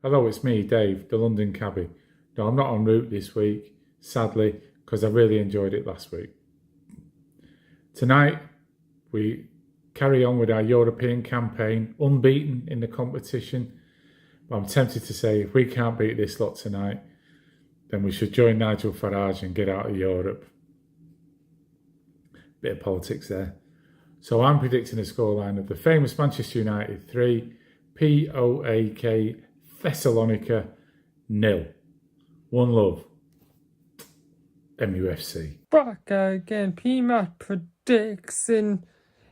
Hello, it's me, Dave, the London cabbie. No, I'm not en route this week, sadly, because I really enjoyed it last week. Tonight, we carry on with our European campaign, unbeaten in the competition. But I'm tempted to say, if we can't beat this lot tonight, then we should join Nigel Farage and get out of Europe. Bit of politics there. So I'm predicting a scoreline of the famous Manchester United 3, PAOK Thessalonica 0. One love. MUFC. Back again. PMAT predicts in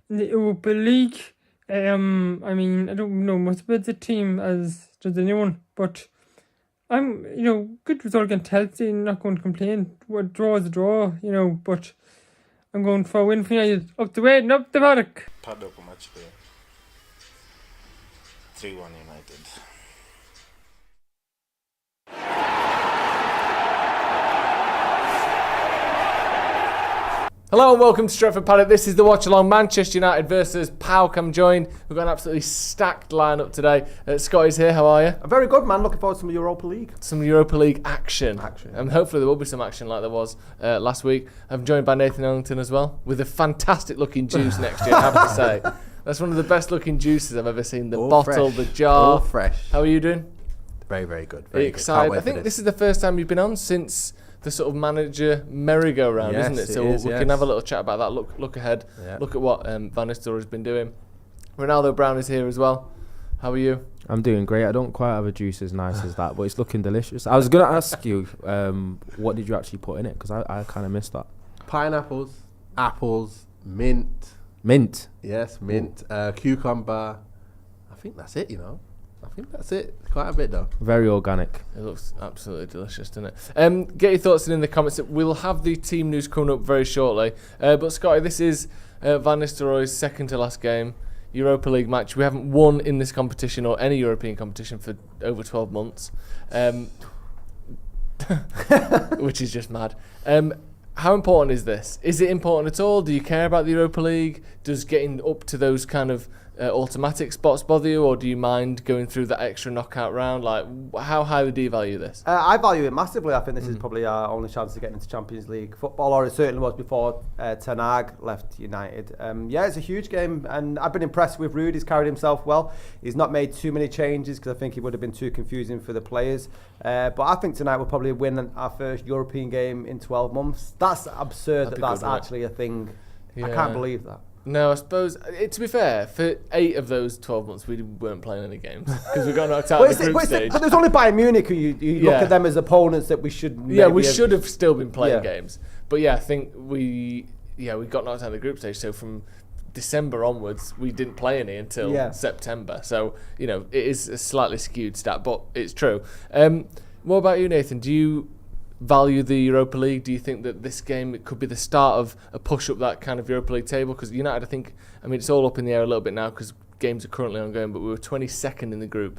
the Europa League. I don't know much about the team as does anyone, but I'm, good result against Chelsea, not going to complain. What draw is a draw, but I'm going for a win for United. Up the way and up the Paddock. Paddock match day. 3-1 United. Hello and welcome to Stretford Paddock. This is the WatchAlong, Manchester United versus PAOK. I'm joined. We've got an absolutely stacked lineup today. Scotty's here. How are you? Very good, man. Looking forward to some Europa League. Some Europa League action. And hopefully there will be some action like there was last week. I'm joined by Nathan Ellington as well, with a fantastic looking juice next to you, I have to say. That's one of the best looking juices I've ever seen. The All bottle, fresh. the jar. All fresh. How are you doing? Very, very good. Very excited. I think this is the first time you've been on since the sort of manager merry-go-round, Yes, isn't it? So it is, we can have a little chat about that. Look ahead. Yeah. Look at what Van Nistelrooy has been doing. Ronaldo Brown is here as well. How are you? I'm doing great. I don't quite have a juice as nice as that, but it's looking delicious. I was going to ask you, what did you actually put in it? Because I kind of missed that. Pineapples, apples, mint. Mint. Yes, mint. Cucumber. I think that's it, I think that's it. Quite a bit, though. Very organic. It looks absolutely delicious, doesn't it? Get your thoughts in the comments. We'll have the team news coming up very shortly. But Scotty, this is Van Nistelrooy's second to last game, Europa League match. We haven't won in this competition or any European competition for over 12 months, which is just mad. How important is this? Is it important at all? Do you care about the Europa League? Does getting up to those kind of automatic spots bother you, or do you mind going through that extra knockout round? Like, how highly do you value this? I value it massively. I think this is probably our only chance of getting into Champions League football, or it certainly was before Ten Hag left United. It's a huge game, and I've been impressed with Ruud. He's carried himself well. He's not made too many changes because I think it would have been too confusing for the players. But I think tonight we'll probably win our first European game in 12 months. That's absurd that's actually a thing. Yeah. I can't believe that. No, I suppose, to be fair, for 8 of those 12 months, we weren't playing any games because we got knocked out of the group stage. But there's only Bayern Munich who you look at them as opponents that we should... we should have still been playing games. But I think we got knocked out of the group stage, so from December onwards, we didn't play any until September. So, it is a slightly skewed stat, but it's true. What about you, Nathan? Do you value the Europa League? Do you think that this game could be the start of a push up that kind of Europa League table? Because United, I think, it's all up in the air a little bit now because games are currently ongoing, but we were 22nd in the group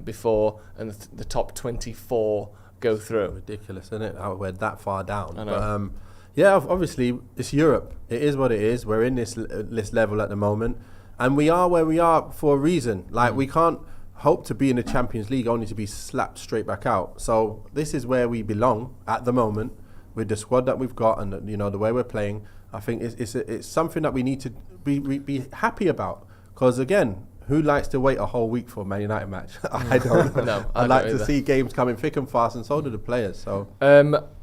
before, and the top 24 go through. Ridiculous, isn't it? How we're that far down. I know. But, obviously, it's Europe. It is what it is. We're in this level at the moment, and we are where we are for a reason. Like, we can't hope to be in the Champions League only to be slapped straight back out. So this is where we belong at the moment with the squad that we've got and the way we're playing. I think it's something that we need to be happy about, because again, who likes to wait a whole week for a Man United match? I don't. No, I like to see games coming thick and fast, and so do the players. So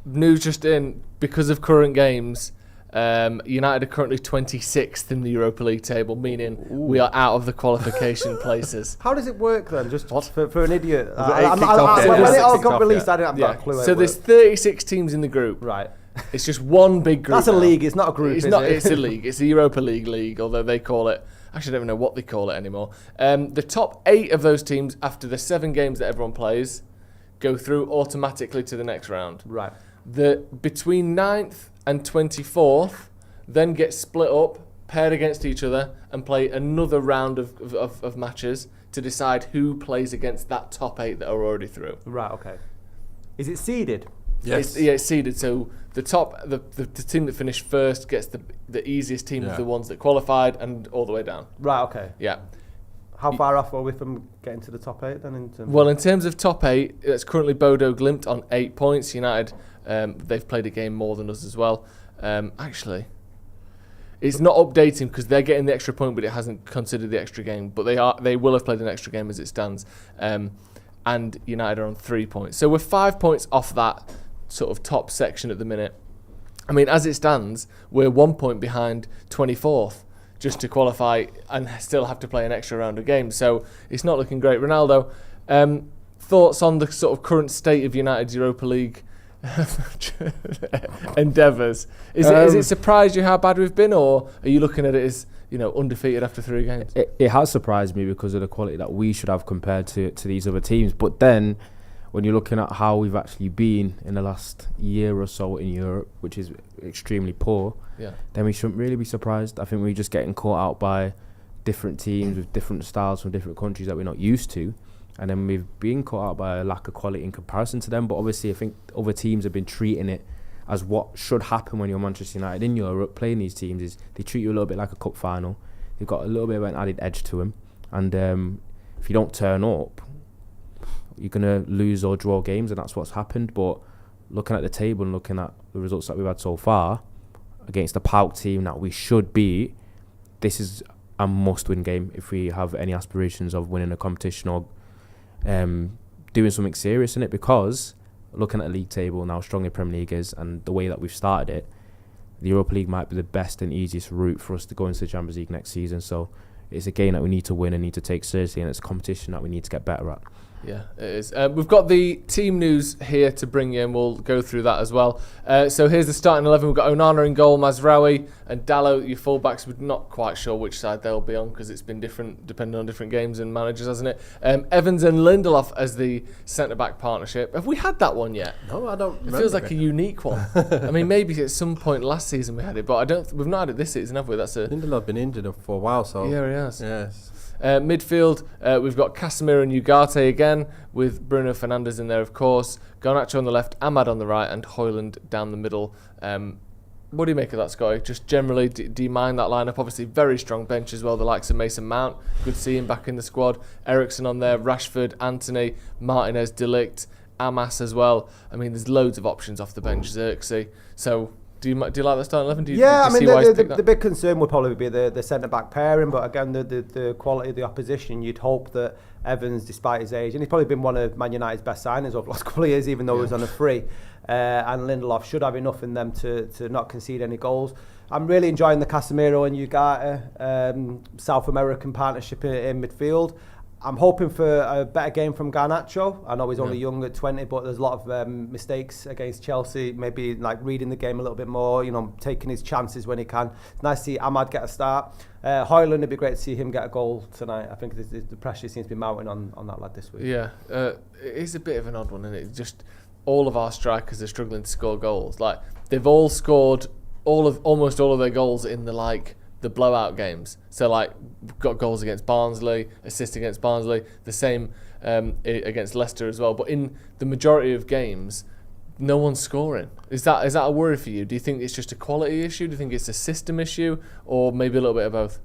news just in, because of current games, United are currently 26th in the Europa League table, meaning we are out of the qualification places. How does it work then? Just for an idiot. When it all got released, I didn't have a clue. So there's 36 teams in the group. Right. It's just one big group. That's a league. It's not a group. It's It's a league. It's the Europa League, although they call it. Actually, I don't even know what they call it anymore. The top 8 of those teams, after the 7 games that everyone plays, go through automatically to the next round. Right. Between 9th and 24th then get split up, paired against each other, and play another round of matches to decide who plays against that top 8 that are already through. Right, okay. Is it seeded? yes, It's seeded, so the team that finished first gets the easiest team of the ones that qualified and all the way down. Right, okay. Yeah. How far off are we from getting to the top 8 then? In terms of top 8, it's currently Bodo Glimt on 8 points. United, they've played a game more than us as well. Actually, it's not updating because they're getting the extra point, but it hasn't considered the extra game. But they will have played an extra game as it stands. And United are on 3 points. So we're 5 points off that sort of top section at the minute. I mean, as it stands, we're 1 point behind 24th just to qualify and still have to play an extra round of games. So it's not looking great. Ronaldo, thoughts on the sort of current state of United's Europa League endeavours? Is it surprised you how bad we've been, or are you looking at it as undefeated after 3 games? It has surprised me because of the quality that we should have compared to these other teams. But then, when you're looking at how we've actually been in the last year or so in Europe, which is extremely poor, then we shouldn't really be surprised. I think we're just getting caught out by different teams with different styles from different countries that we're not used to. And then we've been caught out by a lack of quality in comparison to them. But obviously, I think other teams have been treating it as what should happen when you're Manchester United in Europe playing these teams. Is they treat you a little bit like a cup final. They've got a little bit of an added edge to them. And if you don't turn up, you're going to lose or draw games, and that's what's happened. But looking at the table and looking at the results that we've had so far against the PAOK team that we should beat, this is a must-win game if we have any aspirations of winning a competition or doing something serious in it, because looking at the league table and how strong the Premier League is and the way that we've started it, the Europa League might be the best and easiest route for us to go into the Champions League next season. So it's a game that we need to win and need to take seriously, and it's a competition that we need to get better at. Yeah, it is. We've got the team news here to bring you, and we'll go through that as well. So here's the starting 11. We've got Onana in goal, Mazraoui and Diallo, your fullbacks. We're not quite sure which side they'll be on because it's been different depending on different games and managers, hasn't it? Evans and Lindelof as the centre-back partnership. Have we had that one yet? No, I don't. It feels like a unique one. I mean, maybe at some point last season we had it, but we've not had it this season, have we? Lindelof been injured for a while, so yeah, he has. Yes. Midfield, we've got Casemiro and Ugarte again, with Bruno Fernandes in there, of course. Garnacho on the left, Ahmad on the right, and Højlund down the middle. What do you make of that, Scotty? Just generally, do you mind that lineup? Obviously, very strong bench as well, the likes of Mason Mount. Good to see him back in the squad. Eriksen on there, Rashford, Antony, Martinez, De Ligt, Amas as well. I mean, there's loads of options off the bench, Xerxes. So, do you like the starting 11? The big concern would probably be the centre-back pairing, but again, the quality of the opposition, you'd hope that Evans, despite his age, and he's probably been one of Man United's best signings over the last couple of years, even though he was on a free, and Lindelof should have enough in them to not concede any goals. I'm really enjoying the Casemiro and Ugarte South American partnership in midfield. I'm hoping for a better game from Garnacho. I know he's only young at 20, but there's a lot of mistakes against Chelsea. Maybe like reading the game a little bit more, taking his chances when he can. It's nice to see Ahmad get a start. Højlund, it'd be great to see him get a goal tonight. I think the pressure seems to be mounting on that lad this week. Yeah, it is a bit of an odd one, isn't it? Just all of our strikers are struggling to score goals. Like they've all scored almost all of their goals in the blowout games. So we've got goals against Barnsley, assists against Barnsley, the same against Leicester as well. But in the majority of games, no one's scoring. Is that a worry for you? Do you think it's just a quality issue? Do you think it's a system issue, or maybe a little bit of both?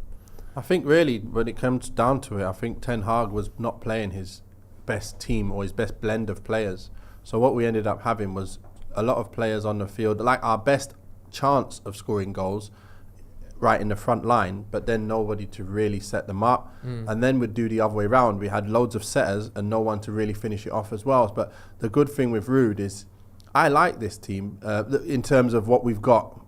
I think really when it comes down to it, I think Ten Hag was not playing his best team or his best blend of players. So what we ended up having was a lot of players on the field, like our best chance of scoring goals right in the front line, but then nobody to really set them up. And then we'd do the other way around. We had loads of setters and no one to really finish it off as well. But the good thing with Ruud is I like this team in terms of what we've got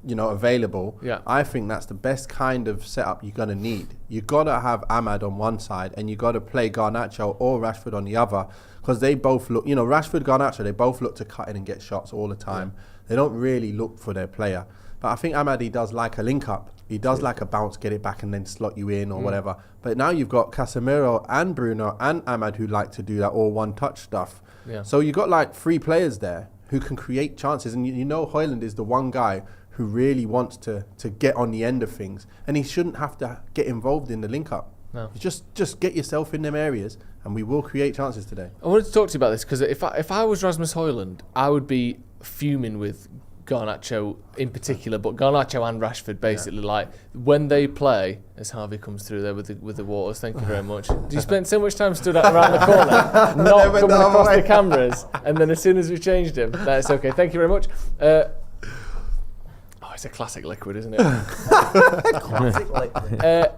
available. Yeah. I think that's the best kind of setup you're going to need. You got to have Ahmad on one side and you got to play Garnacho or Rashford on the other, because they both look, Rashford, Garnacho, they both look to cut in and get shots all the time. They don't really look for their player. But I think Ahmad, he does like a link-up. He does like a bounce, get it back and then slot you in or whatever. But now you've got Casemiro and Bruno and Ahmad who like to do that all one-touch stuff. Yeah. So you've got 3 players there who can create chances. And Højlund is the one guy who really wants to get on the end of things. And he shouldn't have to get involved in the link-up. No. Just get yourself in them areas and we will create chances today. I wanted to talk to you about this because if I was Rasmus Højlund, I would be fuming with Garnacho in particular, but Garnacho and Rashford basically, like when they play, as Harvey comes through there with the waters, thank you very much. You spent so much time stood out around the corner, not coming across the cameras, and then as soon as we changed him, that's okay. Thank you very much. It's a classic liquid, isn't it? Classic liquid.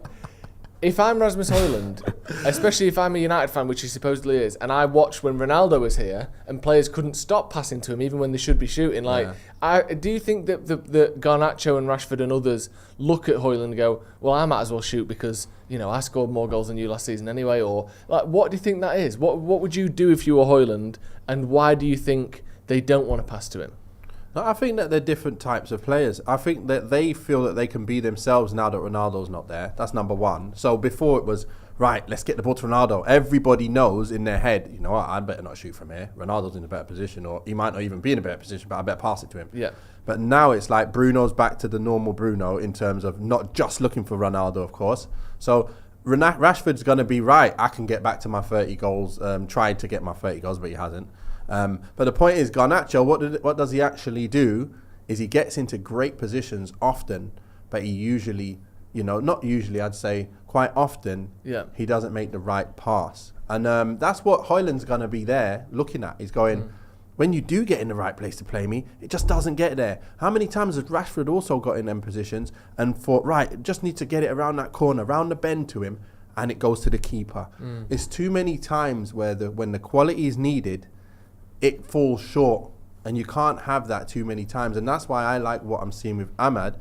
If I'm Rasmus Højlund, especially if I'm a United fan, which he supposedly is, and I watched when Ronaldo was here and players couldn't stop passing to him even when they should be shooting, do you think that the Garnacho and Rashford and others look at Højlund and go, well, I might as well shoot because, I scored more goals than you last season anyway? Or what do you think that is? What would you do if you were Højlund, and why do you think they don't want to pass to him? I think that they're different types of players. I think that they feel that they can be themselves now that Ronaldo's not there. That's number one. So before it was, right, let's get the ball to Ronaldo. Everybody knows in their head, you know what, I'd better not shoot from here. Ronaldo's in a better position, or he might not even be in a better position, but I better pass it to him. Yeah. But now it's like Bruno's back to the normal Bruno in terms of not just looking for Ronaldo, of course. So Rashford's going to be right. I can get back to my 30 goals, tried to get my 30 goals, but he hasn't. But the point is, Garnacho, what does he actually do is he gets into great positions often, but he usually, not usually, I'd say quite often, he doesn't make the right pass. And that's what Højlund's going to be there looking at. He's going, when you do get in the right place to play me, it just doesn't get there. How many times has Rashford also got in them positions and thought, right, just need to get it around that corner, around the bend to him, and it goes to the keeper. It's too many times where when the quality is needed, it falls short, and you can't have that too many times. And that's why I like what I'm seeing with Ahmad.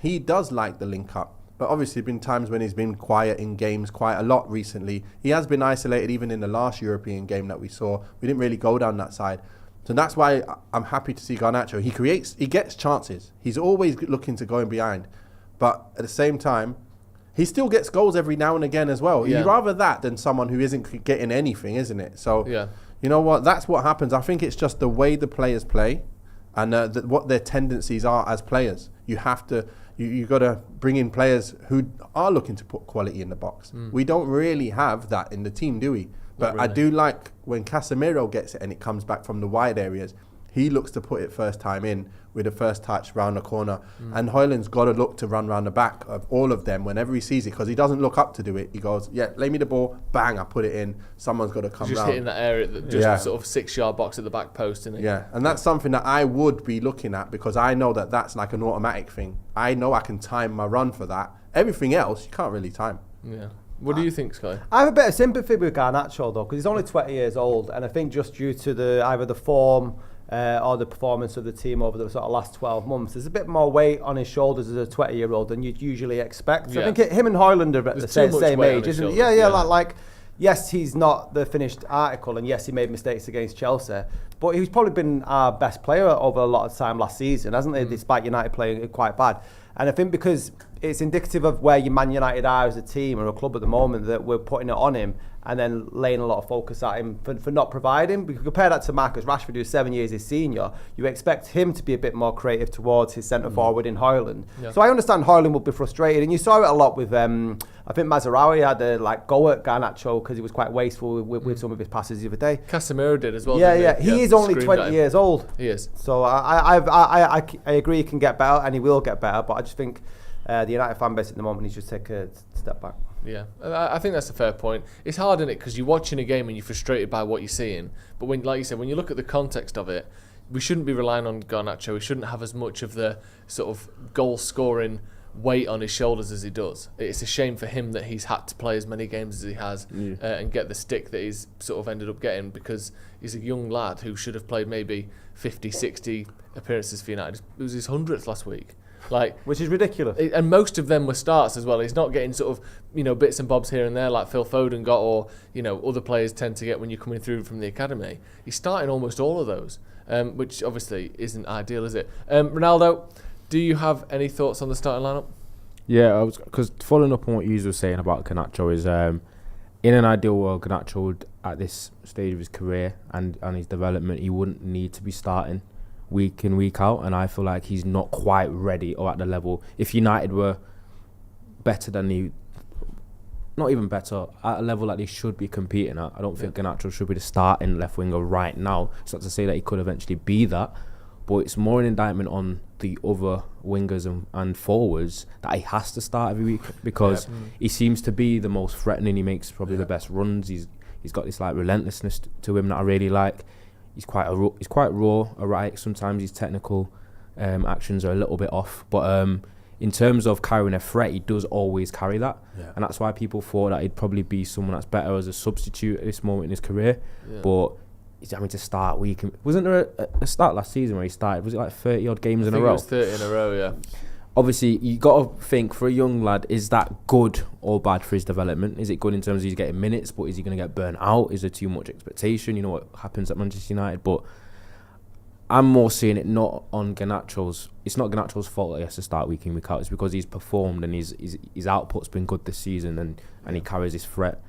He does like the link up, but obviously been times when he's been quiet in games quite a lot recently. He has been isolated even in the last European game that we saw. We didn't really go down that side. So that's why I'm happy to see Garnacho. He gets chances. He's always looking to go in behind. But at the same time, he still gets goals every now and again as well. You'd rather that than someone who isn't getting anything, isn't it? So you know what? That's what happens. I think it's just the way the players play and what their tendencies are as players. You have to, you got to bring in players who are looking to put quality in the box. We don't really have that in the team, do we? But really. I do like when Casemiro gets it and it comes back from the wide areas, he looks to put it first time in with the first touch round the corner. And Højlund's got to look to run round the back of all of them whenever he sees it, because he doesn't look up to do it. He goes, lay me the ball, bang, I put it in. Someone's got to come round. Just hitting that area, just sort of 6-yard box at the back post. Isn't it? Yeah, and that's something that I would be looking at, because I know that that's like an automatic thing. I know I can time my run for that. Everything else, you can't really time. Yeah. What do you think, Sky? I have a bit of sympathy with Garnacho, though, because he's only 20 years old, and I think just due to either the form or the performance of the team over the sort of last 12 months, there's a bit more weight on his shoulders as a 20-year-old than you'd usually expect. I think him and Højlund are at the same age, isn't it? Yeah, like, yes, he's not the finished article, and yes, he made mistakes against Chelsea, but he's probably been our best player over a lot of time last season, hasn't he, despite United playing quite bad. And I think because it's indicative of where Man United are as a team or a club at the moment, that we're putting it on him and then laying a lot of focus at him for not providing. We can compare that to Marcus Rashford, who's 7 years his senior. You expect him to be a bit more creative towards his centre forward in Højlund. Yeah. So I understand Højlund will be frustrated, and you saw it a lot with I think Mazraoui had a go at Garnacho because he was quite wasteful with some of his passes the other day. Casemiro did as well. He is only 20 years old. He is. So I agree he can get better, and he will get better, but I just think the United fan base at the moment needs to take a step back. Yeah, I think that's a fair point. It's hard, isn't it? Because you're watching a game and you're frustrated by what you're seeing. But when, like you said, when you look at the context of it, we shouldn't be relying on Garnacho. We shouldn't have as much of the sort of goal-scoring weight on his shoulders as he does. It's a shame for him that he's had to play as many games as he has and get the stick that he's sort of ended up getting, because he's a young lad who should have played maybe 50, 60 appearances for United. It was his 100th last week. Which is ridiculous. And most of them were starts as well. He's not getting sort of, bits and bobs here and there like Phil Foden got, or, other players tend to get when you're coming through from the academy. He's starting almost all of those, which obviously isn't ideal, is it? Ronaldo, do you have any thoughts on the starting lineup? Yeah, because following up on what you were saying about Garnacho is, in an ideal world, Garnacho would, at this stage of his career and his development, he wouldn't need to be starting week in, week out, and I feel like he's not quite ready or at the level. If United were better than not even better, at a level that they should be competing at, I don't think Garnacho should be the starting left winger right now. It's not to say that he could eventually be that, but it's more an indictment on the other wingers and forwards that he has to start every week because he seems to be the most threatening. He makes probably the best runs. He's got this like relentlessness to him that I really like. He's quite raw, alright. Sometimes his technical actions are a little bit off, but in terms of carrying a threat, he does always carry that, and that's why people thought that he'd probably be someone that's better as a substitute at this moment in his career. But he's having to start week. Wasn't there a start last season where he started? Was it like 30 odd games in a row? It was 30 in a row, yeah. Obviously, you got to think for a young lad, is that good or bad for his development? Is it good in terms of he's getting minutes, but is he going to get burnt out? Is there too much expectation? You know what happens at Manchester United, but I'm more seeing it not on Garnacho's. It's not Garnacho's fault that he has to start week in, week out. It's because he's performed and his output's been good this season and he carries his threat.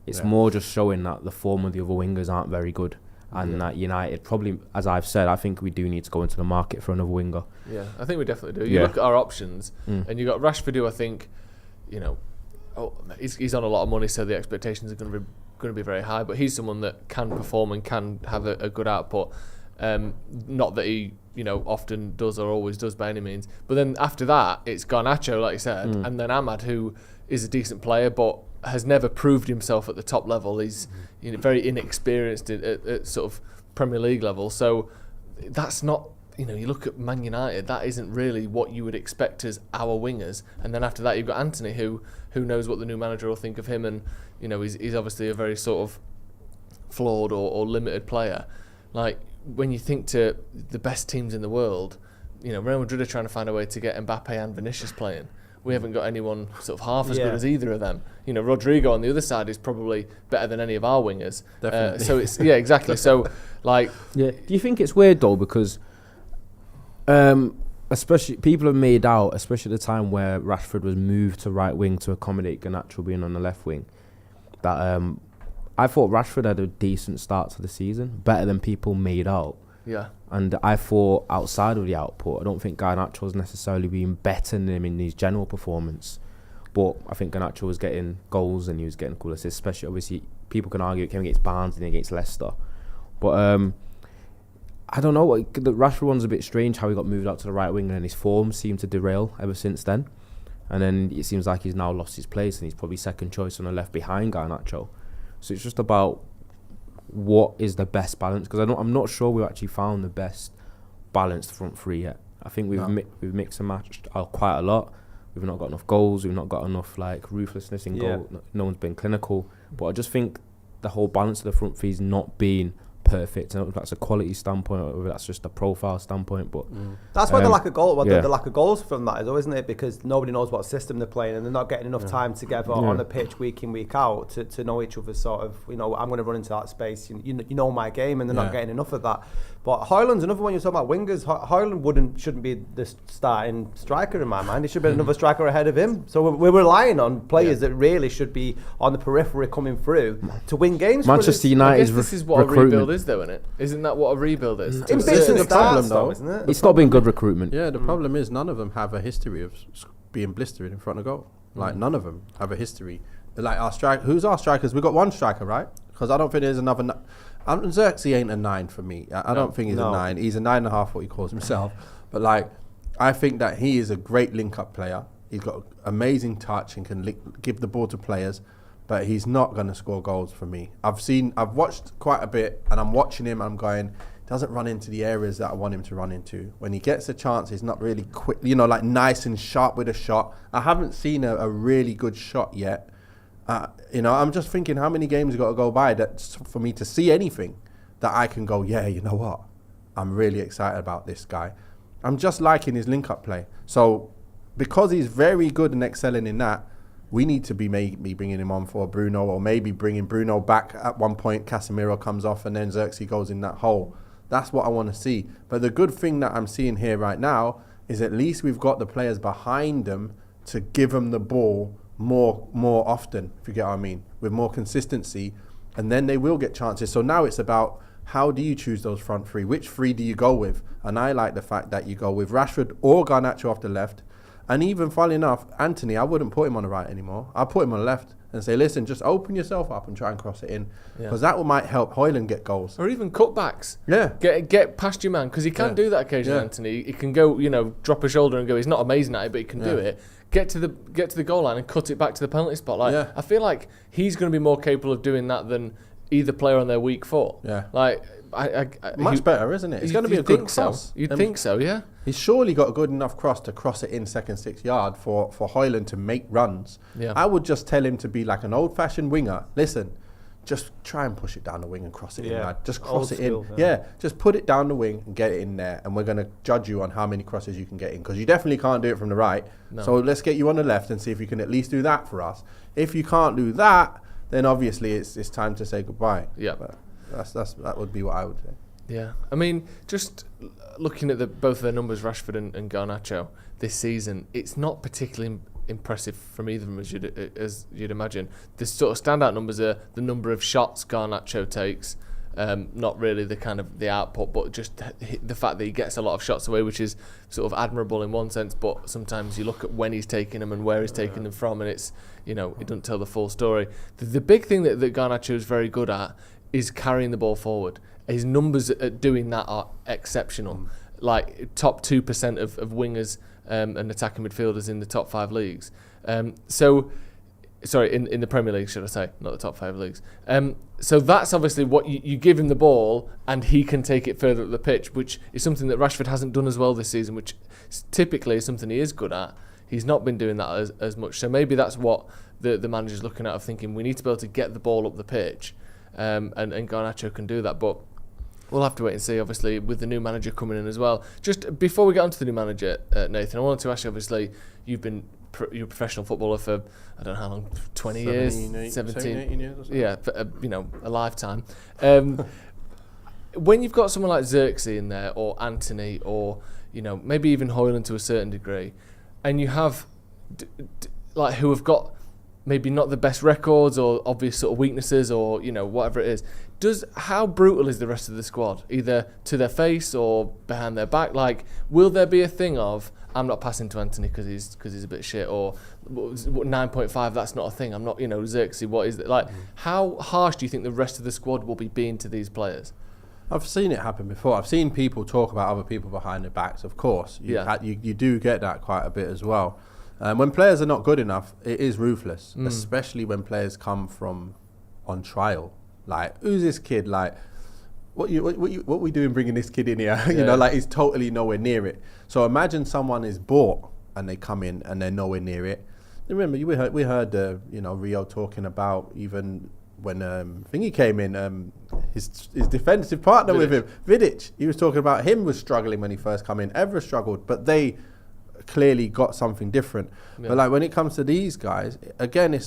It's more just showing that the form of the other wingers aren't very good. And that United probably, as I've said, I think we do need to go into the market for another winger. Yeah, I think we definitely do. You look at our options, and you got Rashford, who I think, he's on a lot of money, so the expectations are going to be very high. But he's someone that can perform and can have a good output. Not that he, often does or always does by any means. But then after that, it's Garnacho, like you said, and then Ahmad, who is a decent player, but has never proved himself at the top level. He's very inexperienced at sort of Premier League level. So that's not, you look at Man United, that isn't really what you would expect as our wingers. And then after that, you've got Anthony, who knows what the new manager will think of him. And, he's obviously a very sort of flawed or limited player. Like, when you think to the best teams in the world, Real Madrid are trying to find a way to get Mbappe and Vinicius playing. We haven't got anyone sort of half as good as either of them. Rodrigo on the other side is probably better than any of our wingers. Definitely. So it's exactly. So do you think it's weird though, because especially people have made out, especially at the time where Rashford was moved to right wing to accommodate Garnacho being on the left wing, that I thought Rashford had a decent start to the season, better than people made out. Yeah. And I thought outside of the output, I don't think Garnacho's necessarily been better than him in his general performance. But I think Garnacho was getting goals and he was getting cool assists, especially obviously people can argue it came against Barnes and against Leicester. But I don't know, the Rashford one's a bit strange how he got moved out to the right wing and his form seemed to derail ever since then. And then it seems like he's now lost his place and he's probably second choice on the left behind Garnacho. So it's just about what is the best balance, because I'm not sure we've actually found the best balanced front three yet. I think we've mixed and matched quite a lot. We've not got enough goals. We've not got enough ruthlessness in goal. No one's been clinical. But I just think the whole balance of the front three is not being perfect. I don't know if that's a quality standpoint or whether that's just a profile standpoint. But that's why the lack of goal. The lack of goals from that is, though, isn't it? Because nobody knows what system they're playing, and they're not getting enough time together on the pitch week in, week out to know each other. Sort of, I'm going to run into that space. You know my game, and they're not getting enough of that. But Højlund's another one. You're talking about wingers. Højlund shouldn't be the starting striker in my mind. He should be another striker ahead of him. So we're relying on players that really should be on the periphery coming through to win games. Manchester United's this is what a rebuild is, though, isn't it? Isn't that what a rebuild is? In business, the problem, though, isn't it? It's not been good recruitment. Yeah, the problem is none of them have a history of being blistered in front of goal. None of them have a history. Like our striker, who's our strikers? We've got one striker, right? Because I don't think there's another. Xerxes ain't a 9 for me. I don't think he's a 9. He's a 9.5, what he calls himself. But I think that he is a great link-up player. He's got amazing touch and can give the ball to players. But he's not going to score goals for me. I've watched quite a bit, and I'm watching him. And I'm going, doesn't run into the areas that I want him to run into. When he gets a chance, he's not really quick. Nice and sharp with a shot. I haven't seen a really good shot yet. I'm just thinking how many games have got to go by for me to see anything that I can go, yeah, you know what? I'm really excited about this guy. I'm just liking his link-up play. So because he's very good and excelling in that, we need to be maybe bringing him on for Bruno, or maybe bringing Bruno back at one point. Casemiro comes off and then Xerxes goes in that hole. That's what I want to see. But the good thing that I'm seeing here right now is at least we've got the players behind them to give them the ball more often, if you get what I mean, with more consistency, and then they will get chances. So now it's about how do you choose those front three? Which three do you go with? And I like the fact that you go with Rashford or Garnacho off the left, And even, funnily enough, Anthony, I wouldn't put him on the right anymore. I'll put him on the left and say, listen, just open yourself up and try and cross it in. Because that might help Højlund get goals. Or even cutbacks. Yeah. Get past your man, because he can do that occasionally, Anthony. He can go, drop a shoulder and go. He's not amazing at it, but he can do it. Get to the goal line and cut it back to the penalty spot. I feel like he's going to be more capable of doing that than either player on their weak foot. Yeah. Much better, isn't it? It's going to be a good cross. You'd think so, yeah. He's surely got a good enough cross to cross it in second 6 yard for Højlund to make runs. Yeah. I would just tell him to be like an old-fashioned winger. Listen, just try and push it down the wing and cross it in, lad. Just cross it in. Just put it down the wing and get it in there. And we're going to judge you on how many crosses you can get in, because you definitely can't do it from the right. No. So let's get you on the left and see if you can at least do that for us. If you can't do that, then obviously it's time to say goodbye. Yeah. But that would be what I would say. Yeah, I mean, just looking at both of their numbers, Rashford and Garnacho, this season, it's not particularly impressive from either of them, as you'd imagine. The sort of standout numbers are the number of shots Garnacho takes, not really the output, but just the fact that he gets a lot of shots away, which is sort of admirable in one sense, but sometimes you look at when he's taking them and where he's taking them from, and it's, it doesn't tell the full story. The big thing that Garnacho is very good at is carrying the ball forward. His numbers at doing that are exceptional. Like top 2% of wingers and attacking midfielders in the top 5 leagues. In the Premier League, should I say, not the top 5 leagues. So that's obviously what you give him the ball and he can take it further up the pitch, which is something that Rashford hasn't done as well this season, which typically is something he is good at. He's not been doing that as much. So maybe that's what the manager's looking at, of thinking we need to be able to get the ball up the pitch, and Garnacho can do that. But we'll have to wait and see, obviously, with the new manager coming in as well. Just before we get on to the new manager, Nathan, I wanted to ask you, obviously, you're a professional footballer for, I don't know how long, 20 years? 17, 18 years or so. Yeah, a lifetime. When you've got someone like Xerxes in there, or Anthony, or, maybe even Højlund to a certain degree, and you have, who have got maybe not the best records or obvious sort of weaknesses, or whatever it is, how brutal is the rest of the squad, either to their face or behind their back? Will there be a thing of, I'm not passing to Anthony because he's a bit shit, or 9.5, that's not a thing, I'm not, Xerxes, what is it? How harsh do you think the rest of the squad will be being to these players? I've seen it happen before. I've seen people talk about other people behind their backs, of course. You do get that quite a bit as well. When players are not good enough, it is ruthless, especially when players come from on trial. Who's this kid? What we doing bringing this kid in here? He's totally nowhere near it. So imagine someone is bought and they come in and they're nowhere near it. Remember, we heard Rio talking about, even when Thingy came in, his defensive partner with him, Vidic. He was talking about him was struggling when he first come in. Evra struggled, but they clearly got something different. Yeah. But when it comes to these guys, again,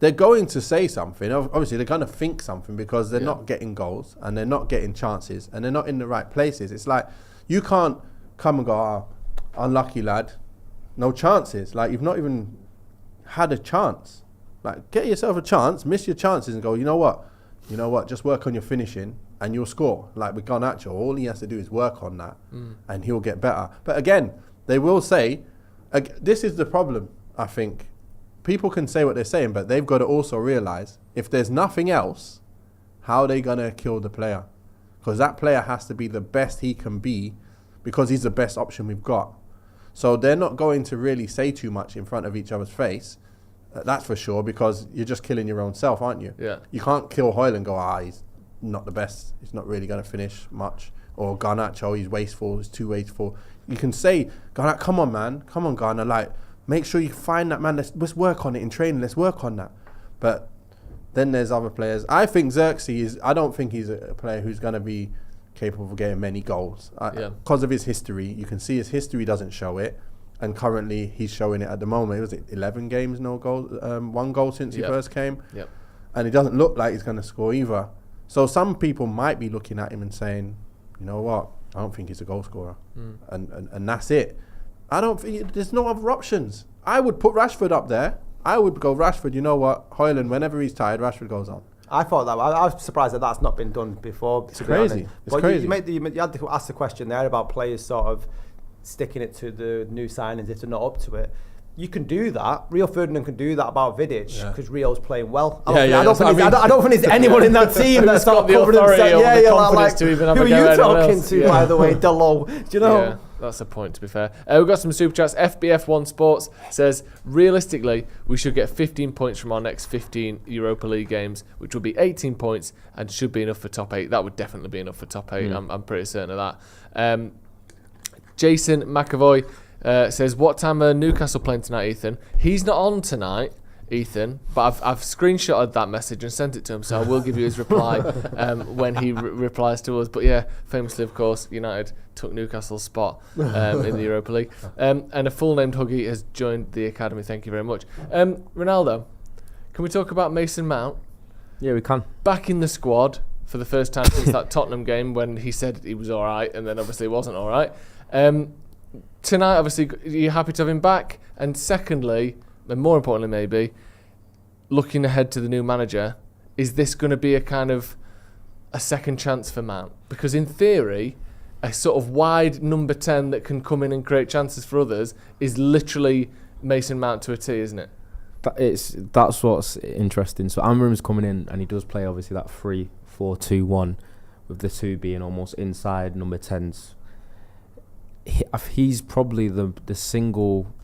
they're going to say something. Obviously, they're going to think something, because they're not getting goals and they're not getting chances and they're not in the right places. It's like, you can't come and go, unlucky lad, no chances. You've not even had a chance. Get yourself a chance, miss your chances, and go, you know what, just work on your finishing and you'll score. With Garnacho, all he has to do is work on that and he'll get better. But again, they will say, this is the problem, I think. People can say what they're saying, but they've got to also realise, if there's nothing else, how are they going to kill the player? Because that player has to be the best he can be, because he's the best option we've got. So they're not going to really say too much in front of each other's face, that's for sure, because you're just killing your own self, aren't you? Yeah. You can't kill Højlund and go, he's not the best, he's not really going to finish much. Or Garnacho, he's wasteful, he's too wasteful. You can say, Garnacho, come on, man, come on, Garnacho, make sure you find that man, let's work on it in training, let's work on that. But then there's other players. I think Xerxes, I don't think he's a player who's going to be capable of getting many goals. Because of his history, you can see his history doesn't show it. And currently, he's showing it at the moment. Was it 11 games, no goals? 1 goal since he first came. Yep. And it doesn't look like he's going to score either. So some people might be looking at him and saying, you know what, I don't think he's a goal scorer. And that's it. I don't think, there's no other options. I would put Rashford up there. I would go Rashford, you know what, Højlund, whenever he's tired, Rashford goes on. I thought that. I was surprised that that's not been done before. It's crazy. It's crazy. You had to ask the question there about players sort of sticking it to the new signings if they're not up to it. You can do that. Rio Ferdinand can do that about Vidic because Rio's playing well. I don't think there's anyone in that team that's got the authority or the confidence to even have a go at anyone else. Who are you talking to, by the way, Diallo? Do you know? Yeah, that's a point, to be fair. We've got some super chats. FBF1 Sports says, realistically, we should get 15 points from our next 15 Europa League games, which will be 18 points and should be enough for top 8. That would definitely be enough for top 8. I'm pretty certain of that. Jason McAvoy says, what time are Newcastle playing tonight, Ethan? He's not on tonight, Ethan, but I've screenshotted that message and sent it to him, so I will give you his reply when he replies to us. But yeah, famously, of course, United took Newcastle's spot in the Europa League. And a full-named Huggy has joined the academy. Thank you very much. Ronaldo, can we talk about Mason Mount? Yeah, we can. Back in the squad for the first time since that Tottenham game when he said he was all right and then obviously wasn't all right. Tonight, obviously, you're happy to have him back. And secondly, and more importantly maybe, looking ahead to the new manager, is this going to be a kind of a second chance for Mount? Because in theory, a sort of wide number 10 that can come in and create chances for others is literally Mason Mount to a T, isn't it? That's what's interesting. So Amorim's coming in and he does play obviously that 3-4-2-1 with the two being almost inside number 10s. He's probably the single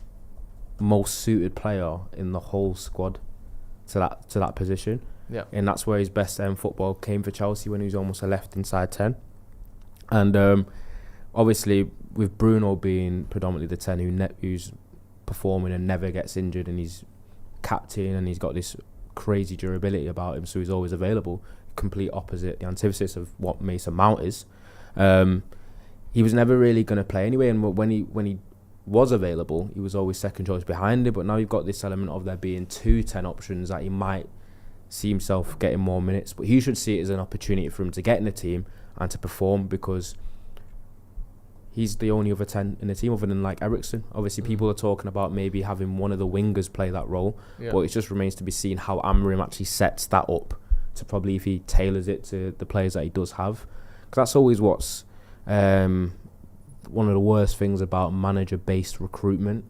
most suited player in the whole squad to that position. Yeah. And that's where his best football came for Chelsea when he was almost a left inside 10. And obviously with Bruno being predominantly the 10 who's performing and never gets injured, and he's captain and he's got this crazy durability about him, so he's always available, complete opposite, the antithesis of what Mason Mount is. He was never really going to play anyway, and when he was available, he was always second choice behind it. But now you've got this element of there being 2 10 options that he might see himself getting more minutes. But he should see it as an opportunity for him to get in the team and to perform, because he's the only other 10 in the team other than like Eriksen. Obviously, people are talking about maybe having one of the wingers play that role, but it just remains to be seen how Amorim actually sets that up to probably if he tailors it to the players that he does have. Because that's always what's one of the worst things about manager-based recruitment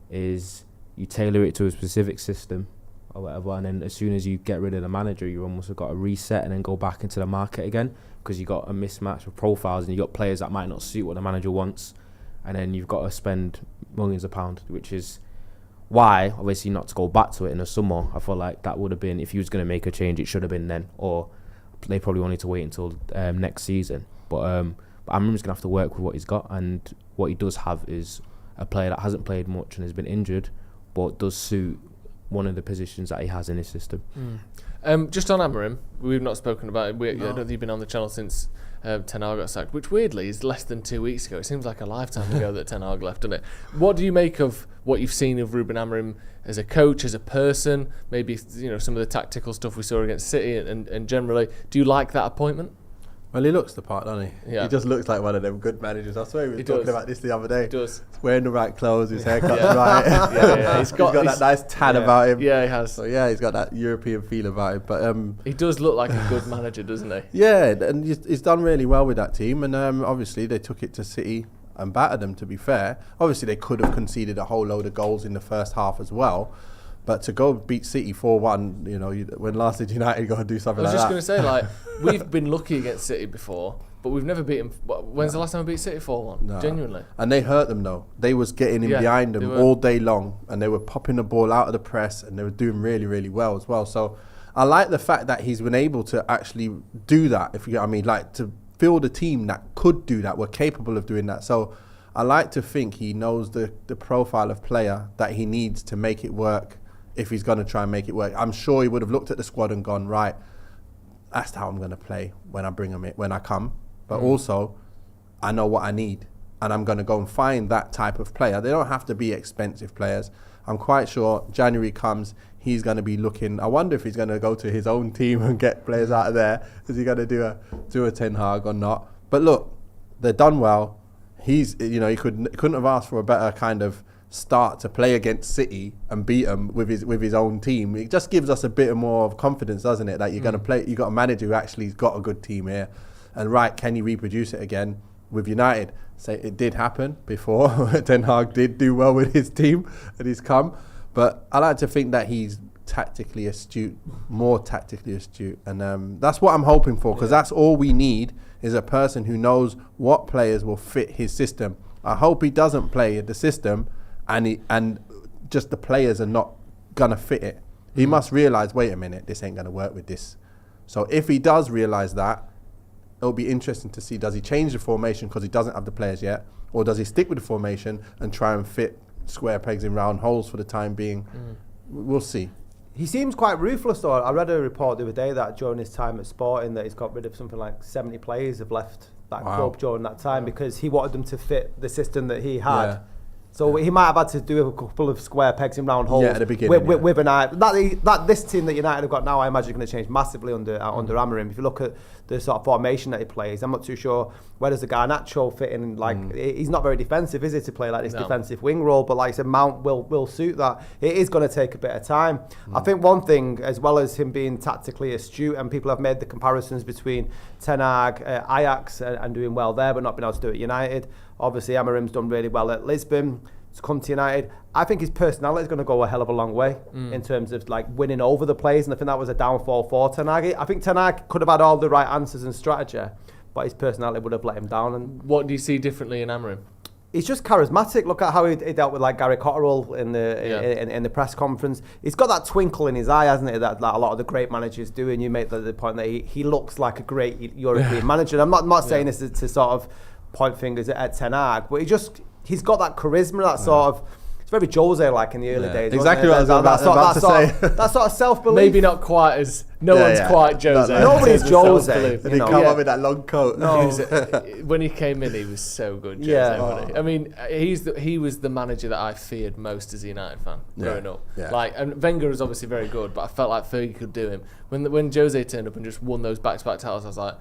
is you tailor it to a specific system or whatever, and then as soon as you get rid of the manager, you almost have got to reset and then go back into the market again, because you got a mismatch of profiles and you got players that might not suit what the manager wants, and then you've got to spend millions of pounds, which is why, obviously, not to go back to it in the summer. I feel like that would have been, if he was going to make a change, it should have been then, or they probably wanted to wait until next season. But Amorim's going to have to work with what he's got, and what he does have is a player that hasn't played much and has been injured, but does suit one of the positions that he has in his system. Just on Amorim, we've not spoken about it. I don't think you've been on the channel since Ten Hag got sacked, which weirdly is less than 2 weeks ago. It seems like a lifetime ago that Ten Hag left, doesn't it? What do you make of what you've seen of Ruben Amorim as a coach, as a person? Maybe some of the tactical stuff we saw against City, and generally, do you like that appointment? Well, he looks the part, doesn't he? Yeah. He just looks like one of them good managers. I swear we were talking about this the other day. He does. He's wearing the right clothes, his haircut's right. Yeah. He's got that nice tan about him. Yeah, he has. So yeah, he's got that European feel about him. But he does look like a good manager, doesn't he? Yeah, and he's done really well with that team. And obviously they took it to City and battered them, to be fair. Obviously they could have conceded a whole load of goals in the first half as well. But to go beat City 4-1, when last did United go and do something like that? I was just going to say, we've been lucky against City before, but we've never beaten. When's the last time we beat City 4-1? No. Genuinely. And they hurt them, though. They was getting in behind them all day long, and they were popping the ball out of the press, and they were doing really, really well as well. So I like the fact that he's been able to actually do that, if you get what I mean, like to build a team that could do that, were capable of doing that. So I like to think he knows the profile of player that he needs to make it work. If he's going to try and make it work, I'm sure he would have looked at the squad and gone, right, that's how I'm going to play when I bring him in, when I come. But also, I know what I need, and I'm going to go and find that type of player. They don't have to be expensive players. I'm quite sure January comes, he's going to be looking. I wonder if he's going to go to his own team and get players out of there. Is he going to do a Ten Hag or not? But look, they're done well. He couldn't have asked for a better kind of start to play against City and beat them with his own team. It just gives us a bit more of confidence, doesn't it? That you're going to play. You got a manager who actually's got a good team here, and right, can he reproduce it again? with United. Say it did happen before. Ten Hag did do well with his team and he's come. But I like to think that he's tactically astute, more tactically astute. And that's what I'm hoping for, because that's all we need is a person who knows what players will fit his system. I hope he doesn't play the system and just the players are not going to fit it. He must realise, wait a minute, this ain't going to work with this. So if he does realise that, it'll be interesting to see, does he change the formation because he doesn't have the players yet? Or does he stick with the formation and try and fit square pegs in round holes for the time being? We'll see. He seems quite ruthless though. I read a report the other day that during his time at Sporting that he's got rid of something like 70 players have left that club during that time because he wanted them to fit the system that he had. Yeah. So he might have had to do a couple of square pegs in round holes at the beginning, with an eye. This team that United have got now, I imagine, is going to change massively under Amorim. If you look at the sort of formation that he plays, I'm not too sure where does the Garnacho fit in. Like he's not very defensive, is he, to play like this defensive wing role? But like I said, Mount will suit that. It is going to take a bit of time. I think one thing, as well as him being tactically astute, and people have made the comparisons between Ten Hag, Ajax, and doing well there, but not being able to do it at United. Obviously, Amorim's done really well at Lisbon. To come to United, I think his personality is going to go a hell of a long way in terms of like winning over the players, and I think that was a downfall for Ten Hag. I think Ten Hag could have had all the right answers and strategy, but his personality would have let him down. And what do you see differently in Amorim? He's just charismatic. Look at how he dealt with like Gary Cotterill in the press conference. He's got that twinkle in his eye, hasn't he? That a lot of the great managers do. And you make the point that he looks like a great European manager. And I'm not saying this to sort of point fingers at Ten Hag, but he's got that charisma, that sort of. It's very Jose-like in the early days. Exactly what I was about to say. That sort of self-belief. Maybe not quite as. No one's quite Jose. Nobody's Jose. And he come up with that long coat. No. When he came in, he was so good, Jose, wasn't he? I mean, he was the manager that I feared most as a United fan growing up. Yeah. Like, and Wenger was obviously very good, but I felt like Fergie could do him. When Jose turned up and just won those back-to-back titles, I was like,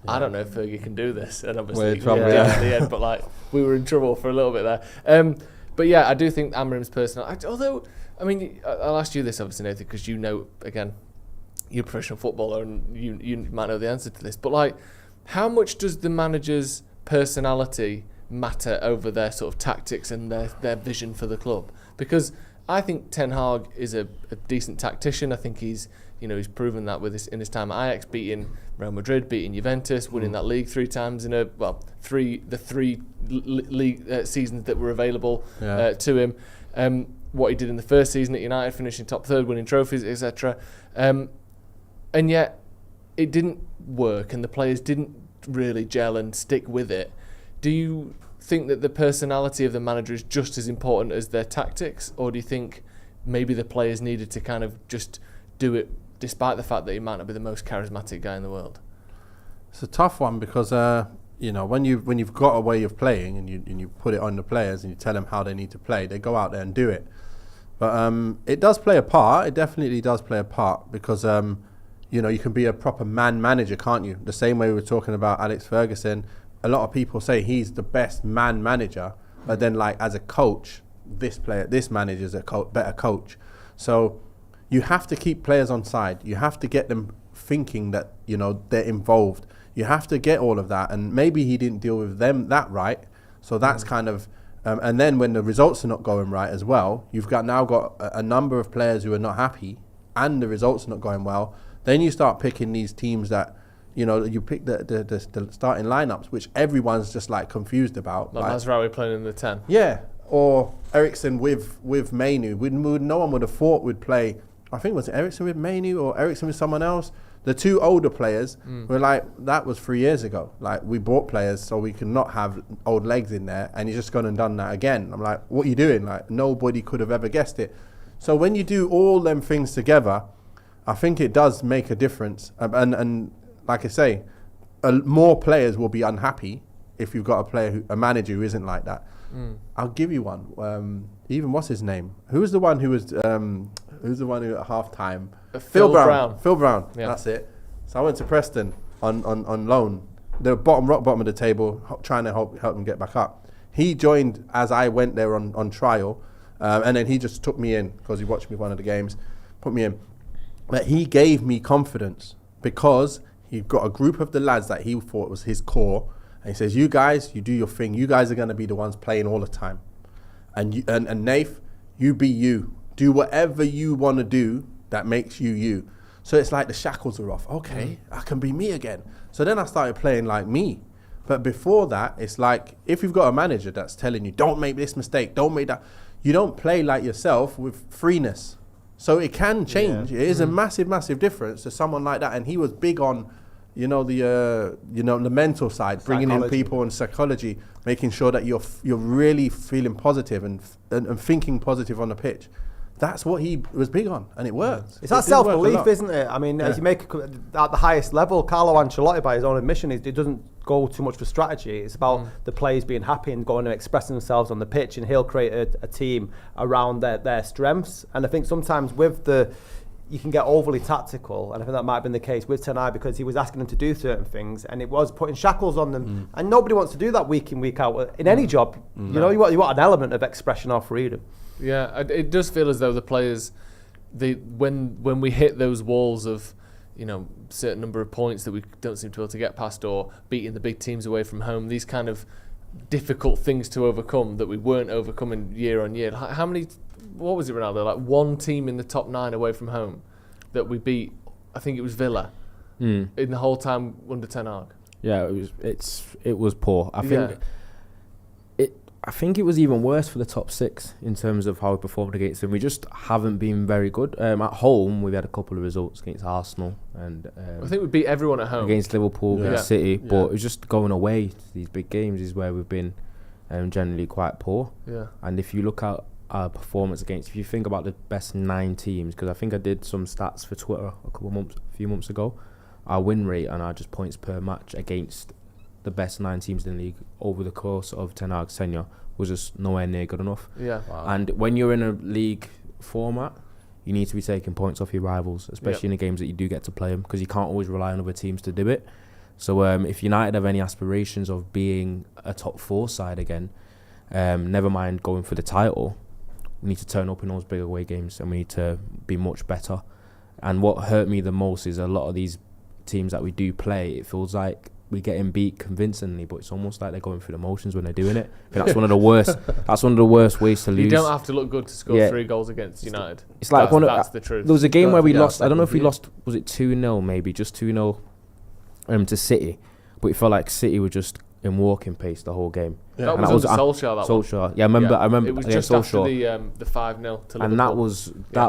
I don't know if Fergie can do this. And obviously, he did at the end, but like, we were in trouble for a little bit there. But yeah, I do think Amorim's personal. Although, I mean, I'll ask you this, obviously, Nathan, because you know, again, you're a professional footballer and you might know the answer to this. But like, how much does the manager's personality matter over their sort of tactics and their vision for the club? Because I think Ten Hag is a decent tactician. I think he's proven that in his time at Ajax, beating Real Madrid, beating Juventus, winning that league 3 times in the three league seasons that were available to him. What he did in the first season at United, finishing top 3rd, winning trophies, etc. And yet it didn't work, and the players didn't really gel and stick with it. Do you think that the personality of the manager is just as important as their tactics, or do you think maybe the players needed to kind of just do it despite the fact that he might not be the most charismatic guy in the world? It's a tough one because when you've got a way of playing and you put it on the players and you tell them how they need to play, they go out there and do it. But it does play a part. It definitely does play a part because you can be a proper man manager, can't you? The same way we were talking about Alex Ferguson. A lot of people say he's the best man manager, but then like as a coach, this manager's a better coach. So you have to keep players on side. You have to get them thinking that, they're involved. You have to get all of that. And maybe he didn't deal with them that right. So that's kind of... and then when the results are not going right as well, you've now got a number of players who are not happy and the results are not going well. Then you start picking these teams that, you pick the starting lineups, which everyone's just like confused about. Like Mazraoui playing in the 10. Yeah. Or Eriksen with Mainoo. No one would have thought would play... I think was it Eriksen with Mainoo or Eriksen with someone else? The 2 older players were like, that was 3 years ago. Like, we bought players so we could not have old legs in there, and he's just gone and done that again. I'm like, what are you doing? Like, nobody could have ever guessed it. So when you do all them things together, I think it does make a difference. And like I say, more players will be unhappy if you've got a manager who isn't like that. I'll give you one. Even what's his name? Who's the one who was... who's the one who at half-time? Phil Brown. Phil Brown, yeah. That's it. So I went to Preston on loan. The rock bottom of the table, trying to help them get back up. He joined as I went there on trial, and then he just took me in because he watched me one of the games, put me in. But he gave me confidence because he got a group of the lads that he thought was his core, And he says, you guys, you do your thing. You guys are going to be the ones playing all the time. And Nath, you be you. Do whatever you want to do that makes you you. So it's like the shackles are off. Okay, I can be me again. So then I started playing like me. But before that, it's like, if you've got a manager that's telling you, don't make this mistake, don't make that, you don't play like yourself with freeness. So it can change. It is a massive, massive difference to someone like that. And he was big on, the mental side, bringing in people and psychology, making sure that you're really feeling positive and thinking positive on the pitch. That's what he was big on, and it worked. It's that self-belief, isn't it? I mean, as you make at the highest level, Carlo Ancelotti, by his own admission, he doesn't go too much for strategy. It's about the players being happy and going and expressing themselves on the pitch, and he'll create a team around their strengths. And I think sometimes you can get overly tactical, and I think that might have been the case with Ten Hag, because he was asking them to do certain things, and it was putting shackles on them. And nobody wants to do that week in, week out in any job. You want an element of expression or freedom. Yeah, it does feel as though the players, when we hit those walls of, certain number of points that we don't seem to be able to get past, or beating the big teams away from home, these kind of difficult things to overcome that we weren't overcoming year on year. How many? What was it, Ronaldo? Like one team in the top 9 away from home that we beat. I think it was Villa in the whole time under Ten Hag. Yeah, it was poor. I think it was even worse for the top 6 in terms of how we performed against them. We just haven't been very good. At home, we've had a couple of results against Arsenal and I think we beat everyone at home against Liverpool, against City. But it was just going away to these big games is where we've been generally quite poor. Yeah. And if you look at our performance if you think about the best 9 teams, because I think I did some stats for Twitter a few months ago, our win rate and our just points per match against the best 9 teams in the league over the course of Ten Hag's tenure was just nowhere near good enough. Yeah. Wow. And when you're in a league format, you need to be taking points off your rivals, especially in the games that you do get to play them, because you can't always rely on other teams to do it. So if United have any aspirations of being a top 4 side again, never mind going for the title, we need to turn up in those big away games and we need to be much better. And what hurt me the most is a lot of these teams that we do play, it feels like we're getting beat convincingly, but it's almost like they're going through the motions when they're doing it. I think that's one of the worst. That's one of the worst ways to lose. You don't have to look good to score 3 goals against United. It's like that's the truth. There was a game where we lost. I don't know if we lost. Was it 2-0? Maybe just 2-0 to City, but it felt like City were just in walking pace the whole game. Yeah. That was under Solskjaer. Solskjaer. Yeah, I remember. It was just after the 5-0 to Liverpool. And that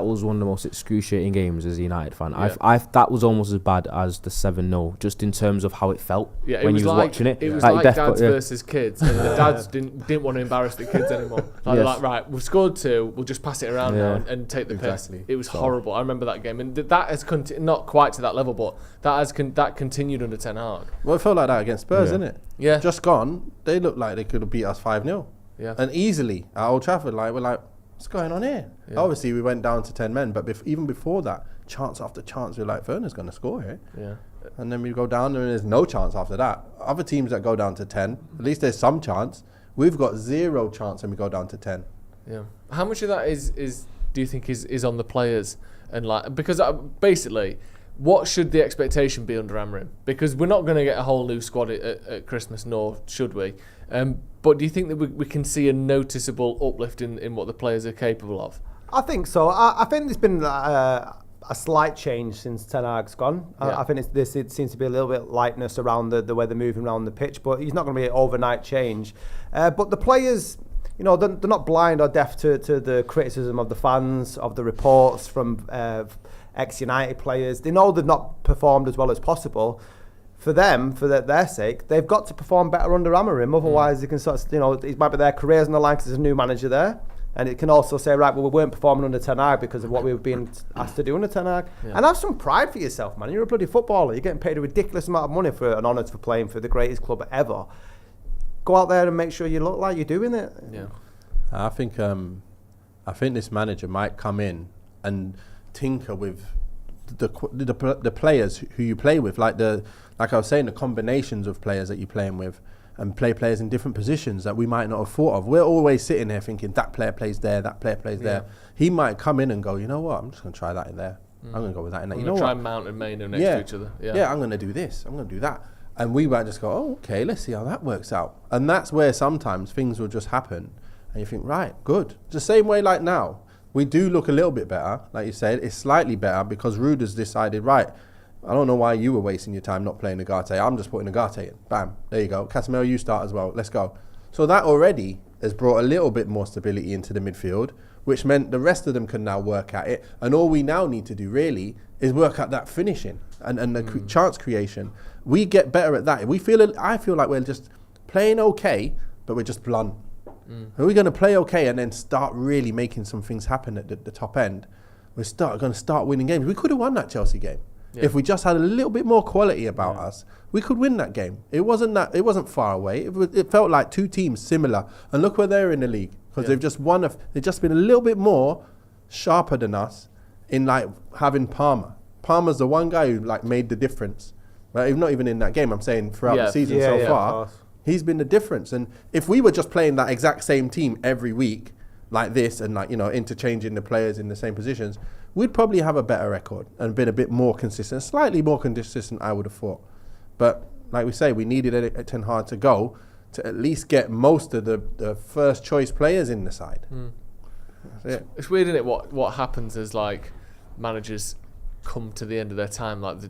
was one of the most excruciating games as a United fan. Yeah. That was almost as bad as the 7-0, just in terms of how it felt when you was watching it. It was like dads versus kids, and the dads didn't want to embarrass the kids anymore. They're like, right, we've scored 2, we'll just pass it around now and take the piss. It was horrible. I remember that game, and that has not quite to that level, but that continued under Ten Hag. Well, it felt like that against Spurs, didn't it? Yeah. Just gone, they looked like they could have beat us 5-0. Yeah. And easily at Old Trafford, we're like, what's going on here? Yeah. Obviously, we went down to 10 men, but even before that, chance after chance, we're like, Werner's going to score here. Yeah. And then we go down and there's no chance after that. Other teams that go down to 10, at least there's some chance. We've got 0 chance and we go down to 10. Yeah. How much of that is do you think is on the players? And because basically, what should the expectation be under Amorim? Because we're not going to get a whole new squad at Christmas, nor should we. But do you think that we can see a noticeable uplift in what the players are capable of? I think so. I think there's been a slight change since Ten Hag's gone. Yeah. I think it seems to be a little bit lightness around the way they're moving around the pitch, but he's not going to be an overnight change. But the players, they're not blind or deaf to the criticism of the fans, of the reports from ex-United players. They know they've not performed as well as possible. For them, for their sake, they've got to perform better under Amorim. Otherwise, they can it might be their careers on the line because there's a new manager there. And it can also say, right, well, we weren't performing under Ten Hag because of what we were being asked to do under Ten Hag. Yeah. And have some pride for yourself, man. You're a bloody footballer. You're getting paid a ridiculous amount of money for an honour for playing for the greatest club ever. Go out there and make sure you look like you're doing it. Yeah, I think this manager might come in and tinker with the players who you play with, like I was saying, the combinations of players that you're playing with, and play players in different positions that we might not have thought of. We're always sitting there thinking that player plays there, that player plays there. He might come in and go, you know what, I'm just going to try that in there. I'm going to go with that in there. I'm going to try Mount and Mainoo next to each other. Yeah, I'm going to do this. I'm going to do that. And we might just go, oh, okay, let's see how that works out. And that's where sometimes things will just happen. And you think, right, good. The same way like now. We do look a little bit better. Like you said, it's slightly better because Ruder's decided, right, I don't know why you were wasting your time not playing Ugarte. I'm just putting Ugarte in. Bam. There you go. Casemiro, you start as well. Let's go. So that already has brought a little bit more stability into the midfield, which meant the rest of them can now work at it. And all we now need to do really is work at that finishing and the chance creation. We get better at that. I feel like we're just playing okay, but we're just blunt. Are we going to play okay and then start really making some things happen at the top end? We're going to start winning games. We could have won that Chelsea game. Yeah. If we just had a little bit more quality about us, we could win that game. It wasn't far away. It felt like two teams similar. And look where they're in the league. Because they've just been a little bit more sharper than us in like having Palmer. Palmer's the one guy who like made the difference. Right? Not even in that game, I'm saying throughout the season so far. He's been the difference. And if we were just playing that exact same team every week like this and like, interchanging the players in the same positions, we'd probably have a better record and been a bit more consistent, slightly more consistent, I would have thought. But like we say, we needed Ten Hag to go to at least get most of the first choice players in the side. It's weird, isn't it, what happens as like managers come to the end of their time, like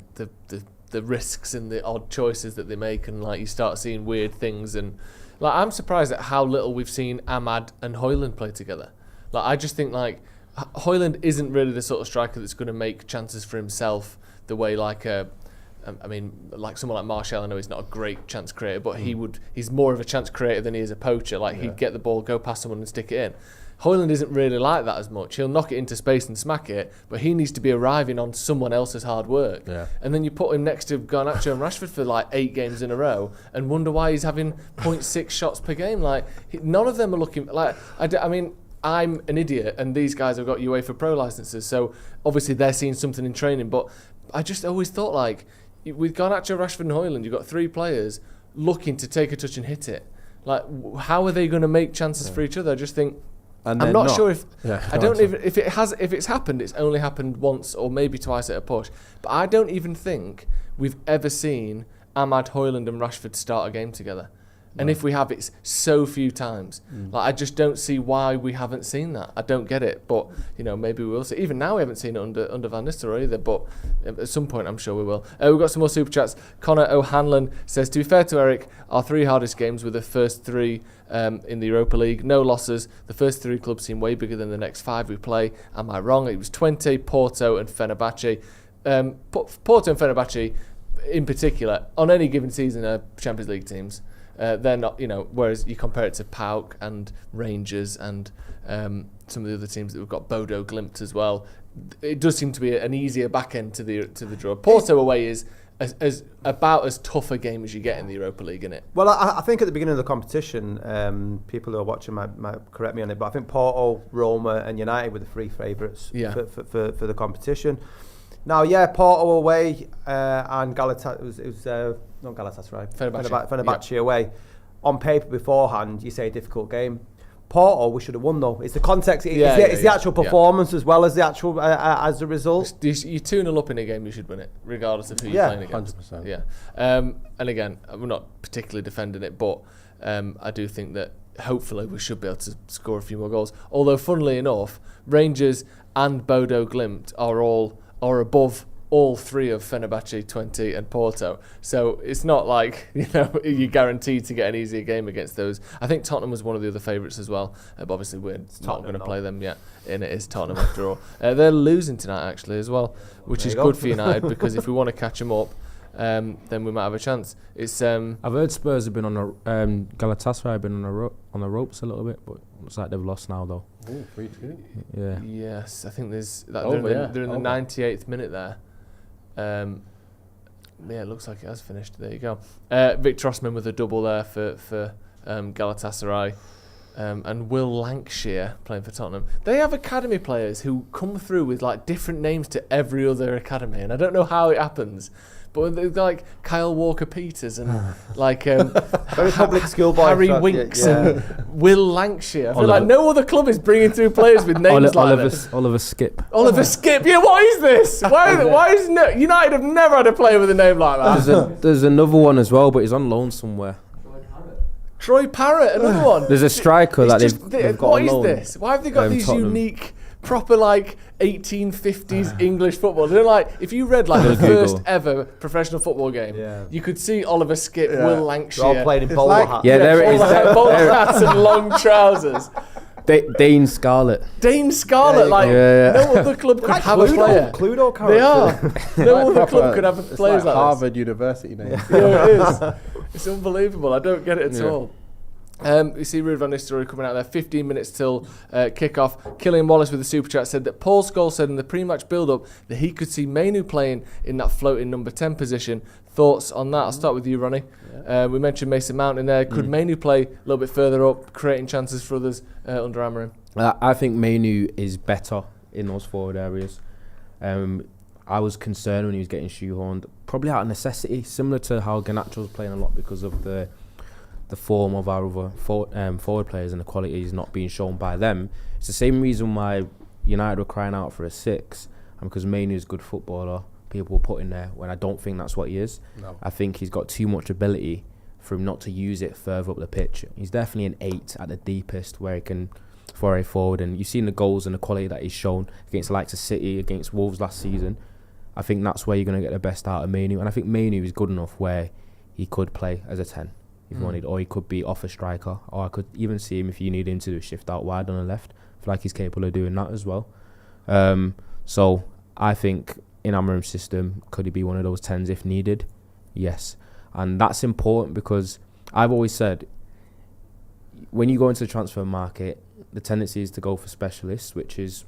the risks and the odd choices that they make, and like you start seeing weird things. And like I'm surprised at how little we've seen Ahmad and Højlund play together. Like I just think like Højlund isn't really the sort of striker that's going to make chances for himself the way like like someone like Martial. I know he's not a great chance creator, but he's more of a chance creator than he is a poacher. Like he'd get the ball, go past someone and stick it in. Højlund isn't really like that as much. He'll knock it into space and smack it, but he needs to be arriving on someone else's hard work. Yeah. And then you put him next to Garnacho and Rashford for like 8 games in a row and wonder why he's having 0.6 shots per game. Like none of them are looking like. I mean, I'm an idiot, and these guys have got UEFA Pro licenses, so obviously they're seeing something in training. But I just always thought like with Garnacho, Rashford, and Højlund, you've got 3 players looking to take a touch and hit it. Like, how are they going to make chances for each other? I just think. And I'm not sure if if it's happened, it's only happened once or maybe twice at a push. But I don't even think we've ever seen Ahmad, Højlund and Rashford start a game together. And if we have, it's so few times. Like I just don't see why we haven't seen that. I don't get it. But maybe we will see. Even now, we haven't seen it under Van Nistelrooy either. But at some point, I'm sure we will. We've got some more super chats. Connor O'Hanlon says, to be fair to Eric, our 3 hardest games were the first 3 in the Europa League. No losses. The first 3 clubs seem way bigger than the next 5 we play. Am I wrong? It was Twente, Porto, and Fenerbahce. Porto and Fenerbahce, in particular, on any given season, are Champions League teams. They're not, whereas you compare it to PAOK and Rangers and some of the other teams that we've got, Bodo Glimt as well. It does seem to be an easier back end to the draw. Porto away is as about as tough a game as you get in the Europa League, isn't it? Well, I think at the beginning of the competition, people who are watching might correct me on it, but I think Porto, Roma, and United were the 3 favourites for the competition. Now, Porto away and Galatasaray. It was not Galatasaray. Fenerbahce away. On paper beforehand, you say a difficult game. Porto, we should have won though. It's the context. It's the actual performance as well as the actual as the result. You're 2-0 up in a game, you should win it, regardless of who you're playing against. 100%. Yeah. And again, we're not particularly defending it, but I do think that hopefully we should be able to score a few more goals. Although, funnily enough, Rangers and Bodo Glimt are above all 3 of Fenerbahce, Twente and Porto. So it's not like you're guaranteed to get an easier game against those. I think Tottenham was one of the other favourites as well. But obviously we're not going to play them yet. And it is Tottenham after all. They're losing tonight actually as well, which is good for United because if we want to catch them up, then we might have a chance. It's I've heard Spurs have been on Galatasaray have been on the ropes a little bit, but looks like they've lost now though. Oh, 3-2. Yeah. Yes, I think there's that. They're in the 98th minute there. It looks like it has finished. There you go. Victor Osman with a double there for Galatasaray. and Will Lancashire playing for Tottenham. They have academy players who come through with like different names to every other academy, and I don't know how it happens. But they're like Kyle Walker-Peters and like very public schoolboy Harry Winks and Will Lancashire. I feel like no other club is bringing through players with names like this. Oliver Skip. Oliver Skip. Yeah, what is this? Why is United have never had a player with a name like that? There's another one as well, but he's on loan somewhere. Troy Parrott, another one. There's a striker that they've got What on is loan. this? Why have they got these Tottenham. unique, proper like 1850s English football? They're like, if you read like the first ever professional football game, you could see Oliver Skip, Will Lancashire. They're all playing in bowler hats. Yeah, there it is. Bowler hats and long trousers. Dane Scarlett. Dane Scarlett, like no other club could like have a player. Cluedo They characters. are. No other club could have players like Harvard University name. this. Yeah, it is. It's unbelievable. I don't get it at all. You see Ruud van Nistelrooy coming out there. 15 minutes till kick-off. Killian Wallace with the super chat said that Paul Scholes said in the pre-match build-up that he could see Mainoo playing in that floating number 10 position. Thoughts on that? I'll start with you, Ronny. We mentioned Mason Mount in there. Could Mainoo play a little bit further up, creating chances for others under Amorim? I think Mainoo is better in those forward areas. I was concerned when he was getting shoehorned, probably out of necessity, similar to how Garnacho was playing a lot because of the form of our other forward players and the quality is not being shown by them. It's the same reason why United were crying out for a 6, and because Mainoo is a good footballer, people were put in there when I don't think that's what he is. No. I think he's got too much ability for him not to use it further up the pitch. He's definitely an 8 at the deepest where he can foray forward, and you've seen the goals and the quality that he's shown against the likes of City, against Wolves last season. I think that's where you're going to get the best out of Mainoo, and I think Mainoo is good enough where he could play as a 10 if you wanted, or he could be off a striker, or I could even see him if you need him to do a shift out wide on the left. I feel like he's capable of doing that as well. So I think in Amorim's system, could he be one of those 10s if needed? Yes. And that's important because I've always said when you go into the transfer market, the tendency is to go for specialists, which is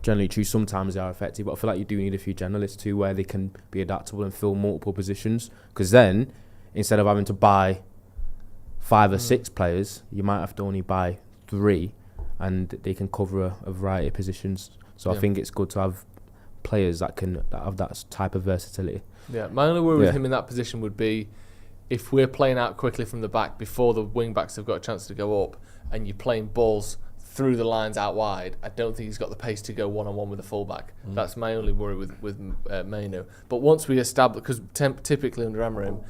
generally true. Sometimes they are effective, but I feel like you do need a few generalists too where they can be adaptable and fill multiple positions, because then instead of having to buy 5 or 6 players, you might have to only buy 3 and they can cover a variety of positions. So I think it's good to have players that have that type of versatility. Yeah, my only worry with him in that position would be if we're playing out quickly from the back before the wing backs have got a chance to go up and you're playing balls through the lines out wide, I don't think he's got the pace to go one-on-one with a fullback. That's my only worry with Mainoo. But once we establish, because typically under Amorim,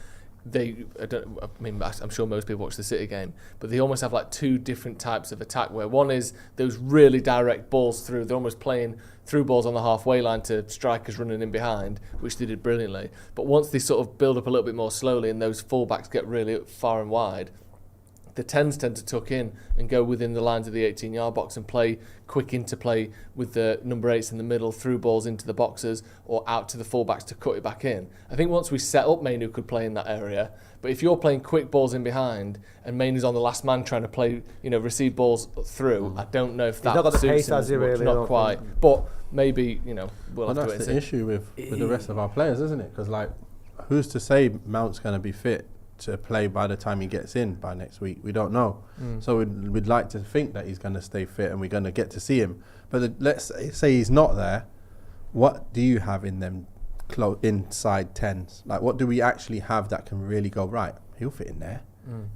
I'm sure most people watch the City game, but they almost have like 2 different types of attack, where one is those really direct balls through, they're almost playing through balls on the halfway line to strikers running in behind, which they did brilliantly. But once they sort of build up a little bit more slowly and those fullbacks get really far and wide, the 10s tend to tuck in and go within the lines of the 18-yard box and play quick interplay with the number 8s in the middle, through balls into the boxes or out to the fullbacks to cut it back in. I think once we set up, Mainoo could play in that area. But if you're playing quick balls in behind and Mainoo's on the last man trying to play, receive balls through, I don't know if that not got the suits pace, him has he, as much. really? Not quite. But maybe, we'll have to wait and that's see. the issue with the rest of our players, isn't it? Because who's to say Mount's going to be fit to play by the time he gets in by next week? We don't know. So we'd like to think that he's going to stay fit and we're going to get to see him. But let's say he's not there. What do you have in them inside 10s? Like, what do we actually have that can really go right? He'll fit in there.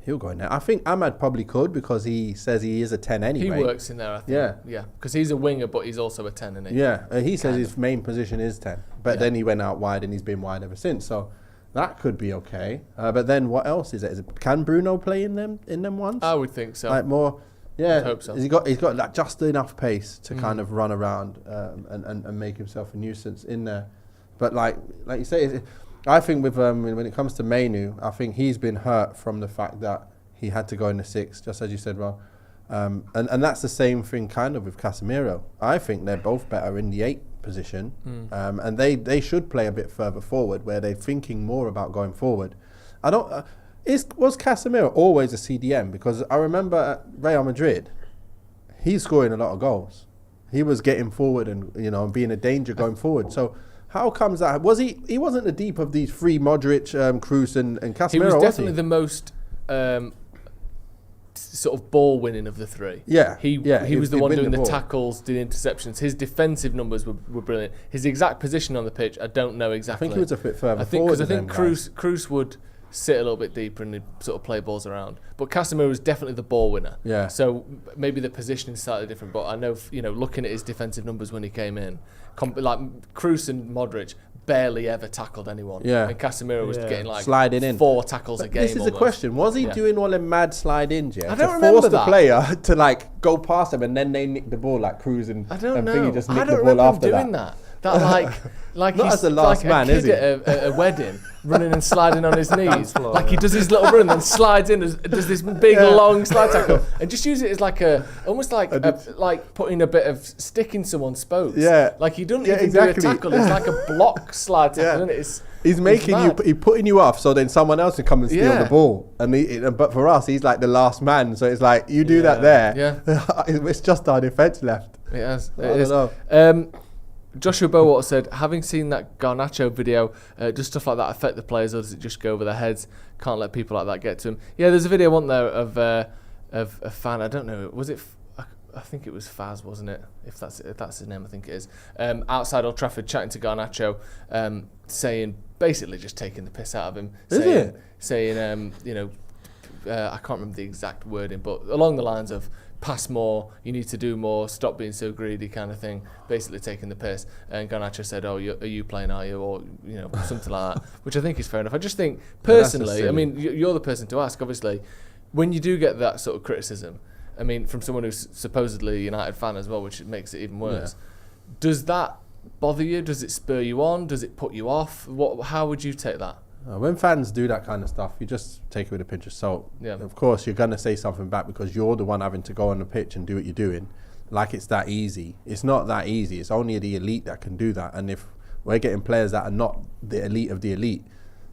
He'll go in there. I think Ahmad probably could, because he says he is a 10 anyway. He works in there, I think. Yeah. Because he's a winger, but he's also a 10, isn't he? Yeah, and he says his main position is 10. But then he went out wide and he's been wide ever since. So that could be okay. But then what else is it? Can Bruno play in them ones? I would think so. Like more, yeah. I hope so. He's got like just enough pace to kind of run around and make himself a nuisance in there. But like you say, I think with when it comes to Mainoo, I think he's been hurt from the fact that he had to go in the 6, just as you said, Ron. And that's the same thing kind of with Casemiro. I think they're both better in the 8 position, and they should play a bit further forward where they're thinking more about going forward. I don't. Was Casemiro always a CDM? Because I remember at Real Madrid, he's scoring a lot of goals. He was getting forward and being a danger going forward. So how comes that? Was he wasn't the deep of these 3 Modric, Kroos and Casemiro? He was definitely the most sort of ball winning of the three. He was the one doing the tackles, the interceptions. His defensive numbers were brilliant. His exact position on the pitch, I don't know exactly. I think he was a bit further forward. I think Kroos would sit a little bit deeper and sort of play balls around. But Casemiro was definitely the ball winner. Yeah. So maybe the position is slightly different. But I know, looking at his defensive numbers when he came in, like Kroos and Modric barely ever tackled anyone. Yeah. And Casemiro was getting like sliding in 4 tackles a game. This is the question. Was he doing all them mad slide-ins? Yeah. I don't remember force the player to like go past them and then they nick the ball like Kroos and Thingy just nick the ball after that. Like not he's as the last like man, a is he? kid at a wedding, running and sliding on his knees. Like he does his little run and then slides in, does this big long slide tackle, and just use it as like almost like putting a bit of stick in someone's spokes. Yeah. Like he doesn't even do a tackle. It's like a block slide tackle, isn't it? He's making he's putting you off, so then someone else can come and steal the ball. But for us, he's like the last man. So it's like you do that there. Yeah. It's just our defense left. It is. I don't know. Joshua Bowater said, having seen that Garnacho video, does stuff like that affect the players, or does it just go over their heads? Can't let people like that get to them. Yeah, there's a video, wasn't there, of a fan. I don't know. Was it? I think it was Faz, wasn't it? If that's his name, I think it is. Outside Old Trafford, chatting to Garnacho, saying basically just taking the piss out of him. Saying, I can't remember the exact wording, but along the lines of pass more, you need to do more, stop being so greedy, kind of thing. Basically taking the piss. And Garnacho said, "Oh, are you playing? Are you?" Or something like that, which I think is fair enough. I just think personally, I mean, you're the person to ask. Obviously, when you do get that sort of criticism, I mean, from someone who's supposedly a United fan as well, which makes it even worse. Yeah. Does that bother you? Does it spur you on? Does it put you off? How would you take that? When fans do that kind of stuff, you just take it with a pinch of salt. Yeah. Of course, you're going to say something back because you're the one having to go on the pitch and do what you're doing. Like it's that easy. It's not that easy. It's only the elite that can do that. And if we're getting players that are not the elite of the elite,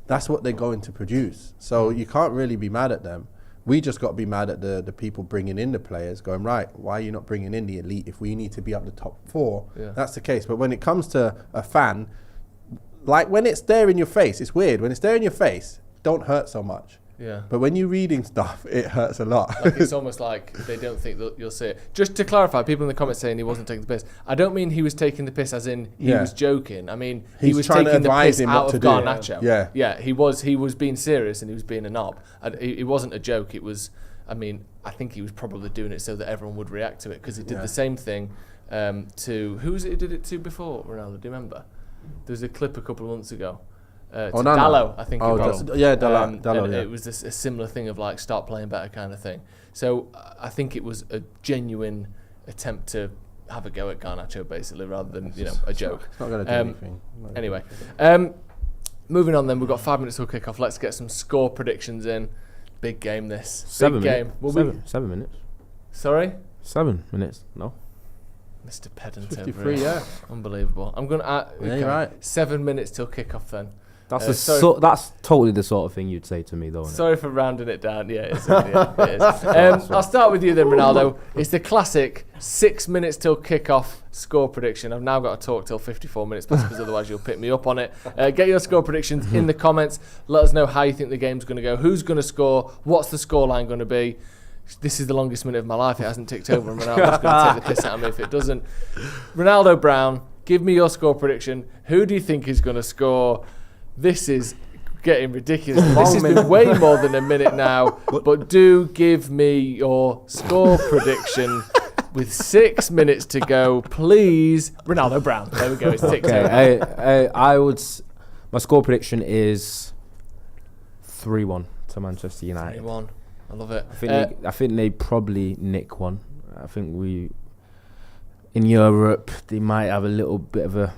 that's what they're going to produce. So you can't really be mad at them. We just got to be mad at the people bringing in the players, going, right, why are you not bringing in the elite if we need to be up the top 4? Yeah. That's the case. But when it comes to a fan, like when it's there in your face, it's weird. When it's there in your face, don't hurt so much. Yeah. But when you're reading stuff, it hurts a lot. Like it's almost like they don't think that you'll see it. Just to clarify, people in the comments saying he wasn't taking the piss. I don't mean he was taking the piss as in he was joking. I mean he was taking the piss out of Garnacho. Yeah. Yeah, he was being serious and he was being a knob. It wasn't a joke. It was, I think he was probably doing it so that everyone would react to it, because he did the same thing to, who was it he did it to before Ronaldo? Do you remember? There was a clip a couple of months ago. Diallo, I think it was. Diallo. It was a similar thing of like start playing better kind of thing. So I think it was a genuine attempt to have a go at Garnacho, basically, rather than a joke. It's not going to do anything. Anyway, moving on then, we've got 5 minutes till kick off. Let's get some score predictions in. Big game this. 7 game. 7 minutes. Sorry? 7 minutes. No. Mr. Pedant 53, yeah. Unbelievable. I'm going to you're right. 7 minutes till kick-off then. That's that's totally the sort of thing you'd say to me, though. Sorry for rounding it down. Yeah, it is. It is. I'll start with you then, Ronaldo. It's the classic 6 minutes till kick-off score prediction. I've now got to talk till 54 minutes past because otherwise you'll pick me up on it. Get your score predictions in the comments. Let us know how you think the game's going to go. Who's going to score? What's the scoreline going to be? This is the longest minute of my life. It hasn't ticked over, and Ronaldo's going to take the piss out of me if it doesn't. Ronaldo Brown, give me your score prediction. Who do you think is going to score? This is getting ridiculous. This has been way more than a minute now, but do give me your score prediction with 6 minutes to go, please. Ronaldo Brown. There we go. It's ticked over. My score prediction is 3-1 to Manchester United. 3-1. I love it. I think they probably nick one. I think in Europe they might have a little bit of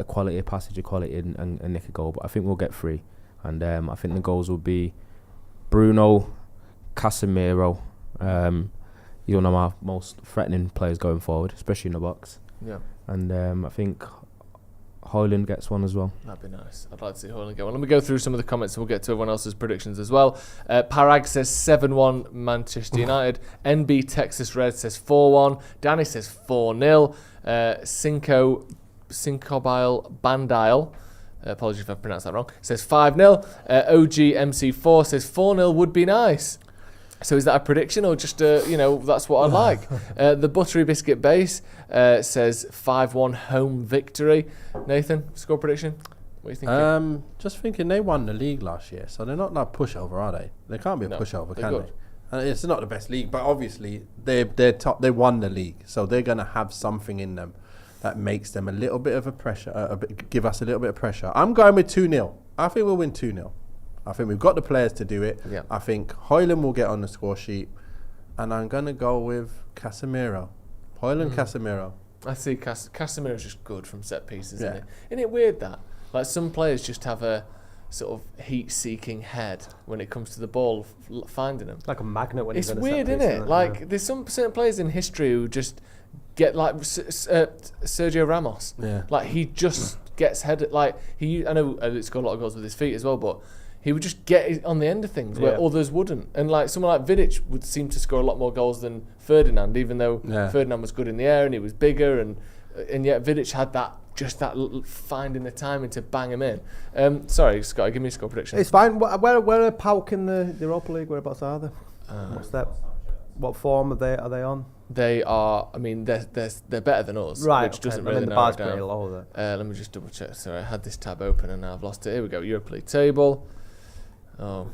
quality, a passage of quality, and nick a goal. But I think we'll get 3, and I think the goals will be Bruno, Casemiro. You're one of my most threatening players going forward, especially in the box. Yeah. And I think Højlund gets one as well. That'd be nice. I'd like to see Højlund get one. Let me go through some of the comments and we'll get to everyone else's predictions as well. Parag says 7-1 Manchester United. NB Texas Red says 4-1. Danny says 4-0. Syncobile Bandile, apologies if I pronounced that wrong, says 5-0. OG MC4 says 4-0 would be nice. So is that a prediction or just that's what I like? The Buttery Biscuit Base says 5-1 home victory. Nathan, score prediction? What are you thinking? Just thinking they won the league last year, so they're not like pushover, are they? They can't be a pushover, can good. they? And it's not the best league, but obviously they're top. They won the league, so they're gonna have something in them that makes them a little bit of a pressure. Give us a little bit of pressure. I'm going with 2-0. I think we'll win 2-0. I think we've got the players to do it. Yeah. I think Højlund will get on the score sheet, and I'm gonna go with Casemiro. Højlund, Casemiro. I see Casemiro's just good from set pieces, isn't it? Isn't it weird that like some players just have a sort of heat-seeking head when it comes to the ball, finding them. Like a magnet when it's he's in a weird, set isn't piece, it? Like there's some certain players in history who just get like Sergio Ramos. Yeah. Like he just gets headed. Like I know he scored a lot of goals with his feet as well, but he would just get on the end of things where others wouldn't. And like someone like Vidic would seem to score a lot more goals than Ferdinand, even though Ferdinand was good in the air and he was bigger, and yet Vidic had that finding the timing to bang him in. Sorry, Scott, give me a score prediction. It's fine. Where are PAOK in the Europa League? Whereabouts are they? What's that? What form are they on? They are. I mean, they're better than us, right? Which doesn't I really mean, the narrow bar's it down. pretty low there. Let me just double check. Sorry, I had this tab open and now I've lost it. Here we go. Europa League table. Oh,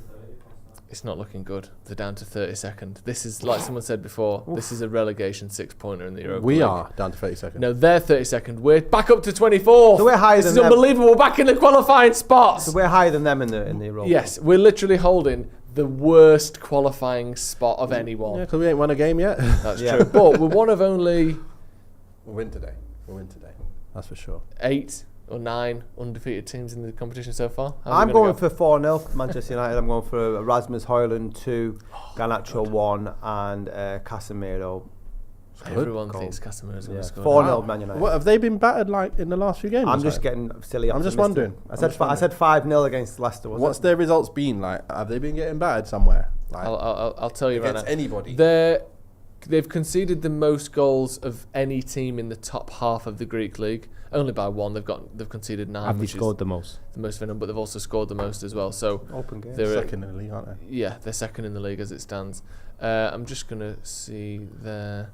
it's not looking good. They're down to 32nd. This is, like someone said before, this is a relegation 6-pointer in the Europa League. We are down to 32nd. No, they're 32nd. We're back up to 24th. So we're higher this than is them. unbelievable. We're back in the qualifying spots. So we're higher than them in the Europa. Yes, we're literally holding the worst qualifying spot of anyone. Yeah, because we ain't won a game yet. That's true. But we're one of only We'll win today. That's for sure. 8 or 9 undefeated teams in the competition so far. I'm going for 4-0 Manchester United. I'm going for Rasmus Højlund 2, Garnacho 1, and Casemiro. Everyone thinks Casemiro's going to score. 4-0 Man United. What have they been battered like in the last few games? I'm just getting silly. I'm just optimistic. wondering. I said 5-0 against Leicester. What's their results been like? Have they been getting battered somewhere? Like I'll tell you right now. against anybody? They've conceded the most goals of any team in the top half of the Greek league. Only by one. They've conceded 9. Have they scored the most? The most for them, but they've also scored the most as well. So Open game. they're second in the league, aren't they? Yeah, they're second in the league as it stands. I'm just gonna see their.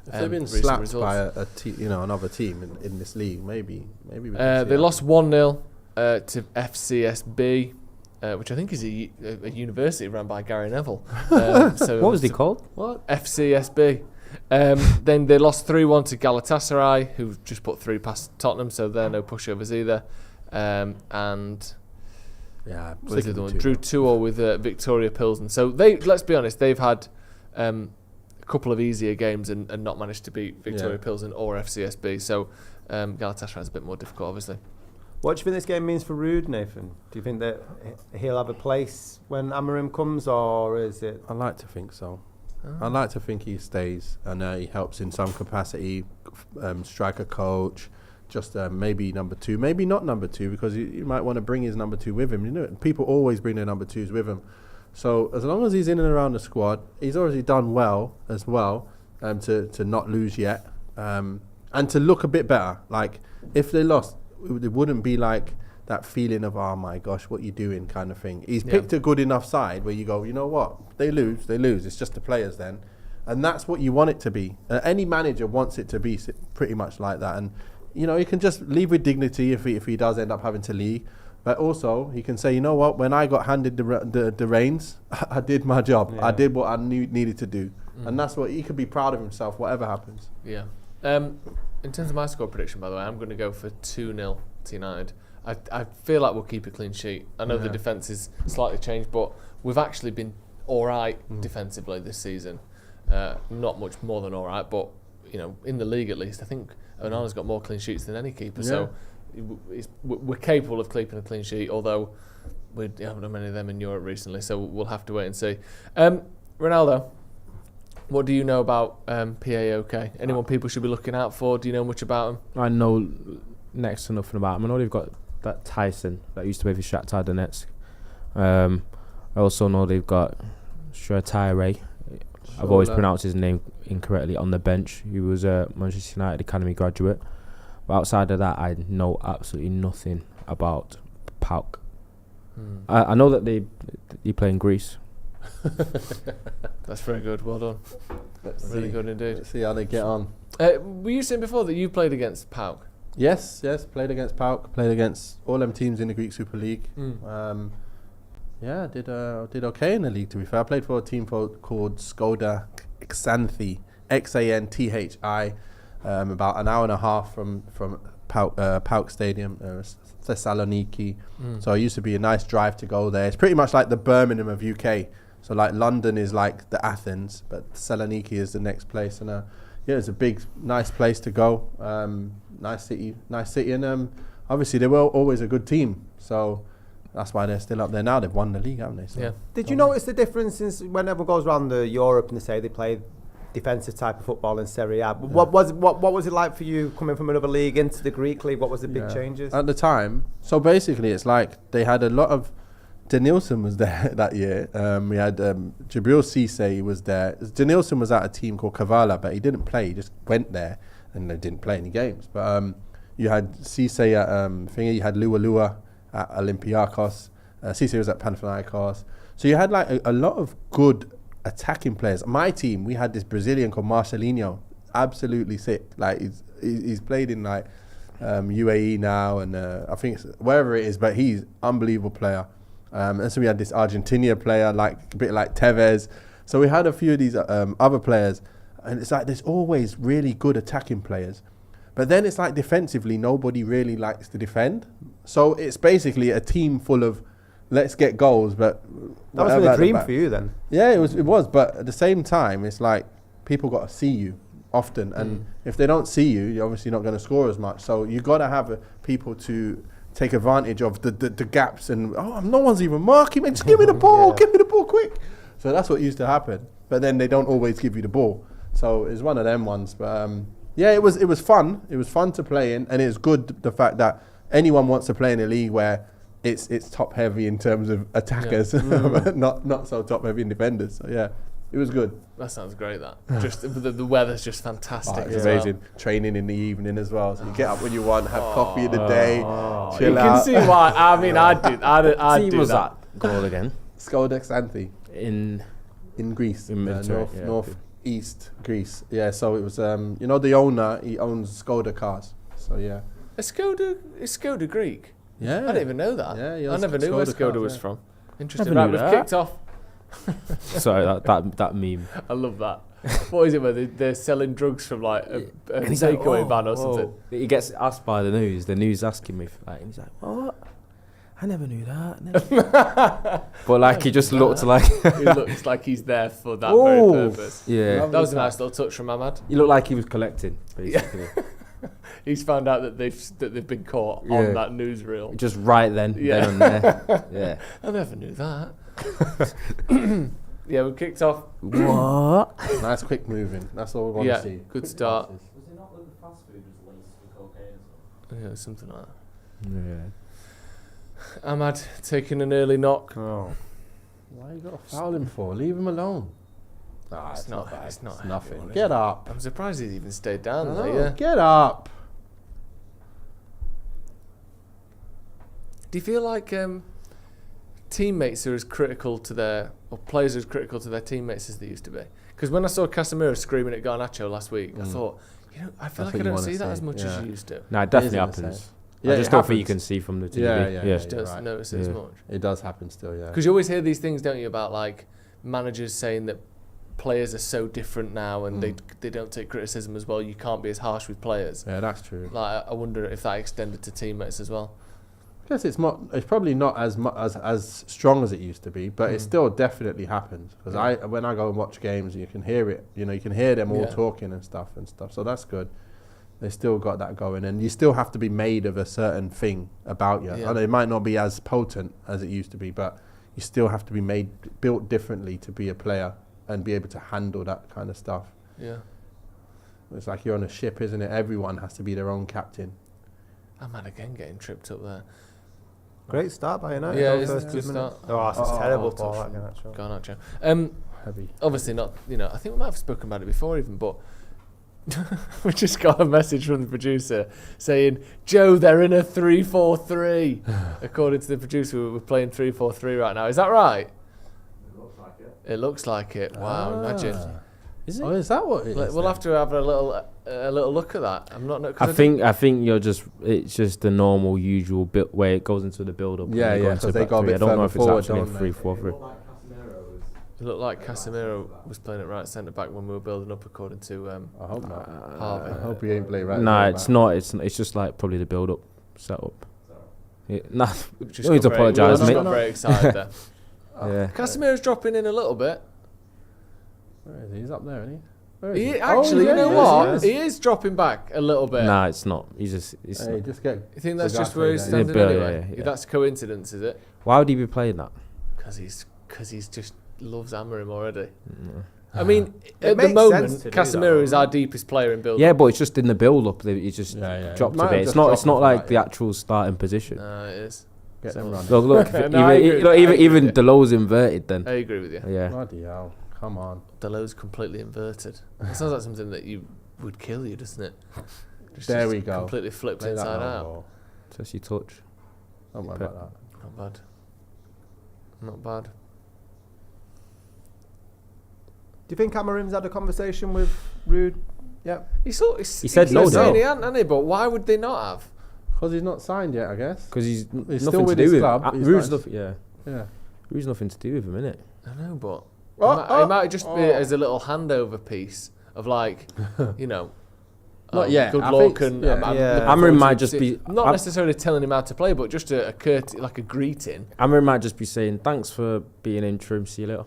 If they've been recent slapped results. by another team in this league, maybe we can see they that. lost 1-0 to FCSB, which I think is a university run by Gary Neville. So What was he called? What? FCSB. Then they lost 3-1 to Galatasaray, who just put 3 past Tottenham, so they're no pushovers either. And Yeah, what was the other one? Drew 2-0 with Victoria Pilsen. So let's be honest, they've had a couple of easier games and not managed to beat Victoria Pilsen or FCSB. So Galatasaray is a bit more difficult, obviously. What do you think this game means for Ruud, Nathan? Do you think that he'll have a place when Amorim comes, or is it? I like to think so. I like to think he stays and he helps in some capacity, striker coach, just maybe number 2, maybe not number 2, because you might want to bring his number 2 with him. You know, people always bring their number 2s with him. So as long as he's in and around the squad, he's already done well as well to not lose yet and to look a bit better. Like if they lost, it wouldn't be like that feeling of, oh my gosh, what you doing kind of thing. He's picked a good enough side where you go, you know what, they lose. It's just the players then. And that's what you want it to be. Any manager wants it to be pretty much like that. And, you know, he can just leave with dignity if he does end up having to leave. But also, he can say, you know what, when I got handed the reins, I did my job. Yeah. I did what I needed to do. And that's what he could be proud of himself, whatever happens. Yeah. In terms of my score prediction, by the way, I'm going to go for 2-0 to United. I feel like we'll keep a clean sheet. I know the defence is slightly changed, but we've actually been all right defensively this season. Not much more than all right, but you know, in the league at least, I think Onana's got more clean sheets than any keeper. Yeah. So we're capable of keeping a clean sheet, although we haven't done many of them in Europe recently. So we'll have to wait and see. Ronaldo, what do you know about PAOK? Anyone people should be looking out for? Do you know much about him? I know next to nothing about him. I know they've got that Tyson that used to play for Shakhtar Donetsk. I also know they've got Stretford. I've always pronounced his name incorrectly, on the bench. He was a Manchester United Academy graduate. But outside of that, I know absolutely nothing about PAOK. I know that they play in Greece. That's very good. Well done. Really good indeed. Let's see how they get on. Were you saying before that you played against PAOK? Yes, played against PAOK, played against all them teams in the Greek Super League. Did okay in the league, to be fair. I played for a team called Skoda Xanthi, Xanthi, about an hour and a half from PAOK Stadium, Thessaloniki. So it used to be a nice drive to go there. It's pretty much like the Birmingham of UK. So like London is like the Athens, but Thessaloniki is the next place. And it's a big, nice place to go. Nice city, and obviously they were always a good team. So that's why they're still up there now. They've won the league, haven't they? So Did you notice the difference when everyone goes around Europe and they say they play defensive type of football in Serie A? What was it like for you coming from another league into the Greek league? What was the big changes at the time? So basically, it's like they had a lot of. Denilson was there that year. We had Jabril Cisse was there. Denilson was at a team called Kavala, but he didn't play. He just went there and they didn't play any games. But you had Cisse at thingy. You had Lua at Olympiacos. Cisse was at Panathinaikos. So you had like a lot of good attacking players. My team, we had this Brazilian called Marcelinho, absolutely sick. Like he's played in like UAE now, and I think it's wherever it is, but he's unbelievable player. And so we had this Argentina player, like a bit like Tevez. So we had a few of these other players, and it's like there's always really good attacking players, but then it's like defensively nobody really likes to defend. So it's basically a team full of let's get goals, but that was a dream for you then. Yeah, it was. But at the same time, it's like people got to see you often, and if they don't see you, you're obviously not going to score as much. So you got to have people to take advantage of the gaps, and no one's even marking me. Just give me the ball, give me the ball quick. So that's what used to happen. But then they don't always give you the ball. So it's one of them ones. But it was fun. It was fun to play in, and it's good the fact that anyone wants to play in a league where it's top heavy in terms of attackers, not so top heavy in defenders. So yeah, it was good. That sounds great. That just the weather's just fantastic. It's amazing. Training in the evening as well. So you get up when you want, have coffee in the day, chill you out. Can see why. I mean, I'd do that. Goal again Skoda Xanthi in Greece, north east Greece. Yeah. So it was the owner. He owns Skoda cars. So yeah. Is Skoda Greek? Yeah. I didn't even know that. Yeah. I never knew where Skoda was from. Interesting. Never Right, knew we've that. kicked off. Sorry, that meme. I love that. What is it where they're selling drugs from like a And he's like, takeaway van or something? He gets asked by the news asking me, and he's like, what? I never knew that. But like he just looked like... He looks like he's there for that very purpose. Yeah. That was a nice little touch from Ahmad. He looked like he was collecting, basically. He's found out that they've been caught on that newsreel. Just right then. Then and there. Yeah. I never knew that. Yeah, we kicked off. What? Nice quick moving. That's all we want to see. Yeah, good start. Was it not when fast food was laced with cocaine? Yeah, something like that. Yeah. Ahmad taking an early knock. Oh. Why you got to foul him for? Leave him alone. It's not bad. It's It's nothing. Get up. I'm surprised he's even stayed down No, there, yeah. Get up. Do you feel like teammates are as critical to or players are as critical to their teammates as they used to be? Because when I saw Casemiro screaming at Garnacho last week, I thought, I feel like I don't see that as much as you used to. No, it definitely It is in a happens. sense. I Yeah, just it don't think you happens. can see from the TV. Yeah. You just don't right. notice it as Yeah. much. It does happen still, yeah. Because you always hear these things, don't you, about like managers saying that players are so different now and they don't take criticism as well. You can't be as harsh with players. Yeah, that's true. Like I wonder if that extended to teammates as well. I guess it's probably not as strong as it used to be, but it still definitely happens. Because when I go and watch games, you can hear it. You can hear them all talking and stuff. So that's good. They still got that going, and you still have to be made of a certain thing about you. Yeah. I know it might not be as potent as it used to be, but you still have to be built differently to be a player and be able to handle that kind of stuff. Yeah. It's like you're on a ship, isn't it? Everyone has to be their own captain. Ahmad again getting tripped up there. Great start by United. Yeah, those it's first a good 2 minutes. start. Oh, that's a terrible touch ball. from That Garnacho. Garnacho. Heavy. Obviously not, I think we might have spoken about it before even, but we just got a message from the producer saying, Joe, they're in a 3-4-3. According to the producer, we're playing 3-4-3 right now. Is that right? It looks like it. It looks like it. Wow, imagine. Is it? Oh, is that what it is? We'll have to have a little look at that. I'm not. I think it's just the normal, usual way it goes into the build-up. Yeah, because they go a bit I don't know further if it's forward, actually don't they? 3-4-3. it looked like Casemiro was playing at right centre back when we were building up, according to I hope not. Harvey. I hope he ain't playing right. Nah, it's not. It's just like probably the build-up setup. Nah, Just don't need to got very- apologise, just mate. got very excited there. Yeah. Casemiro's dropping in a little bit. Where is he? He's up there, isn't he? Where is He he? actually, Oh, you know yeah, what? he is. He is dropping back a little bit. Nah, it's not. He's just. Hey, just get. You think that's Zagate just where he's there. standing Yeah, anyway? yeah. That's coincidence, is it? Why would he be playing that? Because he's just loves Amorim already. I mean, It at the makes moment, sense to do Casemiro that, is our deepest player in build. Yeah, but it's just in the build-up. He just dropped Might a have bit. It's just not. dropped It's not him like for the that, actual starting position. No, it is. Get them running. Look. No, I agree. I agree even with you. Delow's inverted. Then. I agree with you. Yeah. Bloody hell! Come on. Delow's completely inverted. It sounds like something that would kill you, doesn't it? There we go. Completely flipped Play that inside long out. ball. Just you touch. Don't worry about that. Not bad. Not bad. Do you think Amorim's had a conversation with Rude? Yep. He said no, saying though. he hadn't, hasn't he? But why would they not have? Because he's not signed yet, I guess. Because he's He's nothing still to with do his with club. He's Rude's nice. yeah. Rude's nothing to do with him, innit? I know, but Oh, it might just be as a little handover piece of like, you know. Not yet. Good I luck, think- and yeah. I'm Yeah. looking Amorim forward might to just see- be- not Am- necessarily telling him how to play, but just a like a greeting. Amorim might just be saying, thanks for being interim, see you later.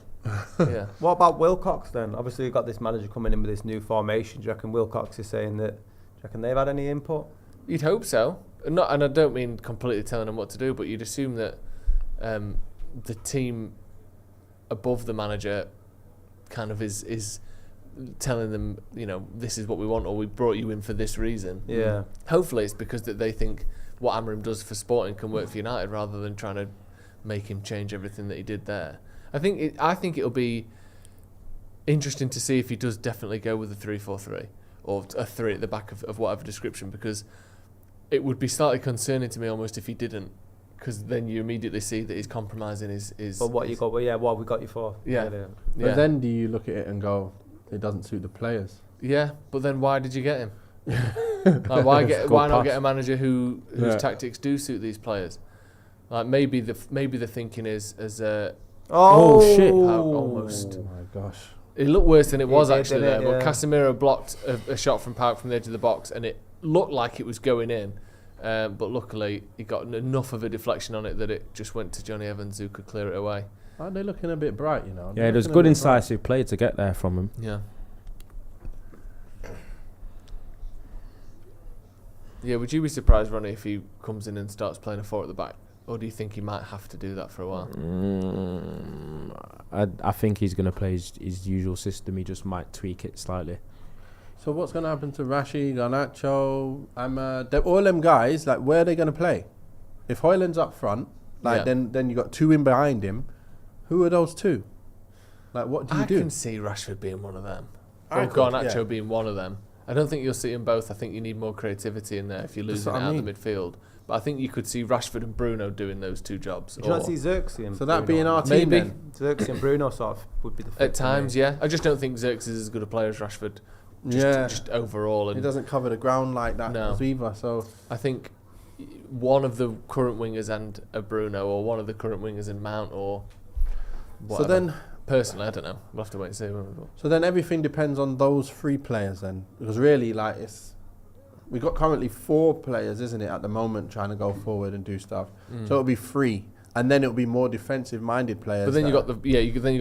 Yeah. What about Wilcox then? Obviously, you've got this manager coming in with this new formation. Do you reckon Wilcox is saying that? Do you reckon they've had any input? You'd hope so. And I don't mean completely telling them what to do, but you'd assume that the team above the manager kind of is telling them, you know, this is what we want, or we brought you in for this reason. Yeah. Hopefully it's because that they think what Amorim does for Sporting can work for United, rather than trying to make him change everything that he did there. I think it'll be interesting to see if he does definitely go with a 3-4-3 or a 3 at the back of whatever description, because it would be slightly concerning to me almost if he didn't, because then you immediately see that he's compromising his. But what you got? Well, yeah, what have we got you for? Yeah. Really. But then do you look at it and go, it doesn't suit the players? Yeah, but then why did you get him? Like, why not get a manager whose tactics do suit these players? Like maybe the thinking is as a Oh, shit. almost. Oh my gosh. It looked worse than it was did, actually didn't there, it? but Yeah. Casemiro blocked a shot from PAOK from the edge of the box, and it looked like it was going in. But luckily, he got enough of a deflection on it that it just went to Johnny Evans, who could clear it away. Aren't they looking a bit bright, you know? Yeah, there's good incisive play to get there from him. Yeah. Yeah, would you be surprised, Ronny, if he comes in and starts playing a 4 at the back? Or do you think he might have to do that for a while? I think he's going to play his usual system. He just might tweak it slightly. So what's going to happen to Rashi, Garnacho, Ahmad? All them guys, like, where are they going to play? If Højlund's up front, like, then you got 2 in behind him. Who are those 2? Like, what do you do? I can see Rashford being one of them. I Or could, Garnacho yeah. being one of them. I don't think you'll see them both. I think you need more creativity in there if you're That's losing what I out in the mean. midfield. But I think you could see Rashford and Bruno doing those 2 jobs. Do you not see Xerxes and So that Bruno? being our team Maybe. then? Xerxes and Bruno sort of would be the fit At for times, me. yeah. I just don't think Xerxes is as good a player as Rashford. Just overall. He And doesn't cover the ground like that No. either, so... I think one of the current wingers and a Bruno, or one of the current wingers and Mount, or whatever. So then... Personally, I don't know. We'll have to wait and see. So then everything depends on those 3 players then, because really, like, we got currently 4 players, isn't it, at the moment, trying to go forward and do stuff. So it'll be 3, and then it'll be more defensive-minded players. But then you got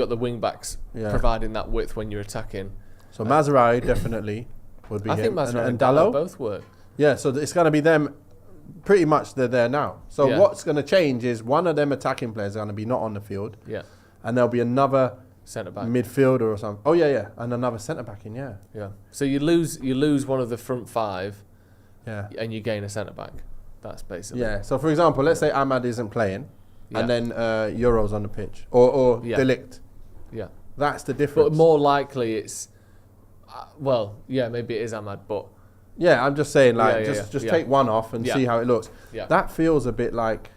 the wing backs providing that width when you're attacking. So Mazraoui definitely would be I him. think Mazraoui and and Diallo Diallo. both work. Yeah, so it's going to be them. Pretty much they're there now. So Yeah. what's going to change is one of them attacking players are going to be not on the field, Yeah, and there'll be another centre back. midfielder or something. Oh yeah, and another centre back in. Yeah. So you lose one of the front 5, Yeah. and you gain a centre back. That's basically. Yeah. So for example, let's say Ahmad isn't playing, Yeah. and then Euro's on the pitch, or Yeah. Delict. Yeah. That's the difference. But more likely it's, maybe it is Ahmad, but Yeah, I'm just saying, like, Yeah, just yeah. take one off and Yeah. see how it looks. yeah. That feels a bit like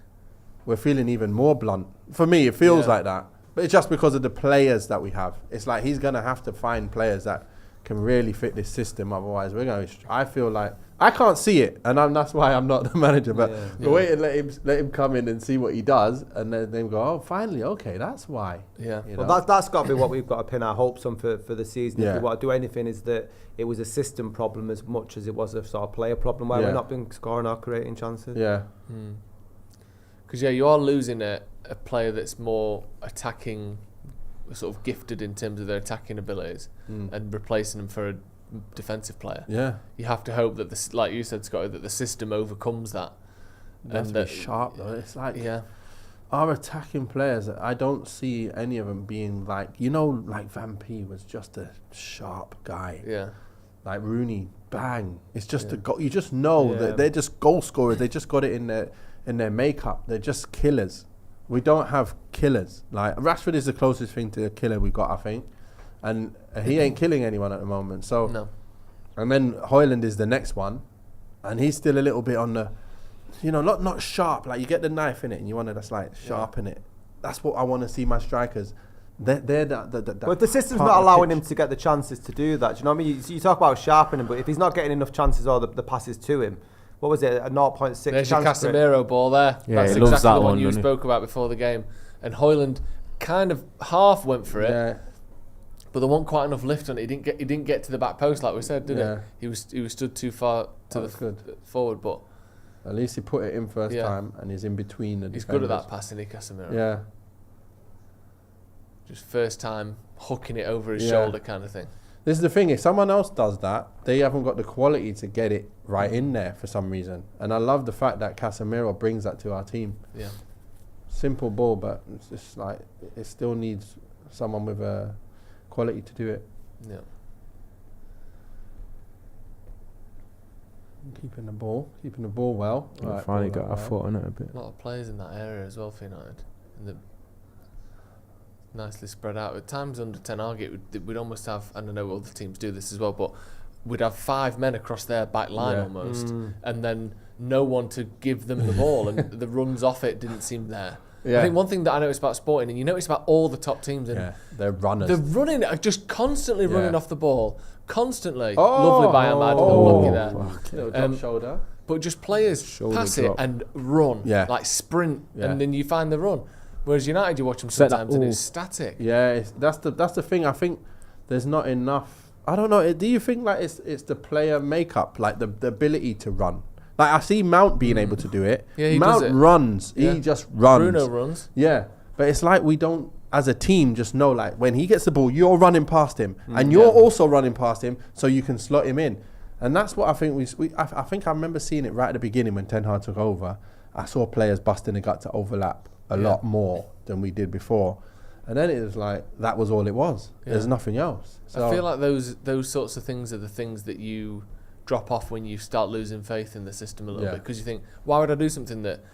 we're feeling even more blunt. For me, it feels Yeah. like that. But it's just because of the players that we have. It's like he's going to have to find players that can really fit this system. Otherwise, we're going to... I feel like... I can't see it, and that's why I'm not the manager. But wait and let him come in and see what he does, and then go, oh, finally, okay, that's why. Yeah. Well, that's got to be what we've got to pin our hopes on for the season. If we want to do anything, is that it was a system problem as much as it was a sort of player problem where we're not been scoring or creating chances. Yeah. Because you are losing a player that's more attacking, sort of gifted in terms of their attacking abilities, and replacing them for a defensive player. Yeah. You have to hope that this, like you said, Scotty, that the system overcomes that. That's and that sharp though. It's like our attacking players, I don't see any of them being like, you know, like Van P was just a sharp guy. Yeah. Like Rooney, bang. It's just a goal. You just know that they're just goal scorers. They just got it in their makeup. They're just killers. We don't have killers. Like Rashford is the closest thing to a killer we've got, I think. And he ain't killing anyone at the moment. So, no. And then Højlund is the next one, and he's still a little bit on the, you know, not sharp. Like you get the knife in it, and you want to just like sharpen it. That's what I want to see my strikers. They're but the system's not allowing him to get the chances to do that. Do you know what I mean? You talk about sharpening, but if he's not getting enough chances or the passes to him, what was it? A 0.6. There's your Casemiro ball there. Yeah, that's exactly the one you spoke about before the game. And Højlund kind of half went for it. Yeah. But there wasn't quite enough lift on it. He didn't get to the back post like we said, did he? He was stood too far to forward, but at least he put it in first time, and he's in between the He's defenders. good at that passing, Casemiro. Yeah. Just first time hooking it over his shoulder kind of thing. This is the thing, if someone else does that, they haven't got the quality to get it right in there for some reason. And I love the fact that Casemiro brings that to our team. Yeah. Simple ball, but it's just like, it still needs someone with a quality to do it. Yeah. Keeping the ball well. Right, finally got our foot on it a bit. A lot of players in that area as well for United. Nicely spread out. At times under Ten Hag, we'd almost have, I don't know, other teams do this as well, but we'd have 5 men across their back line almost, and then no one to give them the ball, and the runs off it didn't seem there. I think one thing that I noticed about Sporting, and you notice about all the top teams, and they're runners. They're running, just constantly running off the ball, constantly. Lovely by Ahmad, unlucky there. Little drop shoulder. But just players pass it and run, like sprint, and then you find the run. Whereas United, you watch them sometimes and it's static. Yeah, that's the thing. I think there's not enough. I don't know. Do you think like it's the player makeup, like the ability to run? Like I see Mount being able to do it. Yeah, Mount does it. runs. Yeah. He just runs. Bruno runs. Yeah, but it's like we don't, as a team, just know like when he gets the ball, you're running past him, and you're also running past him, so you can slot him in. And that's what I think I think I remember seeing it right at the beginning when Ten Hag took over. I saw players busting the gut to overlap a lot more than we did before, and then it was like that was all it was. There's nothing else. So I feel like those sorts of things are the things that you drop off when you start losing faith in the system a little bit, because you think, why would I do something that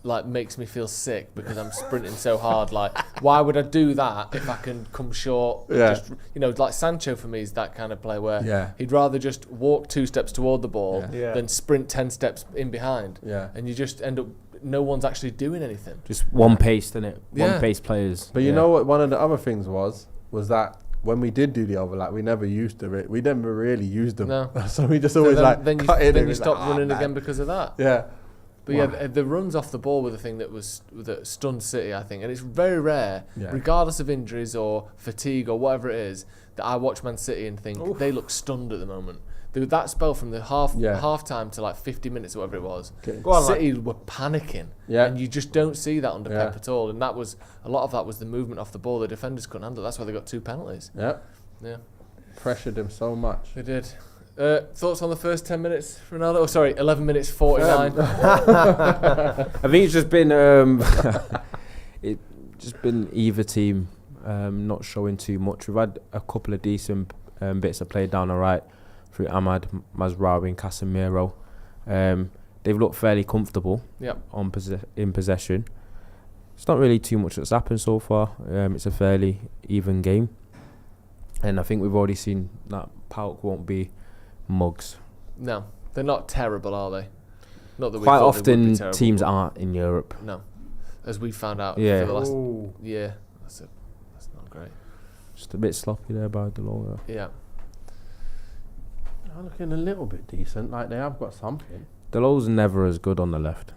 like makes me feel sick because I'm sprinting so hard? Like, why would I do that if I can come short? Just, you know, like Sancho for me is that kind of player where he'd rather just walk 2 steps toward the ball than sprint 10 steps in behind. And you just end up, no one's actually doing anything. Just one pace, isn't it? One pace players. But you know what? One of the other things was that when we did do the overlap, we never used them. We never really used them. No. So we just always then you stop running again because of that. Yeah. But the runs off the ball were the thing that stunned City, I think. And it's very rare, regardless of injuries or fatigue or whatever it is, that I watch Man City and think they look stunned at the moment. That spell from the half time to like 50 minutes or whatever it was, City were panicking, and you just don't see that under Pep at all. And that was a lot of that was the movement off the ball. The defenders couldn't handle it. That's why they got 2 penalties. Yeah, pressured them so much. They did. Thoughts on the first 10 minutes, Ronaldo? Oh, sorry, 11 minutes 49. I think it's just been either team not showing too much. We've had a couple of decent bits of play down the right through Ahmad, Mazraoui and Casemiro. They've looked fairly comfortable in possession. It's not really too much that's happened so far. It's a fairly even game. And I think we've already seen that PAOK won't be mugs. No, they're not terrible, are they? Not that we quite thought often they would be terrible, teams aren't in Europe. No, as we found out for the last year. That's a great. Just a bit sloppy there by Diallo. Yeah. They're looking a little bit decent. Like they have got something. Diallo's never as good on the left.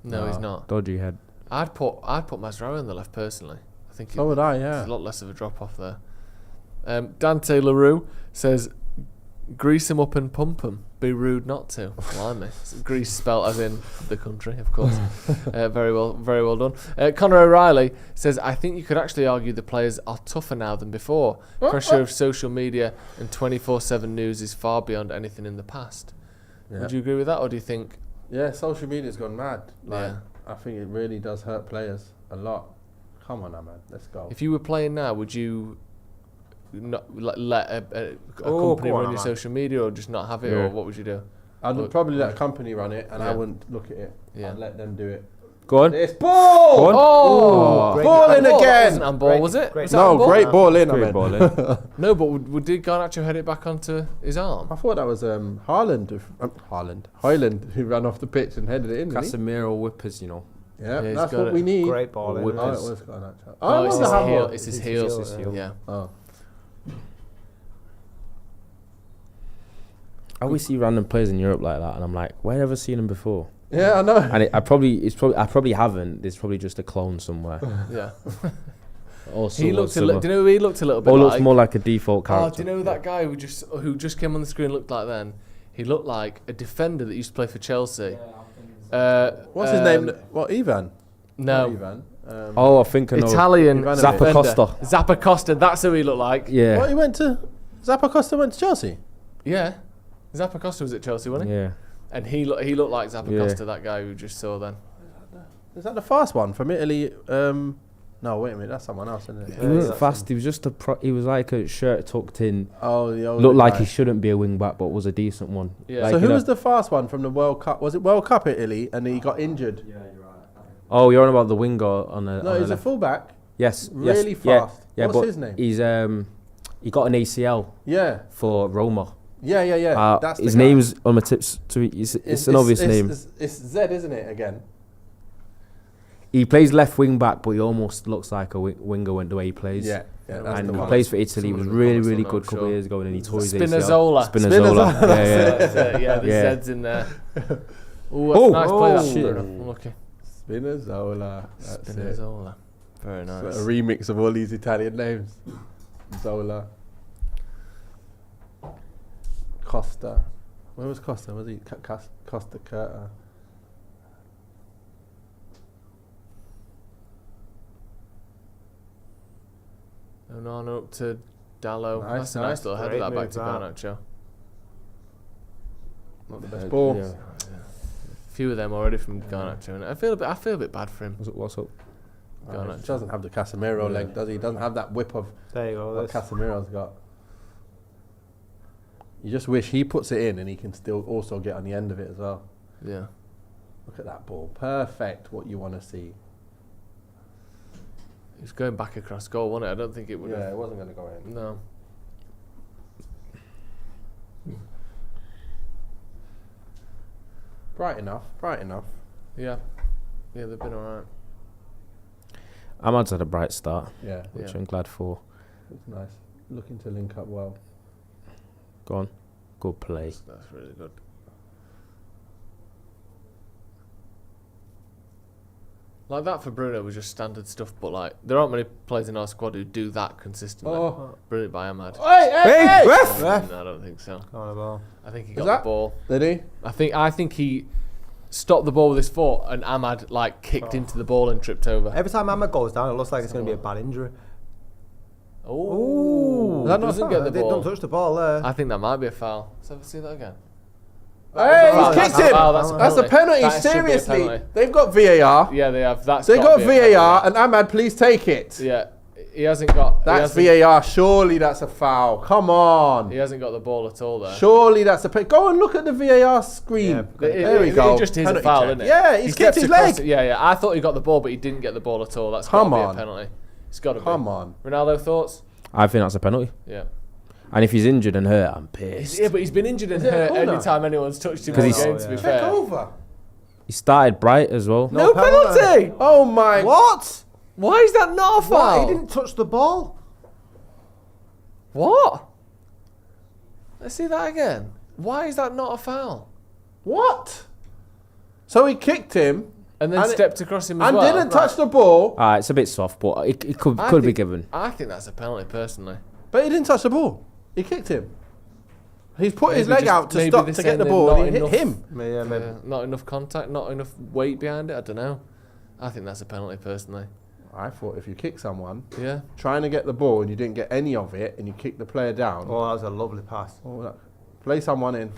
No, he's not. Dodgy head. I'd put Masraoui on the left personally. I think So would I, yeah. there's a lot less of a drop off there. Dante LaRue says, "Grease him up and pump him. Be rude not to." Blimey. Grease spelt as in the country, of course. Very well done. Conor O'Reilly says, "I think you could actually argue the players are tougher now than before. Pressure of social media and 24/7 news is far beyond anything in the past." Yeah. Would you agree with that, or do you think? Yeah, social media's gone mad. Like, Yeah. I think it really does hurt players a lot. Come on now, man. Let's go. If you were playing now, would you not let a Oh, company go on, run your man. social media, or just not have it, Yeah. or what would you do? I'd probably let a company run it, and I Yeah. wouldn't look at it. Yeah. I'd let them do it. Go on. It's ball! Go on. Oh, Great ball in That again! wasn't handball, was it? Great. Was that No, handball? great ball in, I Great mean. ball in. No, but did Garnacho head it back onto his arm? I thought that was Highland who ran off the pitch and headed it in, didn't he? Casemiro whippers, you know. Yeah, he's that's got what it. we need. Great ball in. Whip- Oh, it Whippers. was Garnacho. Oh, it it's was his a handball. heel. It's his heel. Yeah. Oh. I always see random players in Europe like that, and I'm like, where have I ever seen them before? Yeah, I know. And I probably haven't. There's probably just a clone somewhere. Yeah. Also, He looked do you know who he looked a little bit Or like? looks more like a default Oh, character. do you know that guy who just came on the screen looked like then? He looked like a defender that used to play for Chelsea. What's his name? What, Ivan? No. Not Ivan. Oh, I think I know. Italian Ivanovic. Zappa Costa. defender. Zappa Costa, that's who he looked like. Yeah. What, he went to... Zappa Costa went to Chelsea? Yeah. Zappa Costa was at Chelsea, wasn't he? Yeah. And he looked like Zappa Yeah. Costa, that guy we just saw then. Is that the fast one from Italy? No, wait a minute. That's someone else, isn't it? He wasn't fast. He was just he was like a shirt tucked in. Oh, the old Looked like guy. he shouldn't be a wing back, but was a decent one. Yeah. Like, So you who know- was the fast one from the World Cup? Was it World Cup Italy and he got injured? Yeah, you're right. Oh, you're on about the winger on the. No, on the he's a left. fullback. Yes. Really yes, yeah, fast. Yeah, What's but his name? He's he got an ACL Yeah, for Roma. yeah. That's his the guy. name's on my tips. It's an obvious name. It's Z, isn't it? Again. He plays left wing back, but he almost looks like a winger when the way he plays. Yeah, that's And the he one. plays for Italy. He was Some of the really, comments really on good that, a couple sure. of years ago, and then he tore his Spinazzola. ACL. Spinazzola. Yeah. That's it, yeah, the Yeah. Z's in there. Ooh, that's a nice play, that shit. Bruno. Unlucky. Spinazzola. That's it. Spinazzola. Very nice. It's a remix of all these Italian names. Zola. Costa. Where was Costa? Was he Costa Curta? Onana up to Diallo. Nice, That's a nice nice. little header, Great that back move, to that. Garnacho. Not the best ball. Yeah. Few of them already from Garnacho, and I feel a bit bad for him. What's up? Garnacho. He doesn't have the Casemiro leg, does he? He doesn't have that whip of There you go. what Casemiro's got. You just wish he puts it in and he can still also get on the end of it as well. Yeah. Look at that ball. Perfect what you want to see. He was going back across goal, wasn't it? I don't think it would Yeah, have. it wasn't going to go in. No. Bright enough. Yeah. Yeah, they've been alright. Ahmad's had a bright start, Yeah, which Yeah. I'm glad for. it's nice. Looking to link up well. Go on. Good play. That's really good. Like that for Bruno was just standard stuff, but like there aren't many players in our squad who do that consistently. Oh. Brilliant by Ahmad. Hey! Ref! No, I don't think so. On the ball. I think he Was got that- the ball. Did he? I think he stopped the ball with his foot, and Ahmad like kicked into the ball and tripped over. Every time Ahmed goes down, it looks like it's going to be a bad injury. Oh, Is that not a doesn't foul? get the They don't ball. touch the ball there. I think that might be a foul. Let's have a see that again. Hey, Foul, he's that's kicked a him! foul, that's a That's a penalty, That should be a seriously. penalty. They've got VAR. Yeah, they have. That's They got gotta be a VAR, penalty. and Ahmad, please take it. Yeah, he hasn't got. That's he hasn't, VAR. Surely that's a foul. Come on. He hasn't got the ball at all there. Surely that's a go and look at the VAR screen. Yeah, there we go. It just is a Penalty foul, check. isn't it? Yeah, he's He kicked steps his across leg. it. Yeah. I thought he got the ball, but he didn't get the ball at all. That's Come got to on. be a penalty. It's got to be. Come on. Ronaldo, thoughts? I think that's a penalty. Yeah. And if he's injured and hurt, I'm pissed. Yeah, but he's been injured and Is it a hurt corner? every time anyone's touched him 'Cause in the he's- game, to be Yeah. fair. Take over. He started bright as well. No penalty! Oh my. What? Why is that not a What? foul? He didn't touch the ball. What? Let's see that again. Why is that not a foul? What? So he kicked him And then stepped across him as and well. didn't touch the ball. It's a bit soft, but it could be given. I think that's a penalty, personally. But he didn't touch the ball. He kicked him. He's put his Maybe leg out to maybe stop they're to get the saying ball, not and he hit enough- him. Yeah, maybe. Not enough contact, not enough weight behind it. I don't know. I think that's a penalty, personally. I thought if you kick someone Yeah. trying to get the ball and you didn't get any of it, and you kick the player down, Oh, that was a lovely pass. play someone in.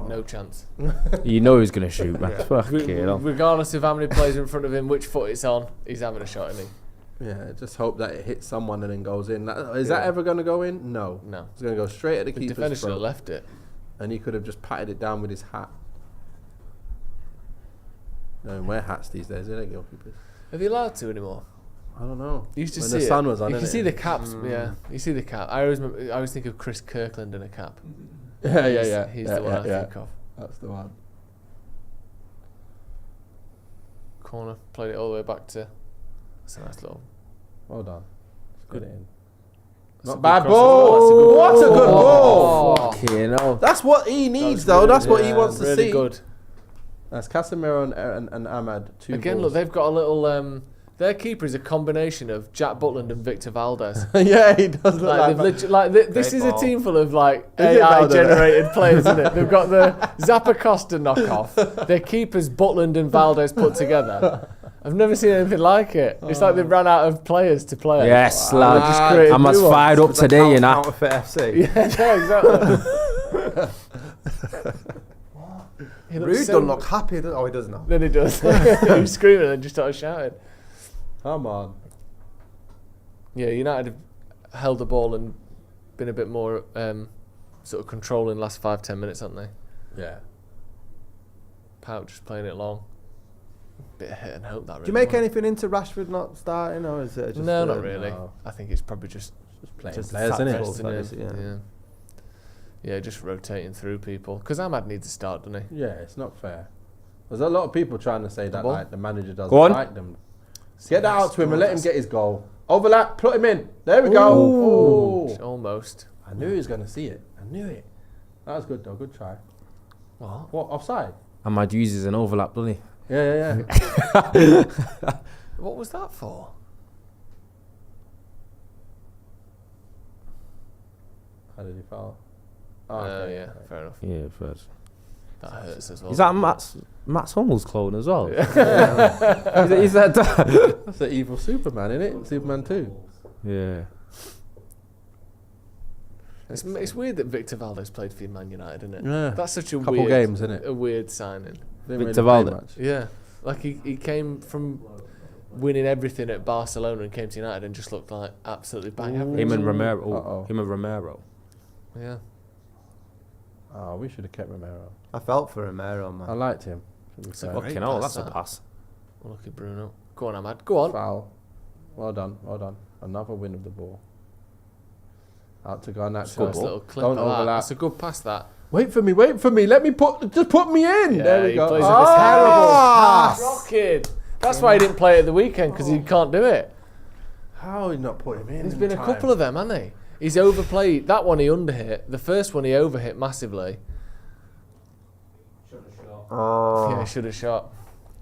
No chance. You know he's going to shoot, man. Fucking hell. Regardless of how many players are in front of him, which foot it's on, he's having a shot, isn't he? Yeah, just hope that it hits someone and then goes in. Is that ever going to go in? No. No. It's going to go straight at the The keeper's defender should have throat. left it. And he could have just patted it down with his hat. No, wear hats these days, they don't goalkeepers. Are they allowed to anymore? I don't know. You used to When see the it. sun was on, You can innit? see the caps. Yeah, you see the cap. I always think of Chris Kirkland in a cap. Yeah. He's the one I think of. That's the one. Corner, played it all the way back to. That's a nice little. Well done. Let's get it in. That's a Not good bad cross. ball. What a good ball. Fucking hell. That's what he needs, though. really- That's what he yeah, wants to really see. good. That's Casemiro and Ahmad. Two Again, balls. look, they've got a little. Their keeper is a combination of Jack Butland and Victor Valdez. Yeah, he does look Like, like they've this Great is ball. a team full of like Is it AI Valdez? generated players, isn't it? They've got the Zappacosta knockoff. Their keepers Butland and Valdez put together. I've never seen anything like it. It's like they've run out of players to play. Yes, They lad. just created I'm new as ones. fired up Does that today, count you know. Counterfeit FC. Yeah, exactly. He looks Rude so- doesn't look happy. Oh, he does now. Then he does. He was screaming and just started shouting. Come on. Yeah, United have held the ball and been a bit more sort of controlling the last 5-10 minutes, haven't they? Yeah. PAOK just playing it long. Bit of hit and hope that. Do you make anything into Rashford not starting, or is it just? No, not really. no. I think it's probably just Playing Just players, isn't tactical. it? resting Fantasy, in. Yeah, just rotating through people. Because Ahmad needs to start, doesn't he? Yeah, it's not fair. There's a lot of people trying to say that ball. like the manager doesn't Go on. like them. Get that out to him and let him get his goal. Overlap, put him in. There we go. Ooh. Almost. I knew he was going to see it. I knew it. That was good though. Good try. What? Offside? Ahmad uses an overlap, doesn't he? Yeah. What was that for? How did he foul? Yeah, fair enough. Yeah, first. That hurts as well. Is that Matt's Hummel's clone as well? Is that? That's the evil Superman, isn't it? Superman 2. Yeah. It's weird that Victor Valdez played for Man United, isn't it? Yeah. That's such a Couple weird games, isn't it? A weird signing. Didn't Victor play Valdez. much. Yeah, like he came from winning everything at Barcelona and came to United and just looked like absolutely bang average. Him and Romero. Uh-oh. Him and Romero. Yeah. Oh, we should have kept Romero. I felt for Romero, man. I liked him. to be It's a fair. great Fucking hell, pass, that's a that. pass. Lucky Bruno. Go on, Ahmad. Go on. Foul. Well done. Another win of the ball. Out to Garnacho. Nice little clip Don't of that. overlap. That's a good pass, that. Wait for me. Let me just put me in. Yeah, there we he go. plays a Ah! terrible pass. Rocking. That's why he didn't play at the weekend, because he can't do it. How did not put him in? There's been a couple of them, hasn't he? He's overplayed. That one he underhit. The first one he overhit massively. Should have shot. Oh. Yeah, should have shot.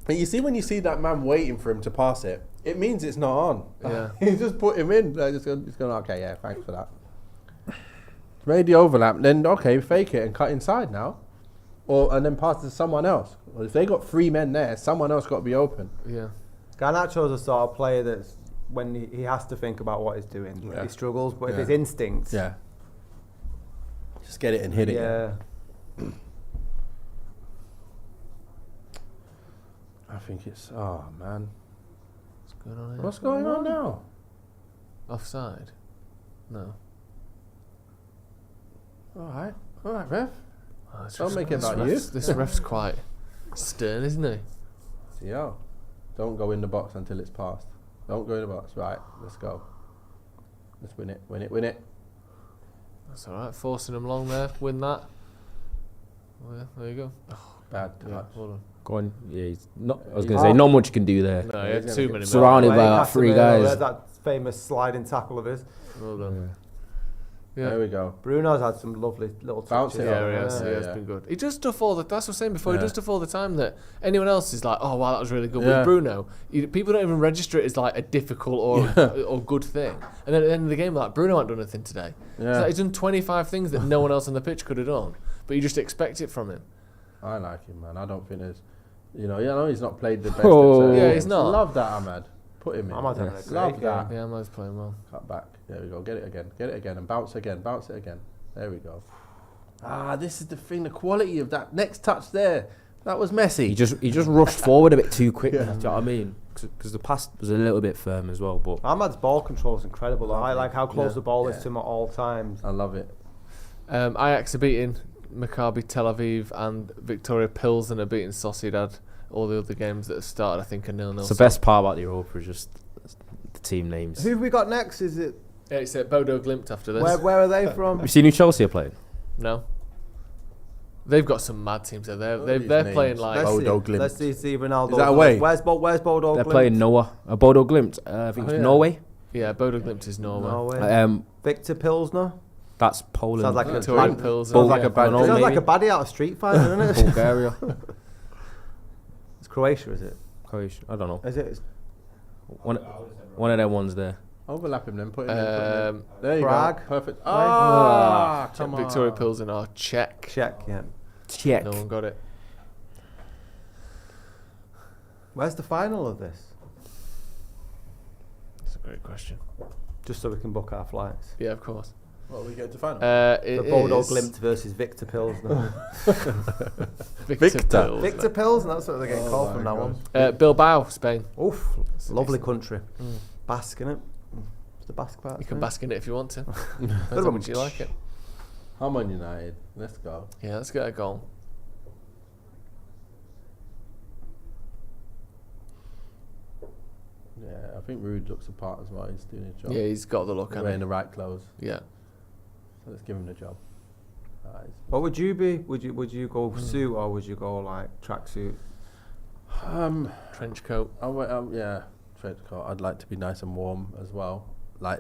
But you see, when you see that man waiting for him to pass it, it means it's not on. Yeah. He just put him in. Like, he's going, okay, yeah, thanks for that. Made the overlap, then okay, fake it and cut inside now, and then pass it to someone else. Well, if they got 3 men there, someone else got to be open. Yeah. Garnacho's a sort of player that's when he has to think about what he's doing, Yeah. he struggles. But if Yeah. his instincts, Yeah. Just get it and hit it. yeah. I think it's. Oh man, What's going on here? what's going on now? Offside? No. All right, ref. Oh, it's Don't just- make it this about ref's- you. This ref's quite stern, isn't he? CO. Don't go in the box until it's passed. Don't go in the box. Right, let's go. Let's win it. Win it. That's all right. Forcing him along there. Win that. Oh, yeah, there you go. Bad Yeah, touch. well done. Go on. Yeah, he's not. I was going to say, not much you can do there. No, he he's had gonna too get many. surrounded men. by Well, like 3 Casemiro, guys. there's that famous sliding tackle of his. Well done. There we go. Bruno's had some lovely little touches. Bouncing Yeah, off. he has. Yeah, He has yeah. been good. He does stuff all the. That's what I was saying before. He Yeah. does stuff all the time that anyone else is like, oh wow, that was really good. Yeah. With Bruno, people don't even register it as like a difficult or good thing. And then at the end of the game, like Bruno hasn't done anything today. Yeah. It's like he's done 25 things that no one else on the pitch could have done, but you just expect it from him. I like him, man. I don't think there's, you know he's not played the best. Oh. Yeah, he's not. Love that, Ahmad. Put him in. Ahmad's having a great Love game. that. Yeah, Ahmad's playing well. Cut back. There we go. Get it again, and bounce again. Bounce it again. There we go. This is the thing. The quality of that next touch there. That was messy. He just rushed forward a bit too quick. Do you know what I mean? Because the pass was a little bit firm as well. But Ahmad's ball control is incredible. Though. I like how close Yeah. the ball is Yeah. to him at all times. I love it. Ajax are beating Maccabi Tel Aviv, and Victoria Pilsen are beating Sociedad. All the other games that have started, I think, are 0-0. it's the best part about the Europa is just the team names. Who have we got next? Is it Yeah, it's Bodo Glimt after this. where are they from? Have you seen who Chelsea are playing? No. They've got some mad teams there. They're these playing names. like. Bodo Glimt. Let's see Ronaldo. Is that away? Where's Bodo They're Glimt? playing Noah. Bodo Glimt. I think Oh, it's yeah. Norway. Yeah, Bodo Glimt is Norway. Norway. Victor Pilsner. That's Poland. Sounds like a Victoria bad- Pilsen. Sounds like a bad. No, Sounds maybe. like a baddie out of Street Fighter, doesn't it? Bulgaria. It's Croatia, is it? Croatia. I don't know. Is it? It's One of them ones there. Overlap him then. Put him in. There you Prague. go. Perfect. Ah, Come on. Victoria Pilsen are Czech. Czech, yeah. Check. No one got it. Where's the final of this? That's a great question. Just so we can book our flights. Yeah, of course. What are we going to find? It The Bodo is Glimt versus Victor Pilsner. Victor. Pilsen. Victor Pilsner, that's what they're getting called from now on. Bilbao, Spain. Oof, lovely country. Basque, innit? It's the Basque part. You can bask in it if you want to. Good Depends how one. much you like it. I'm on United. Let's go. Yeah, let's get a goal. Yeah, I think Rude looks the part as well. He's doing his job. Yeah, he's got the look. Wearing the right clothes. Yeah. So let's give him the job. What would you be? Would you go suit or would you go like tracksuit? Trench coat. Yeah, trench coat. I'd like to be nice and warm as well. Like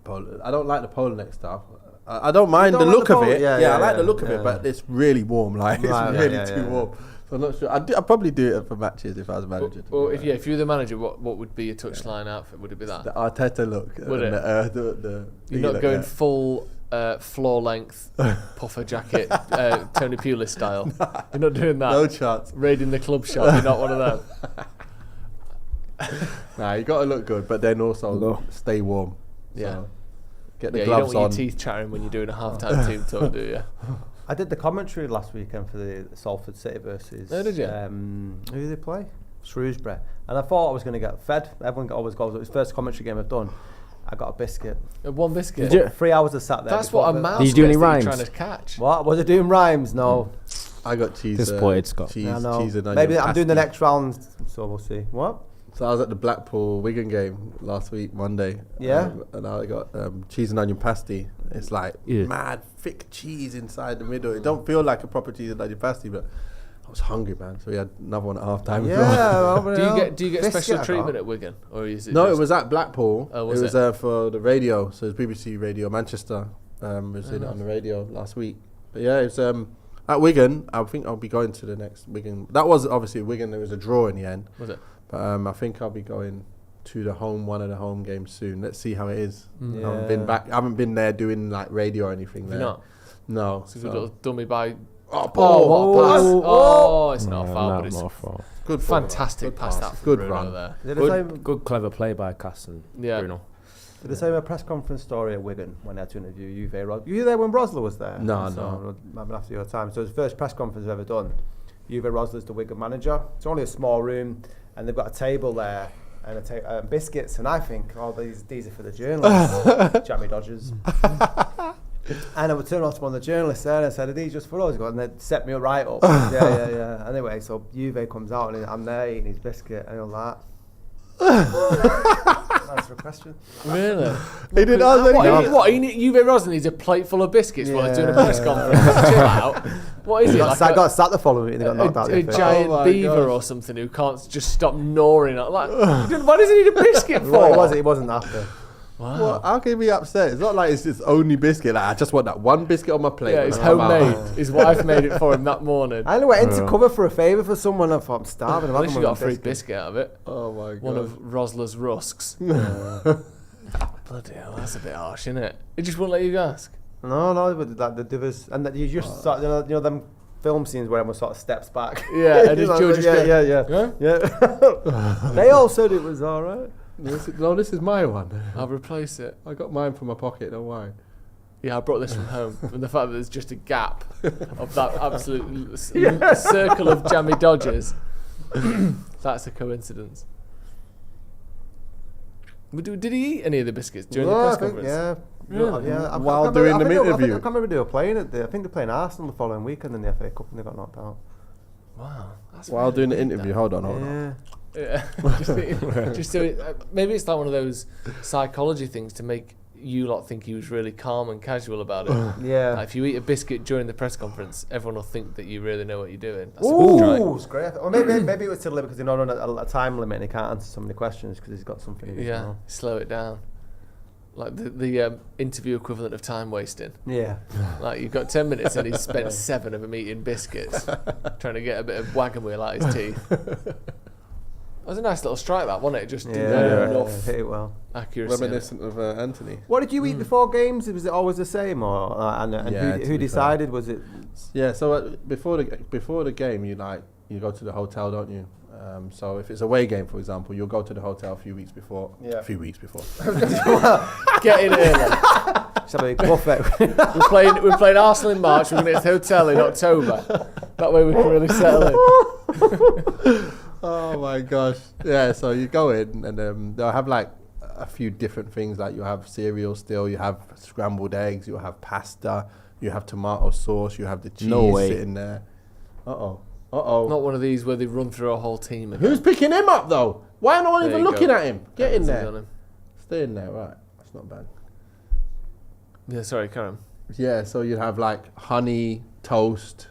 polo. I don't like the polo neck stuff. I don't mind don't the like look the of polo? it. Yeah, Yeah, I like the look of yeah. it, but it's really warm. Like Right, it's really yeah, too yeah. warm. So I'm not sure. I'd probably do it for matches if I was a manager. Well, if you were the manager, what would be your touchline outfit? Would it be that? the Arteta look. Would and it? The You're not look, going yeah. full floor length puffer jacket, Tony Pulis style. You're not doing that. No chance. Raiding the club shop. You're not one of them. Nah, you got to look good, but then also stay warm. Yeah. So get the Yeah, you don't gloves want on. your teeth chattering when you're doing a half-time team talk, do you? I did the commentary last weekend for the Salford City versus. Oh, did you? Who did they play? Shrewsbury. And I thought I was going to get fed. Everyone always goes. It was the first commentary game I've done. I got a biscuit. One biscuit. Did you? 3 hours I sat there. That's before what a the- mouse Did you do any gets that you're rhymes? trying to catch. What was it doing rhymes? No. I got cheese. Disappointed, Scott. Cheese, Yeah, I know. cheese and onion Maybe I'm doing the pasty. next round, so we'll see. What? So I was at the Blackpool Wigan game last week, Monday. Yeah. And I got cheese and onion pasty. It's like Yeah. mad thick cheese inside the middle. It don't feel like a proper cheese and onion pasty, but I was hungry, man. So we had another one at half time. Yeah. Do you get special treatment at Wigan, or is it? No, just it was at Blackpool. Oh, was it was it? for the radio. So it's BBC Radio Manchester. Was in it on the radio last week. But yeah, it's at Wigan. I think I'll be going to the next Wigan. That was obviously Wigan. There was a draw in the end. Was it? But I think I'll be going to one of the home games soon. Let's see how it is. Yeah. I haven't been back. I haven't been there doing like radio or anything. Have there. you not? No. It's a good little dummy by. Oh, Oh, what a pass! Oh, it's not a No, foul, not but it's more foul. good ball. fantastic Good pass. pass. That from Good Bruno run. there. Did they say, Good, clever play by Cass and Yeah. Bruno. did they say a press conference story at Wigan when they had to interview Juve? Were you there when Rosler was there? No, so, after your time. So it was the first press conference I've ever done. Juve Rosler's the Wigan manager. It's only a small room, and they've got a table there and biscuits. And I think, oh, these are for the journalists, Jammy Dodgers. And I would turn off to one of the journalists there and I said, are these just for us? And they set me right up. yeah. Anyway, so Juve comes out and I'm there eating his biscuit and I'm like, answer a question. Really? He didn't answer What? Juve Rosen needs a plate full of biscuits while he's doing a press conference. Chill out. What is it? I got sat the following week. They got knocked out. A the FA. giant Oh my beaver gosh. or something who can't just stop gnawing. Like, why does he need a biscuit for? What was it? He wasn't after. Wow. Well, how can he be upset? It's not like it's his only biscuit. Like, I just want that one biscuit on my plate. Yeah, it's when I come out. homemade. His wife made it for him that morning. I only went into cover for a favour for someone. I thought I'm starving. At least you got a free biscuit out of it. Oh my god. One of Rosla's rusks. Bloody hell, that's a bit harsh, isn't it? It just won't let you ask. No, but like the divers, and that you just sort of, you know them film scenes where everyone sort of steps back. Yeah, and George just yeah. They all said it was all right. This is my one. I'll replace it. I got mine from my pocket, don't worry. Yeah, I brought this from home. From the fact that there's just a gap of that absolute circle of jammy dodgers. That's a coincidence. Did he eat any of the biscuits during the press conference? Yeah. While doing the interview. I can't remember they were playing it. I think they're playing Arsenal the following week and then the FA Cup and they got knocked out. Wow. That's While really doing the weird, interview, that. hold on. Yeah. just so maybe it's like one of those psychology things to make you lot think he was really calm and casual about it. Yeah. Like if you eat a biscuit during the press conference, everyone will think that you really know what you're doing. That's Ooh, it's great. Or maybe it was to limit because he's not on a time limit and he can't answer so many questions because he's got something. Yeah, slow it down. Like the interview equivalent of time wasting. Yeah. Like you've got 10 minutes and he's spent 7 of them eating biscuits, trying to get a bit of wagon wheel out his teeth. That was a nice little strike, that, wasn't it? Just enough hit it well. accuracy. Reminiscent of Anthony. What did you eat before games? Was it always the same, or who decided? Was it? Yeah. So before the game, you go to the hotel, don't you? So if it's a away game, for example, you'll go to the hotel a few weeks before. Yeah. A few weeks before. Get in early. Just have a big buffet. We're playing Arsenal in March. We're going to get to the hotel in October. That way we can really settle in. Oh my gosh. Yeah, so you go in and they'll have like a few different things, like you have cereal still, you have scrambled eggs, you have pasta, you have tomato sauce, you have the cheese sitting there. Uh-oh. Not one of these where they run through a whole team. Again. Who's picking him up though? Why am I not There even you looking go. at him? Get in Hands on there. him. Stay in there, right. That's not bad. Yeah, sorry, Karen. Yeah, so you'd have like honey, toast.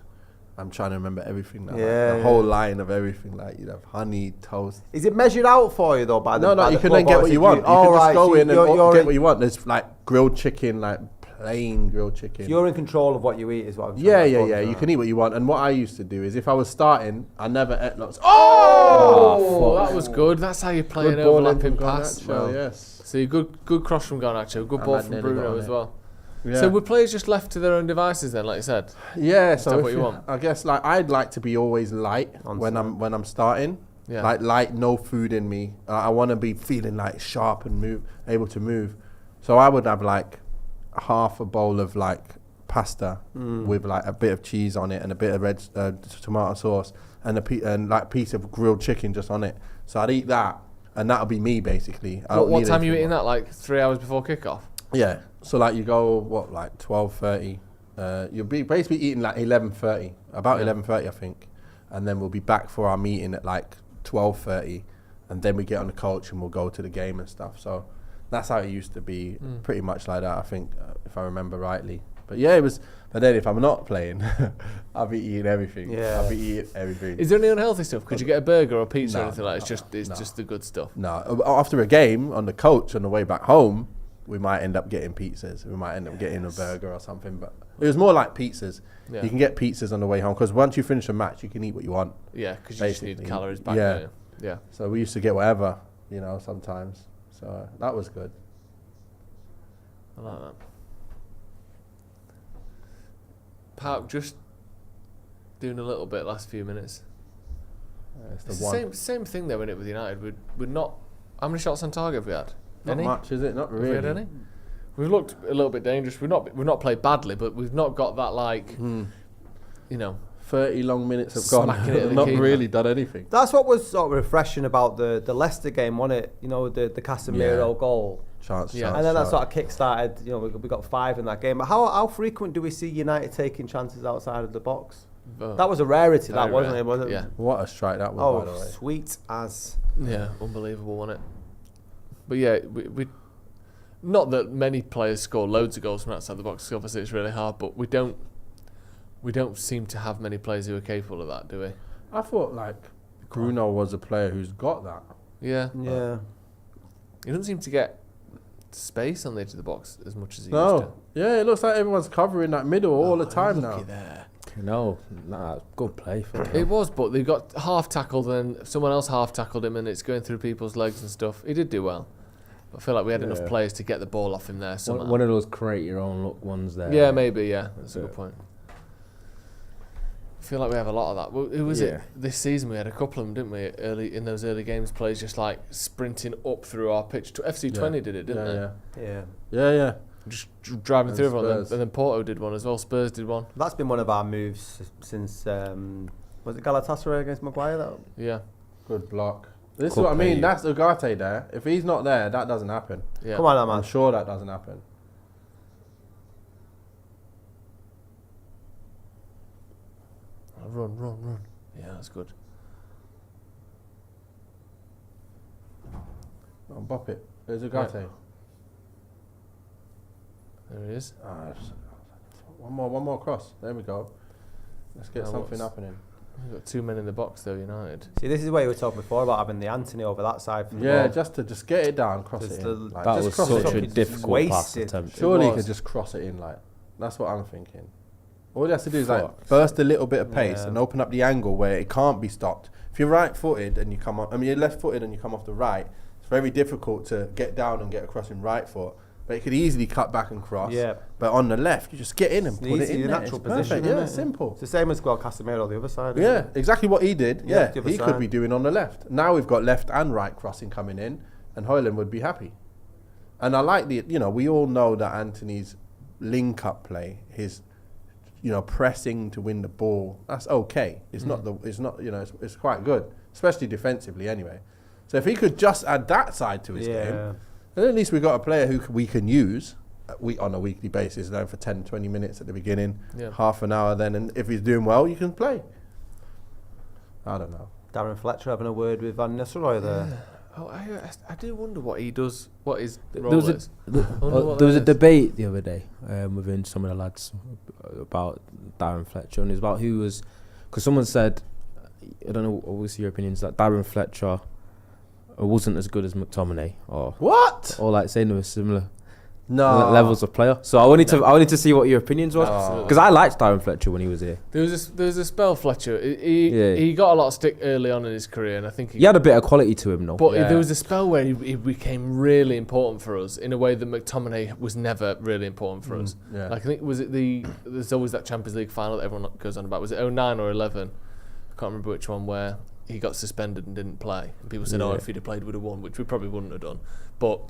I'm trying to remember everything now. Yeah, like the whole line of everything. Like you'd have honey, toast. Is it measured out for you though? By the No, you can then get what you want. You can just go in and get what you want. There's like grilled chicken, like plain grilled chicken. You're in control of what you eat, is what I'm saying. Yeah. You can eat what you want. And what I used to do is, if I was starting, I never ate lots. Oh, that was good. That's how you play good an ball in overlapping from pass. Garnacho, Well, yes. so you good cross from Garnacho, good ball had from nearly got Bruno on as it. well. Yeah. So were players just left to their own devices then, like you said? Yeah, Is so that if what you want? I guess like I'd like to be always light when I'm starting. Yeah. Like light, no food in me. I want to be feeling like sharp and able to move. So I would have like half a bowl of like pasta with like a bit of cheese on it and a bit of red tomato sauce and a piece of grilled chicken just on it. So I'd eat that, and that'll be me basically. What time are you eating that? Like 3 hours before kickoff? Yeah. So like you go like 12:30. You'll be basically eating like 11:30, about 11:30 I think, and then we'll be back for our meeting at like 12:30, and then we get on the coach and we'll go to the game and stuff. So that's how it used to be, pretty much like that I think, if I remember rightly. But yeah, it was. But then if I'm not playing, I'll be eating everything. Yeah. I'll be eating everything. Is there any unhealthy stuff? Could you get a burger or pizza or No, anything like that? It's no. just the good stuff. No, after a game on the coach on the way back home, we might end up getting pizzas. We might end up getting a burger or something. But it was more like pizzas. Yeah. You can get pizzas on the way home because once you finish a match, you can eat what you want. Yeah, because you just need Basically. calories back. Yeah. don't you? Yeah. So we used to get whatever, sometimes. So that was good. I like that. PAOK just doing a little bit last few minutes. It's It's the the one. same thing though, isn't it, with United? We're not. How many shots on target have we had? Not Any? much, is it? Not Have really. we had any? We've looked a little bit dangerous. We've not played badly, but we've not got that 30 long minutes have gone. Smacking it at the Not keeper. really done anything. That's what was sort of refreshing about the Leicester game, wasn't it? The Casemiro goal. Chance. Yeah. And then that sort of kick-started, we got 5 in that game. But how frequent do we see United taking chances outside of the box? That was a rarity, Very that wasn't rare. it? Wasn't Yeah. What a strike that was, by the Oh, way. sweet as. Yeah, unbelievable, wasn't it? But yeah, we not that many players score loads of goals from outside the box. Obviously, it's really hard, but we don't seem to have many players who are capable of that, do we? I thought like Bruno was a player who's got that. Yeah. Yeah. He doesn't seem to get space on the edge of the box as much as he used to. No. Yeah, it looks like everyone's covering that middle all the time now. There. No, good play for him. It was, but they got half tackled and someone else half tackled him and it's going through people's legs and stuff. He did do well. But I feel like we had enough players to get the ball off him there somehow. One of those create your own look ones there. Yeah, maybe, yeah. That's a good point. I feel like we have a lot of that. Well, who was it this season? We had a couple of them, didn't we? Early in those early games, players just like sprinting up through our pitch. FC20 did it, didn't they? Yeah. Just driving And through everyone. Spurs. And then Porto did one as well. Spurs did one. That's been one of our moves since, was it Galatasaray against Maguire? Yeah. Good block. This is Could what I mean. play. That's Ugarte there. If he's not there, that doesn't happen. Yeah. Come on, I'm man. sure that doesn't happen. Run. Yeah, that's good. Oh, bop it. There's Ugarte. There he is. One more cross. There we go. Let's get Now something what's- happening. We've got 2 men in the box though, United. See, this is what you were talking before about having the Anthony over that side for the Yeah, ball. just get it down, cross Just it the- in. Like, That just was cross such it a in. difficult pass wasted. attempt. Surely he was. could just cross it in, like. That's what I'm thinking. All he has to do is Fuck. like burst a little bit of pace Yeah. and open up the angle where it can't be stopped. If you're right-footed and you come on, you're left-footed and you come off the right, it's very difficult to get down and get across in right foot. But it could easily cut back and cross. Yeah. But on the left, you just get in and It's put it easy, in your there. natural It's position, perfect. isn't Yeah, it? it's simple. It's the same as Casemiro the other side. Yeah, isn't it? exactly what he did. Yeah, Yeah, the other he could side. be doing on the left. Now we've got left and right crossing coming in, and Højlund would be happy. And I like we all know that Anthony's link-up play, his, pressing to win the ball, that's okay. It's it's quite good, especially defensively anyway. So if he could just add that side to his game, then at least we've got a player who we can use on a weekly basis, for 10, 20 minutes at the beginning, half an hour then, and if he's doing well, you can play. I don't know. Darren Fletcher having a word with Van Nistelrooy there. Oh, I do wonder what he does. What his There role was is. there was a debate the other day within some of the lads about Darren Fletcher, and it was about who was, because someone said, I don't know, what was your opinions, that Darren Fletcher wasn't as good as McTominay, or like saying they were similar levels of player. So I wanted to see what your opinions was, because I liked Darren Fletcher when he was here. There was a spell Fletcher. He got a lot of stick early on in his career, and I think He had a bit of quality to him, though. But there was a spell where he became really important for us in a way that McTominay was never really important for us. Yeah. Like, I think there's always that Champions League final that everyone goes on about. Was it 09 or 11? I can't remember which one, where he got suspended and didn't play. And people said, if he'd have played, we'd have won, which we probably wouldn't have done. But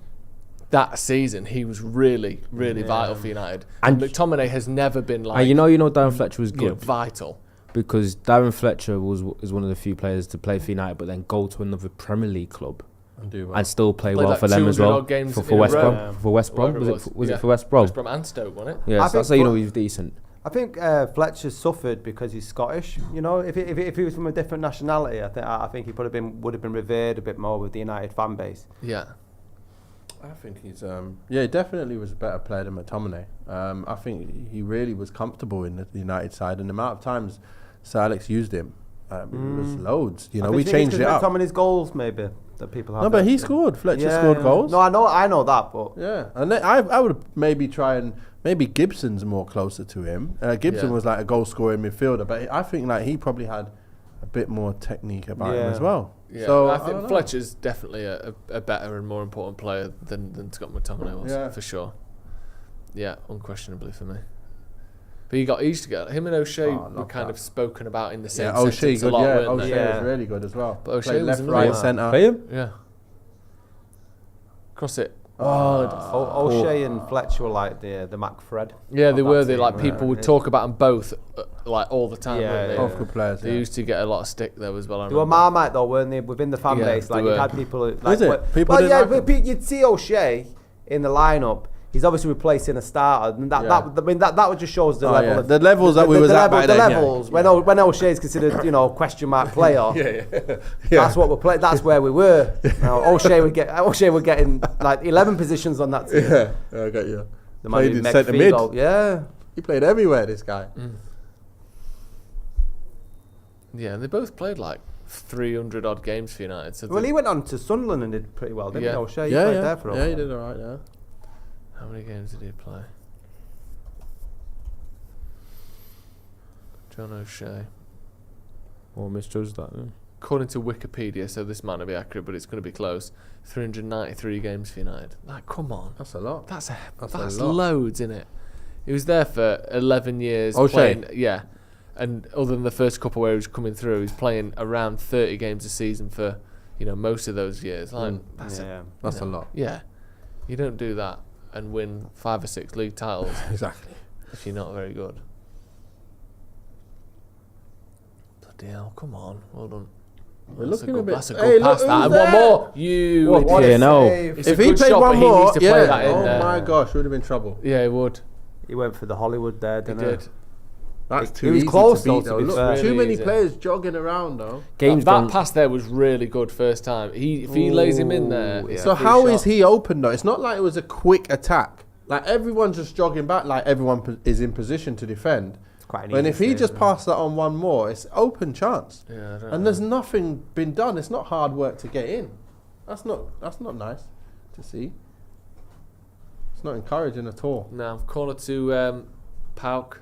that season, he was really, really vital for United. And McTominay has never been like... And Darren Fletcher was good. Vital. Because Darren Fletcher is one of the few players to play for United, but then go to another Premier League club And do well. and still play Played well like for them as 200 well. odd games For in a West row. Brom. For West Brom? Whatever Was it it for West Brom? West Brom and Stoke, wasn't it? Yeah, I so that's think how he's decent. I think Fletcher's suffered because he's Scottish. If he was from a different nationality, I think he would have been revered a bit more with the United fan base. Yeah. I think he's he definitely was a better player than McTominay. I think he really was comfortable in the United side, and the amount of times Sir Alex used him, it was loads. We changed it up. McTominay's goals, maybe, that people have. No, but he scored. Fletcher scored goals. No, I know that, but Yeah, and then I would maybe try and maybe Gibson's more closer to him. Gibson was like a goal scoring midfielder, but I think like he probably had a bit more technique about him as well. Yeah, So I think Fletcher's definitely a better and more important player than Scott McTominay was, for sure. Yeah, unquestionably for me. But he used to get him and O'Shea were kind of spoken about in the same O'Shea sentence good. a lot, Yeah, weren't they? O'Shea was really good as well. But O'Shea Played was left, another right, one. centre. Play him? Yeah. Cross it. O'Shea and Fletcher were like the McFred. Yeah, they of were. that They team, like right? people would talk about them both like all the time. Yeah, weren't they? Both good players. They used to get a lot of stick there as well. I They were remember. Marmite though, weren't they? Within the fan Yeah, base, they like you were. had people who, like, Is it? People didn't like but you'd see O'Shea in the lineup. He's obviously replacing a starter, and that would just shows the level. Yeah. Of, the levels that we was at by the then. levels when O'Shea's considered question mark player. Yeah. That's what we're playing. That's where we were. Now, O'Shea were getting like 11 positions on that team. Yeah, I got you. The Played man in who centre Meg mid. Figo, yeah. He played everywhere. This guy. Yeah, they both played like 300 odd games for United. So Well, he went on to Sunderland and did pretty well, didn't he? O'Shea, he Yeah, played yeah. there for a Yeah, while. he did all right. Yeah. How many games did he play? John O'Shea. Or misjudged that. Yeah. According to Wikipedia, so this might not be accurate, but it's going to be close. 393 games for United. Like, come on. That's a lot. That's a lot. loads, isn't it? He was there for 11 years. O'Shea? Playing, yeah. And other than the first couple where he was coming through, he's playing around 30 games a season for, most of those years. Like, That's a a lot. Yeah. You don't do that and win 5 or 6 league titles Exactly. if you're not very good. Bloody hell, come on. Well done. We're That's looking a bit. That's a good pass. That. And one more. Yeah, no. It's If a he good played shot, one but more, he needs to play that in oh there. my gosh, would have been trouble. Yeah, it would. He went for the Hollywood there, He didn't he? did. That's He too was easy close, to beat, though, though. to be Look, fair. too many Really players jogging around, though. Game's that gone. pass there was really good first time. If he lays him in there, it's So a free how shot. is he open, though? It's not like it was a quick attack. Like, everyone's just jogging back, like everyone is in position to defend. It's quite an And easy if he save, just isn't it? passed that on one more, it's open chance. Yeah, I don't And know. there's nothing been done. It's not hard work to get in. That's not nice to see. It's not encouraging at all. No, corner to PAOK.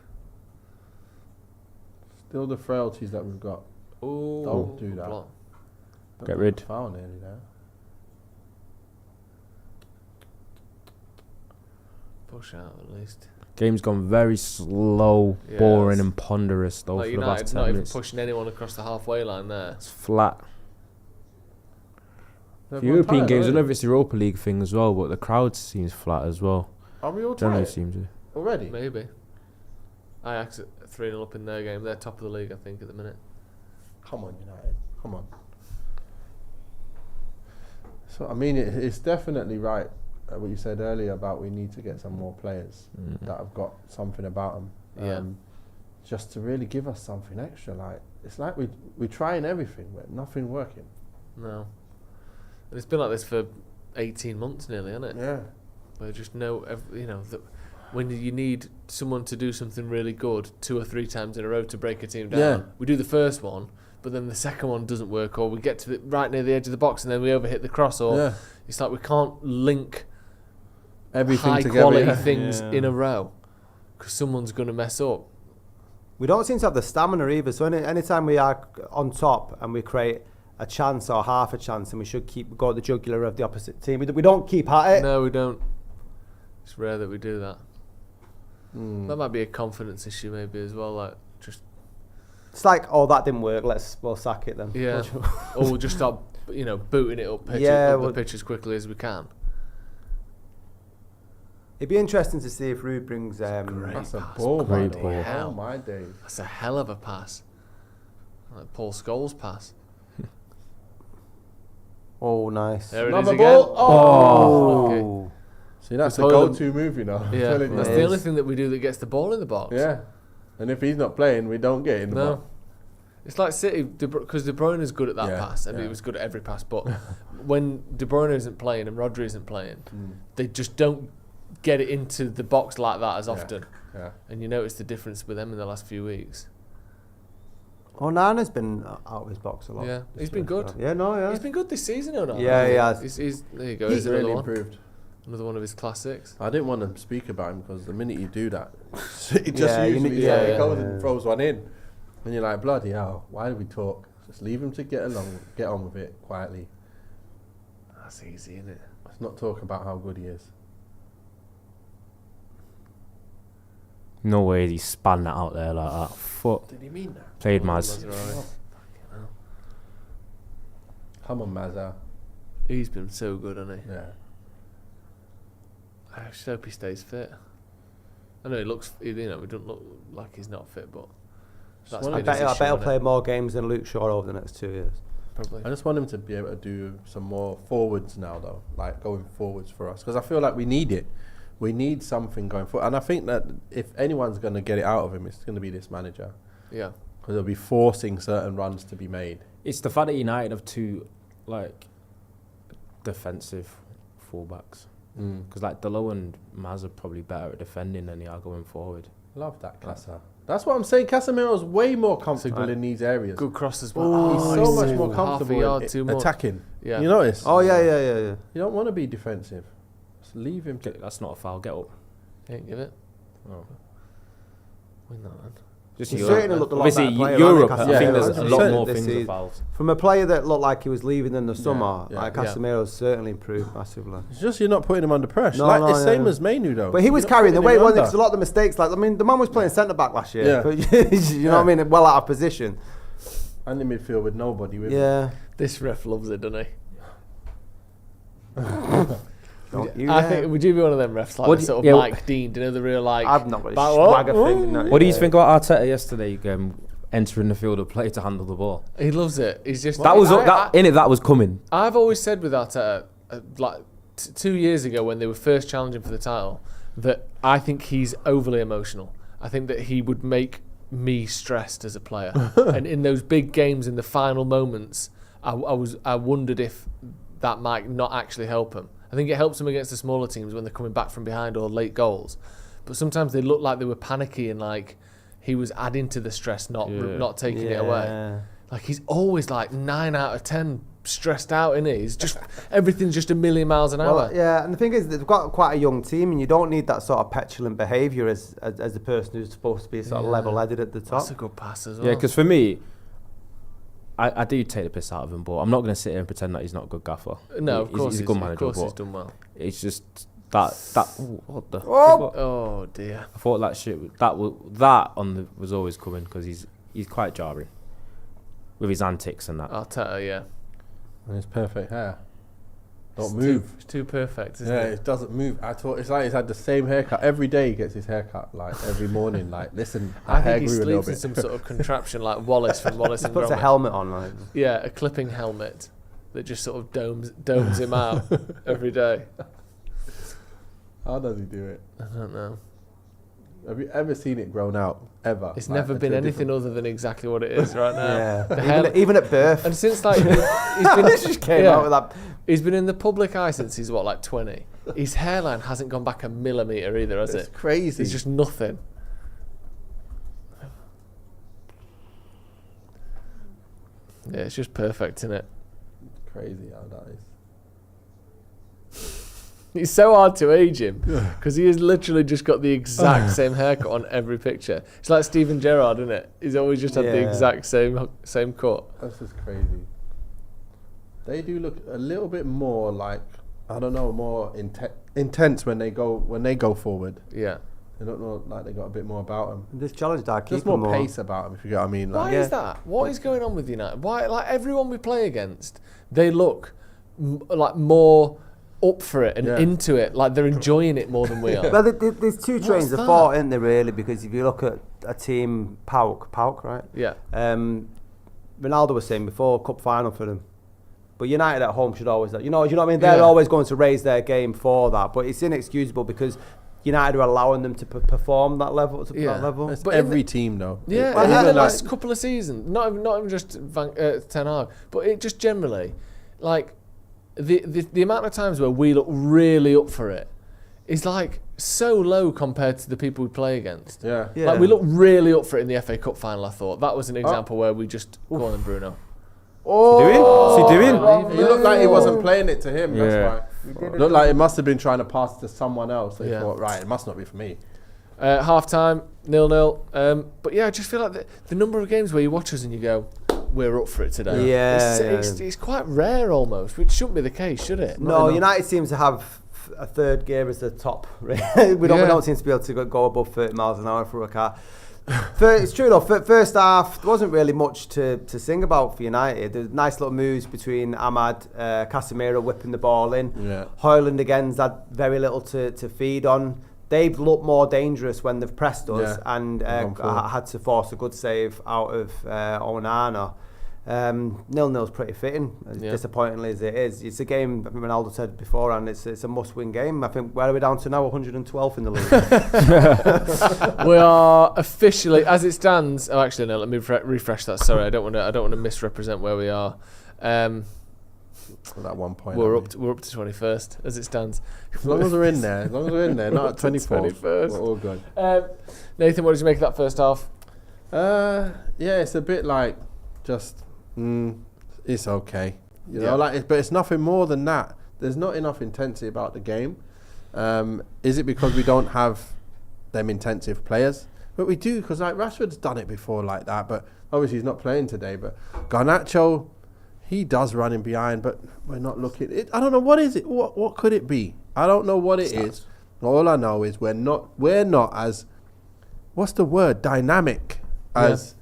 Still the frailties that we've got. Ooh, Don't do that. block. Get rid. Foul nearly there. Push out at least. Game's gone very slow, Yeah, boring, it's- and ponderous though Like for the last United 10 not even minutes. pushing anyone across the halfway line there. It's flat. Everyone The European tired, games, I aren't don't know if it's the Europa League thing as well, but the crowd seems flat as well. they? Are we all Generally tired seems to. already? Maybe. Ajax at 3-0 up in their game. They're top of the league, I think, at the minute. Come on, United. Come on. So I mean, it's definitely right. What you said earlier about we need to get some more players that have got something about them. Yeah. Just to really give us something extra. Like it's like we're trying everything, but nothing working. No. And it's been like this for 18 months nearly, hasn't it? Yeah. Where just that when you need someone to do something really good 2 or 3 times in a row to break a team down, Yeah. we do the first one, but then the second one doesn't work, or we get to right near the edge of the box and then we overhit the cross, or Yeah. it's like we can't link Everything high together. quality Yeah. things in a row because someone's going to mess up. We don't seem to have the stamina either. So anytime we are on top and we create a chance or half a chance, and we should go at the jugular of the opposite team, we don't keep at it. No, we don't. It's rare that we do that. That might be a confidence issue maybe as well. Like just It's like, oh, that didn't work. We'll sack it then. yeah, or we'll just start booting it up the pitch as quickly as we can. It'd be interesting to see if Rude brings. That's a pass. ball, by Great the ball. way. Hell. Oh my days. That's a hell of a pass. Like Paul Scholes' pass. Oh, nice. There it is Another again. ball. Oh. Okay. See, that's the It's one of go-to move, you know. I'm Yeah, telling you. that's the only thing that we do that gets the ball in the box. Yeah. And if he's not playing, we don't get in the No. box. It's like City, because De Bruyne is good at that Yeah, pass. I mean, yeah. he was good at every pass, but when De Bruyne isn't playing and Rodri isn't playing, they just don't get it into the box like that as often. Yeah. And you notice the difference with them in the last few weeks. Oh, Nana's been out of his box a lot. Yeah, this he's been week, good. so- Yeah, no, yeah. He's been good this season, or not? Yeah, he has. There you go. He's Here's another really one. improved. Another one of his classics. I didn't want to speak about him because the minute you do that, it just Yeah, you usually need- yeah, he yeah. goes and throws one in. And you're like, bloody hell, why do we talk? Just leave him to get on with it quietly. That's easy, isn't it? Let's not talk about how good he is. No way he spanned that out there like that. Foot Did he mean that? played Oh, Maz. Mazraoui. Come on, Mazza. He's been so good, hasn't he? Yeah. I just hope he stays fit. I know he looks, we don't look like he's not fit, but that's wanna- I been bet his issue, he'll hasn't play it? more games than Luke Shaw over the next 2 years. Probably. I just want him to be able to do some more forwards now, though, like going forwards for us, because I feel like we need it. We need something going forward, and I think that if anyone's going to get it out of him, it's going to be this manager, Yeah. because he'll be forcing certain runs to be made. It's the fact that United have two defensive fullbacks. Because Diallo and Maz are probably better at defending than they are going forward. Love that Casa. That's what I'm saying. Casemiro's way more comfortable in these areas. Good cross as well. He's so much more half a comfortable yard in too much. attacking. Yeah. You notice? Oh, yeah. You don't want to be defensive. Just leave him. That's not a foul. Get up. Yeah, give it. Oh. Win that then. Just He Europe. certainly looked a lot Obviously, better player, Europe. hasn't I he, think Casemiro? there's a 100% lot more this things season. of fouls. From a player that looked like he was leaving in the summer, yeah. like Casemiro's certainly improved massively. It's just you're not putting him under pressure. No, like no, it's same yeah. as Mainoo though. But he was You're not carrying the putting weight, him wasn't he? under. Because a lot of the mistakes, like, I mean, the man was playing centre back last year. Yeah. But you know what I mean? Well out of position. And in midfield with nobody with him. Yeah. This ref loves it, doesn't he? Don't you, I yeah. think, would you be one of them refs, like What the do you- sort of yeah, Mike Dean, do you know the real, like... I've not really Back- swagger oh, thing. No, What do you yeah. think about Arteta yesterday entering the field of play to handle the ball? He loves it. He's just... That was I- that was coming. I've always said with Arteta, like 2 years ago when they were first challenging for the title, that I think he's overly emotional. I think that he would make me stressed as a player. And in those big games, in the final moments, I wondered if that might not actually help him. I think it helps him against the smaller teams when they're coming back from behind or late goals. But sometimes they looked like they were panicky and like he was adding to the stress, not taking it away. Like he's always like 9 out of 10 stressed out, isn't he? He's just everything's just a million miles an hour. Well, yeah, and the thing is, they've got quite a young team, and you don't need that sort of petulant behaviour as the person who's supposed to be sort of level-headed at the top. That's a good pass as well. Yeah, because for me, I do take the piss out of him, but I'm not going to sit here and pretend that he's not a good gaffer. No, of course he's a good manager. Of course but he's done well. It's just that. What the? Oh dear. I thought that shit was always coming because he's quite jarring with his antics and that. Arteta, yeah. And his perfect hair. Don't It's move. It's too perfect, isn't Yeah, it? it doesn't move at all. It's like he's had the same haircut every day. He gets his haircut like every morning. Like, listen, I hair think he grew a little sleeps in bit. some sort of contraption like Wallace from Wallace and Puts a Gromit. helmet on, like. Yeah, a clipping helmet that just sort of domes him out every day. How does he do it? I don't know. Have you ever seen it grown out? Ever? It's Like, never been into a anything different- other than exactly what it is right now. Yeah, The hair- even at birth. And since like he's been, This just came out with that. He's been in the public eye since he's like 20. His hairline hasn't gone back a millimetre either, has It's it? crazy. It's just nothing. Yeah, it's just perfect, isn't it? crazy how that is. It's so hard to age him because he has literally just got the exact same haircut on every picture. It's like Steven Gerrard, isn't it? He's always just had the Yeah. exact same cut. That's just crazy. They do look a little bit more like, I don't know, more intense when they go forward. Yeah. They don't look like they got a bit more about them. This challenge that I keep Just more pace about them, if you get what I mean. Why Like, is that? What is going on with United? Why, like everyone we play against, they look like more up for it and into it, like they're enjoying it more than we are. Well, there's two trains that? of thought, isn't there, really? Because if you look at a team, PAOK, right? Yeah. Ronaldo was saying before, cup final for them. But United at home should always, you know what I mean? They're always going to raise their game for that. But it's inexcusable because United are allowing them to perform that level. That level. It's But every team though. Yeah, Well, in even the like- last couple of seasons, not even just Ten Hag, but it just generally, like the amount of times where we look really up for it is like so low compared to the people we play against. Yeah. Like we look really up for it in the FA Cup final. I thought that was an example where we just go on, Bruno. What's he doing? He looked like he wasn't playing it to him. Yeah. That's why. Looked like it must have been trying to pass to someone else. They Yeah. thought, right, it must not be for me. Half time, 0-0. But yeah, I just feel like the number of games where you watch us and you go, we're up for it today. It's quite rare almost, which shouldn't be the case, should it? No, United seems to have a third gear as the top. we don't seem to be able to go above 30 miles an hour through a car. It's true though. First half, there wasn't really much to sing about for United. There's nice little moves between Ahmad, Casemiro whipping the ball in. Yeah. Hoyland again's had very little to feed on. They've looked more dangerous when they've pressed us and had to force a good save out of Onana. 0-0's pretty fitting, as disappointingly as it is. It's a game, Ronaldo said before, and it's a must-win game. I think, where are we down to now? 112 in the league. We are officially, as it stands. Oh, actually, no. Let me refresh that. Sorry, I don't want to misrepresent where we are. At that 1 point, We're up to 21st as it stands. As long as we're in there, not at 24th. 21st. We're all good. Nathan, what did you make of that first half? Yeah, it's a bit like just it's okay, you know, like. But it's nothing more than that. There's not enough intensity about the game. Is it because we don't have them intensive players? But we do, because like Rashford's done it before like that, but obviously he's not playing today. But Garnacho, he does run in behind, but we're not looking. I don't know, what is it? What could it be? I don't know what it is. All I know is we're not as, what's the word, dynamic as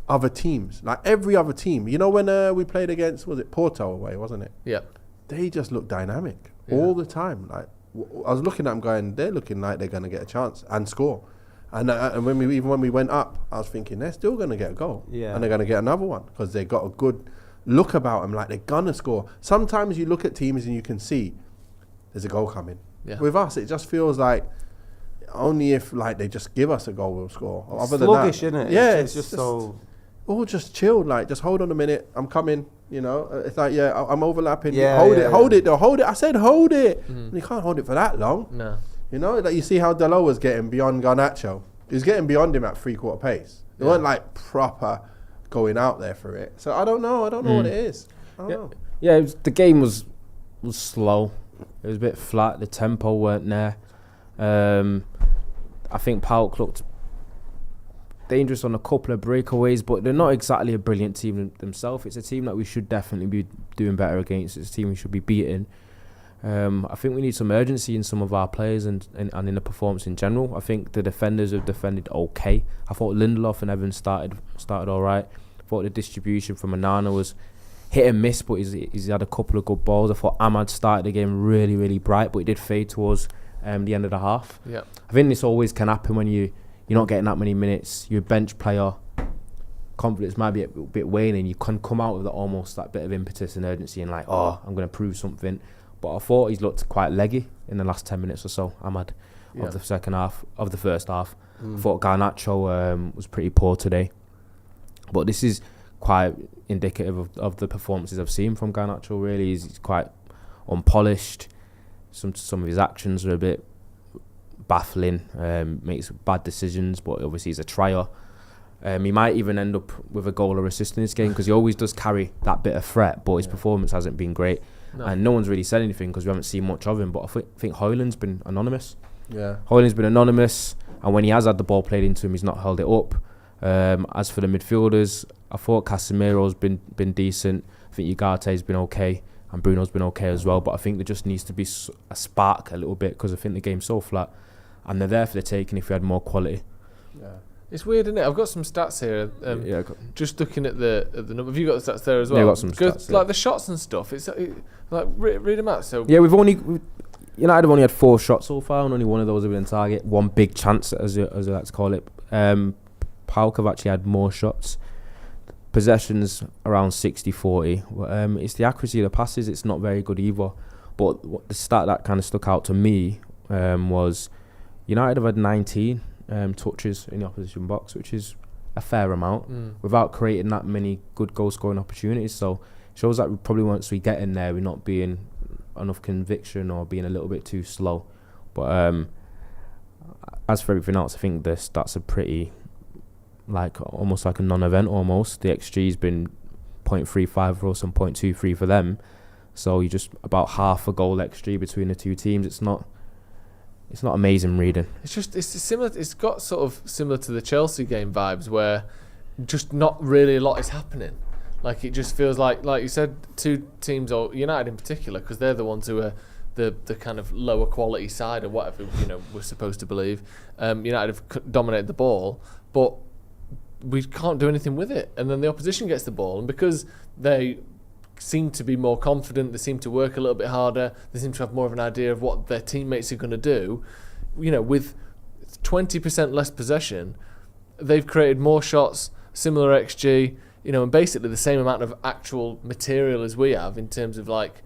other teams. Like every other team. You know when we played against, was it Porto away, wasn't it? Yeah. They just look dynamic all the time. Like I was looking at them going, they're looking like they're going to get a chance and score. And when we went up, I was thinking they're still going to get a goal. Yeah. And they're going to get another one because they got a good look about them, like they're going to score. Sometimes you look at teams and you can see there's a goal coming. Yeah. With us, it just feels like only if like they just give us a goal, we'll score. Other than that, isn't it? Yeah, it's just so... all just chilled, like just hold on a minute, I'm coming, you know. It's like, I'm overlapping. Yeah, hold it though, hold it. I said hold it. And you can't hold it for that long. No. You know, like you see how Diallo was getting beyond Garnacho. He was getting beyond him at 3/4 pace. They weren't like proper going out there for it. So I don't know what it is. I don't know. Yeah, the game was slow. It was a bit flat. The tempo weren't there. I think PAOK looked dangerous on a couple of breakaways, but they're not exactly a brilliant team themselves. It's a team that we should definitely be doing better against. It's a team we should be beating. I think we need some urgency in some of our players and in the performance in general. I think the defenders have defended okay. I thought Lindelof and Evans started all right. I thought the distribution from Onana was hit and miss, but he's had a couple of good balls. I thought Ahmad started the game really, really bright, but he did fade towards the end of the half. Yeah, I think this always can happen when you're not getting that many minutes. You're a bench player. Confidence might be a bit waning. You can come out with almost that bit of impetus and urgency and like, I'm going to prove something. But I thought he's looked quite leggy in the last 10 minutes or so, Ahmad, of the first half. I thought Garnacho was pretty poor today. But this is quite indicative of the performances I've seen from Garnacho, really. He's quite unpolished. Some of his actions are a bit baffling, makes bad decisions, but obviously he's a trier. He might even end up with a goal or assist in this game because he always does carry that bit of threat, but his performance hasn't been great. No. And no one's really said anything because we haven't seen much of him, but I think Højlund's been anonymous. Yeah, Højlund's been anonymous, and when he has had the ball played into him, he's not held it up. As for the midfielders, I thought Casemiro's been decent. I think Ugarte's been okay, and Bruno's been okay as well, but I think there just needs to be a spark a little bit because I think the game's so flat, and they're there for the taking if we had more quality. Yeah. It's weird, isn't it? I've got some stats here. Just looking at the number. Have you got the stats there as well? Yeah, I've got some stats. Like the shots and stuff. It's like read them out. So yeah, United have only had 4 shots so far, and only one of those have been on target. One big chance, as I like to call it. PAOK have actually had more shots. Possessions around 60-40. It's the accuracy of the passes. It's not very good either. But the stat that kind of stuck out to me was United have had 19. Touches in the opposition box, which is a fair amount, without creating that many good goal scoring opportunities. So it shows that probably once we get in there, we're not being enough conviction or being a little bit too slow. But as for everything else, I think the stats are pretty almost like a non-event almost. The XG's been 0.35 for us and 0.23 for them. So you just about half a goal XG between the two teams. It's not amazing reading. It's similar. It's got sort of similar to the Chelsea game vibes, where just not really a lot is happening. Like it just feels like you said, two teams, or United in particular, because they're the ones who are the kind of lower quality side or whatever we're supposed to believe. United have dominated the ball, but we can't do anything with it. And then the opposition gets the ball, and because they seem to be more confident, they seem to work a little bit harder, they seem to have more of an idea of what their teammates are going to do. With 20% less possession, they've created more shots, similar XG, and basically the same amount of actual material as we have in terms of like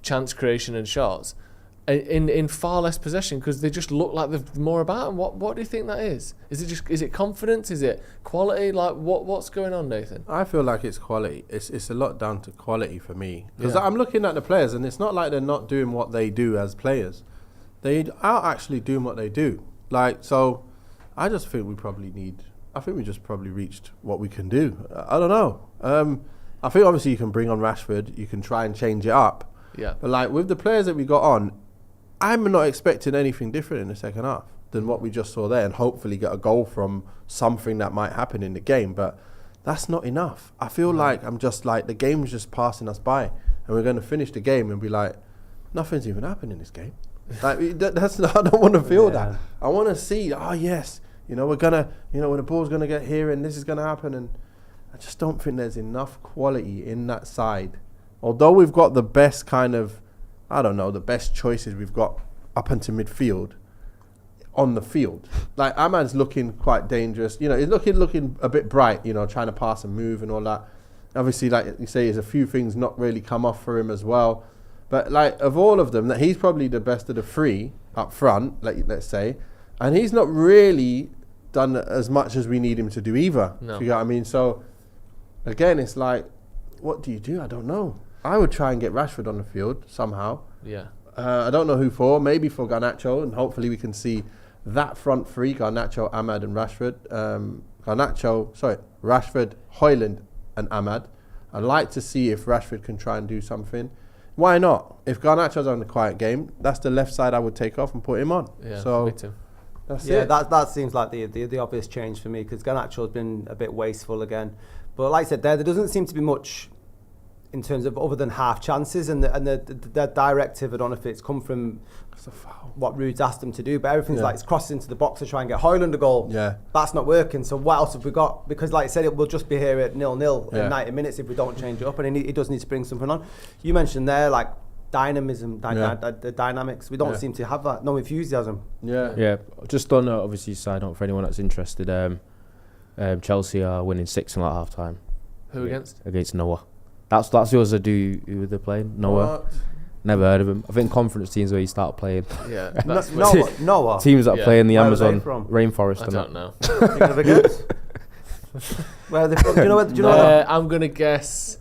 chance creation and shots in far less possession, because they just look like they've more about them. What do you think that is? Is it confidence? Is it quality? Like what's going on, Nathan? I feel like it's quality. It's a lot down to quality for me, because I'm looking at the players, and it's not like they're not doing what they do as players. They are actually doing what they do. So I just think we just probably reached what we can do. I don't know. I think obviously you can bring on Rashford, you can try and change it up. Yeah. But with the players that we got on, I'm not expecting anything different in the second half than what we just saw there, and hopefully get a goal from something that might happen in the game. But that's not enough. I feel like I'm just like the game's just passing us by, and we're going to finish the game and be like, nothing's even happened in this game. Like that's not, I don't want to feel that. I want to see, oh yes, we're gonna, when the ball's gonna get here and this is gonna happen, and I just don't think there's enough quality in that side. Although we've got the best kind of, the best choices we've got up into midfield on the field. Like Ahmad's looking quite dangerous. He's looking a bit bright. Trying to pass and move and all that. Obviously, like you say, there's a few things not really come off for him as well. But like of all of them, that he's probably the best of the three up front, let's say, and he's not really done as much as we need him to do either. No. You know what I mean? So again, it's like, what do you do? I don't know. I would try and get Rashford on the field somehow. Yeah. I don't know who for. Maybe for Garnacho, and hopefully we can see that front three: Garnacho, Ahmad, and Rashford. Rashford, Højlund, and Ahmad. I'd like to see if Rashford can try and do something. Why not? If Garnacho's on the quiet game, that's the left side I would take off and put him on. Yeah, so me too. That's it. That seems like the obvious change for me, because Garnacho's been a bit wasteful again. But like I said, there doesn't seem to be much in terms of other than half chances, and the directive, I don't know if it's come from what Rude's asked them to do, but everything's like it's crossed into the box to try and get Højlund a goal. Yeah. That's not working. So what else have we got? Because like I said, it will just be here at 0-0 in 90 minutes if we don't change it up, and he does need to bring something on. You mentioned there like dynamism, the dynamics. We don't seem to have that. No enthusiasm. Yeah. Just on obviously side note for anyone that's interested, Chelsea are winning 6-0 at half time. Who against? Against Noah. That's yours to do who they're playing. Noah. What? Never heard of him. I think conference teams where you start playing. Yeah. That's Noah. Teams that play in the Where are Amazon they from? rainforest. I don't know. Think of a guess? Where are they from? Do you know where? I'm going to guess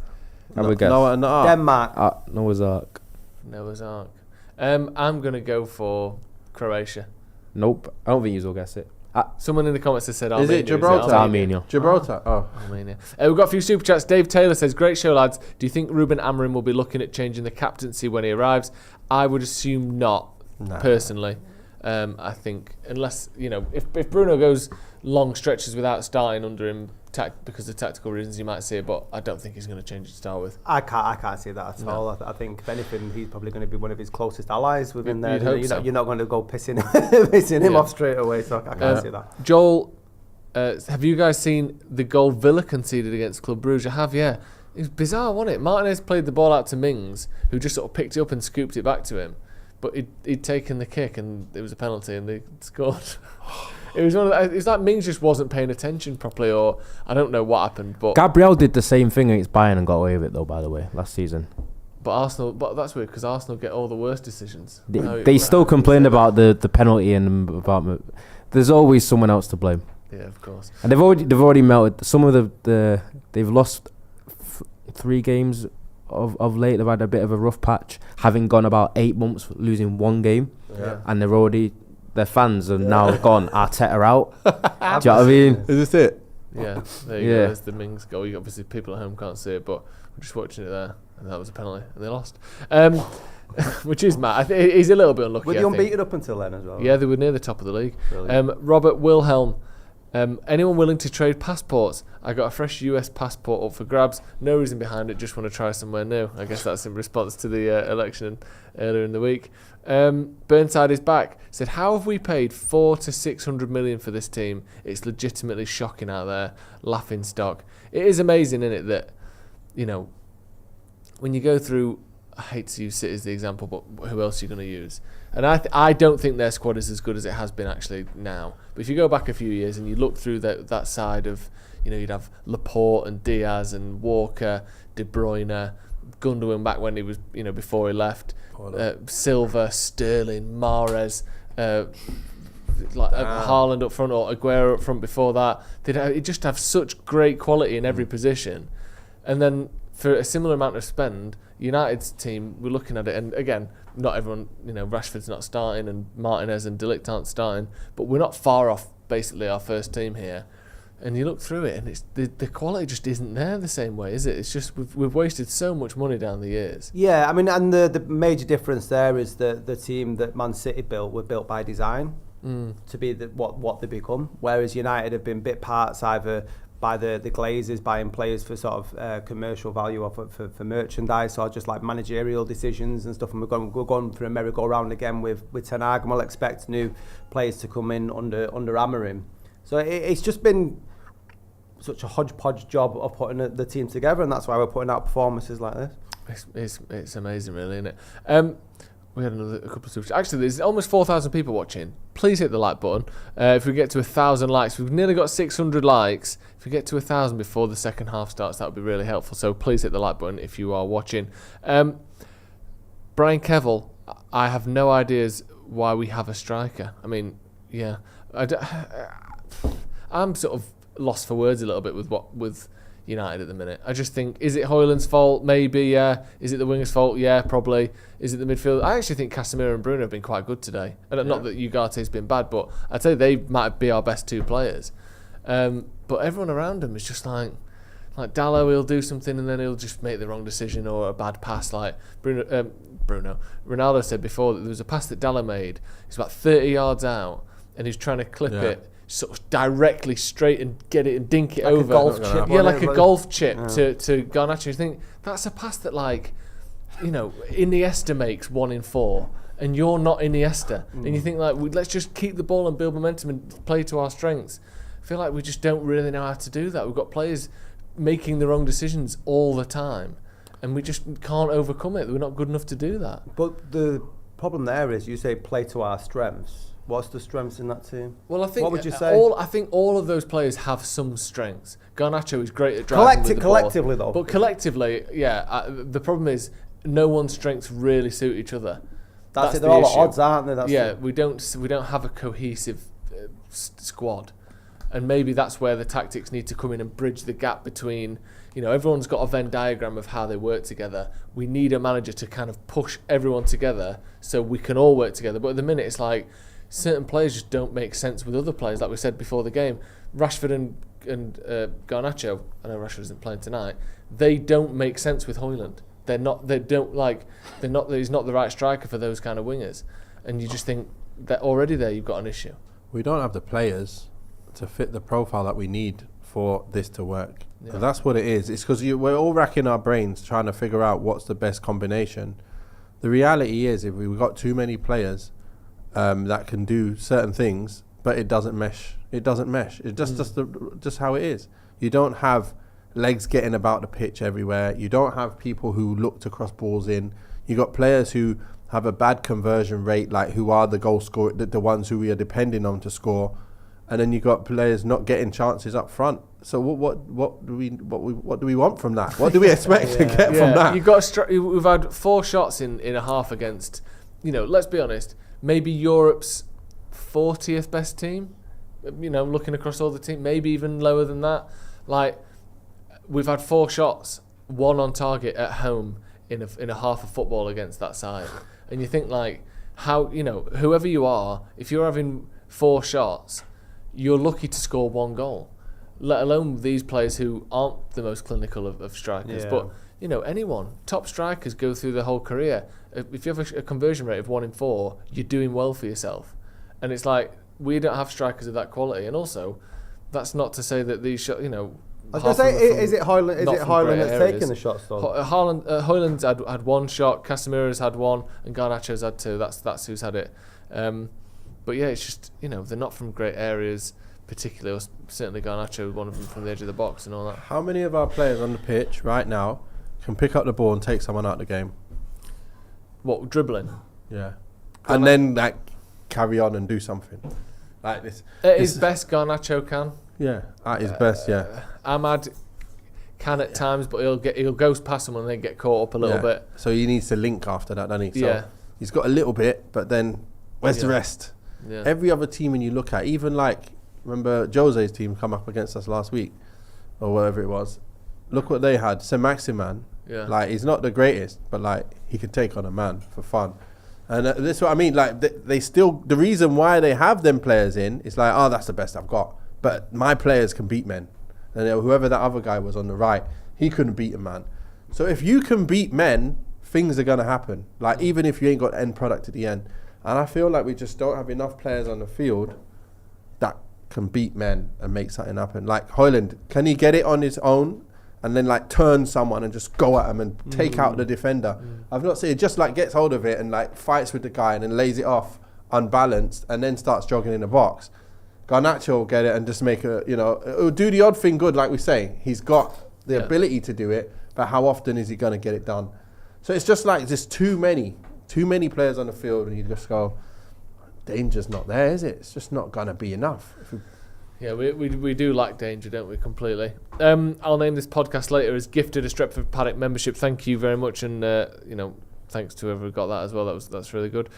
Have a guess. Noah. Denmark. Noah's Ark. Noah's Ark. I'm going to go for Croatia. Nope. I don't think you will guess it. Someone in the comments has said Armenia. Is it Gibraltar? It's Armenia. Gibraltar. Armenia. We've got a few super chats. Dave Taylor says, great show, lads. Do you think Ruben Amorim will be looking at changing the captaincy when he arrives? I would assume not, personally. I think, unless, if Bruno goes long stretches without starting under him because of tactical reasons, you might see it, but I don't think he's going to change it to start with. I can't see that at all. I think, if anything, he's probably going to be one of his closest allies within there. You're not going to go pissing him off straight away, so I can't see that. Joel, have you guys seen the goal Villa conceded against Club Brugge? I have, yeah. It was bizarre, wasn't it? Martinez played the ball out to Mings, who just sort of picked it up and scooped it back to him. But he'd taken the kick and it was a penalty and they scored. It was like Mings just wasn't paying attention properly, or I don't know what happened. But Gabriel did the same thing against Bayern and got away with it though, by the way, last season. But that's weird because Arsenal get all the worst decisions. They still complained about the penalty and about. There's always someone else to blame. Yeah, of course. And they've already melted some of they've lost 3 games of late. They've had a bit of a rough patch, having gone about 8 months losing 1 game, and their fans are now gone. Arteta out. Do you know what I mean? Is this it? Yeah, there you go. There's the Mings goal. Obviously, people at home can't see it, but we're just watching it there, and that was a penalty, and they lost. Which is mad. I think he's a little bit unlucky. Were they unbeaten up until then as well? Yeah, they were near the top of the league. Robert Wilhelm. Anyone willing to trade passports? I got a fresh US passport up for grabs. No reason behind it, just want to try somewhere new. I guess that's in response to the election earlier in the week. Burnside is back. Said, how have we paid 400 to 600 million for this team? It's legitimately shocking out there. Laughing stock. It is amazing, isn't it, that, when you go through, I hate to use City as the example, but who else are you going to use? And I don't think their squad is as good as it has been actually now. But if you go back a few years and you look through that side of, you'd have Laporte and Diaz and Walker, De Bruyne, Gundogan back when he was, before he left, Silva, Sterling, Mahrez, Haaland up front or Aguero up front before that. They'd just have such great quality in every position. And then for a similar amount of spend, United's team, we're looking at it, and again, not everyone, Rashford's not starting and Martinez and De Ligt aren't starting, but we're not far off basically our first team here. And you look through it, and it's the quality just isn't there the same way, is it? It's just we've wasted so much money down the years. Yeah, I mean, and the major difference there is that the team that Man City built were built by design to be what they become, whereas United have been bit parts either by the Glazers buying players for sort of commercial value or for merchandise, or just like managerial decisions and stuff. And we're going for a merry-go-round again with Ten Hag, and we'll expect new players to come in under Amorim. So it's just been such a hodgepodge job of putting the team together, and that's why we're putting out performances like this. It's amazing, really, isn't it? We had a couple of super. Actually, there's almost 4,000 people watching. Please hit the like button. If we get to 1,000 likes, we've nearly got 600 likes. If we get to 1,000 before the second half starts, that would be really helpful. So please hit the like button if you are watching. Brian Kevill, I have no ideas why we have a striker. I mean, yeah, I'm sort of lost for words a little bit with United at the minute. I just think, is it Højlund's fault? Maybe, yeah. Is it the winger's fault? Yeah, probably. Is it the midfield? I actually think Casemiro and Bruno have been quite good today. And not that Ugarte's been bad, but I'd say they might be our best two players. But everyone around him is just like Diallo, he'll do something and then he'll just make the wrong decision or a bad pass. Like Ronaldo said before that there was a pass that Diallo made. He's about 30 yards out and he's trying to clip it sort of directly straight and get it and dink it like over. A golf chip. Yeah, like a golf chip to Garnacho. You think that's a pass that, like, you know, Iniesta makes 1 in 4, and you're not Iniesta. And you think, like, let's just keep the ball and build momentum and play to our strengths. I feel like we just don't really know how to do that. We've got players making the wrong decisions all the time, and we just can't overcome it. We're not good enough to do that. But the problem there is, you say play to our strengths. What's the strengths in that team? Well, I think what would you say? I think all of those players have some strengths. Garnacho is great at driving with the collectively, ball. though. But collectively, yeah. The problem is no one's strengths really suit each other. That's it. They're all at odds, aren't they? We don't have a cohesive squad, and maybe that's where the tactics need to come in and bridge the gap between. You know, everyone's got a Venn diagram of how they work together. We need a manager to kind of push everyone together so we can all work together. But at the minute, it's like certain players just don't make sense with other players. Like we said before the game, Rashford and Garnacho, I know Rashford isn't playing tonight, they don't make sense with Højlund. He's not the right striker for those kind of wingers. And you just think that already there you've got an issue. We don't have the players to fit the profile that we need for this to work. Yeah. And that's what it is. It's because we're all racking our brains trying to figure out what's the best combination. The reality is, if we've got too many players that can do certain things, but it doesn't mesh. It's just how it is. You don't have legs getting about the pitch everywhere. You don't have people who look to cross balls in. You got players who have a bad conversion rate, like who are the goal scorer, the ones who we are depending on to score, and then you got players not getting chances up front. So what do we want from that? What do we expect to get from that? We've had 4 shots in a half against, you know, let's be honest, maybe Europe's 40th best team. You know, looking across all the team, maybe even lower than that. Like, we've had 4 shots, 1 on target at home in a half of football against that side. And you think, like, how, you know, whoever you are, if you're having 4 shots, you're lucky to score 1 goal. Let alone these players who aren't the most clinical of strikers. Yeah. But, you know, anyone, top strikers go through the whole career. If you have a conversion rate of 1 in 4, you're doing well for yourself. And it's like, we don't have strikers of that quality. And also, that's not to say that these shots, you know, I was going to say, is it Højlund that's taking the shots, though? Højlund's had 1 shot, Casemiro's had 1, and Garnacho's had 2. That's who's had it. But yeah, it's just, you know, they're not from great areas, particularly, or certainly Garnacho, one of them from the edge of the box and all that. How many of our players on the pitch right now can pick up the ball and take someone out of the game? What, dribbling? Yeah. And then, like, carry on and do something. Like this. At his best, Garnacho can. Yeah, at his best, yeah. Ahmad can at times, but he'll go past someone and then get caught up a little bit. So he needs to link after that, doesn't he? So yeah. He's got a little bit, but then where's the rest? Yeah. Every other team when you look at, even like, remember Jose's team come up against us last week, or whatever it was. Look what they had. Saint-Maximin, like, he's not the greatest, but like, he could take on a man for fun. And that's what I mean. Like, they still, the reason why they have them players in is like, oh, that's the best I've got. but my players can beat men. And whoever that other guy was on the right, he couldn't beat a man. So if you can beat men, things are going to happen. Like, even if you ain't got end product at the end. And I feel like we just don't have enough players on the field that can beat men and make something happen. Like Højlund, can he get it on his own and then like turn someone and just go at him and take out the defender? I've not seen it. Just like gets hold of it and like fights with the guy and then lays it off unbalanced and then starts jogging in the box. Garnacho will get it and just make a, it'll do the odd thing good, like we say. He's got the ability to do it, but how often is he going to get it done? So it's just like there's too many players on the field, and you just go, danger's not there, is it? It's just not going to be enough. Yeah, we do lack danger, don't we, completely. I'll name this podcast later as gifted a Stretford Paddock membership. Thank you very much, and thanks to whoever got that as well. That's really good.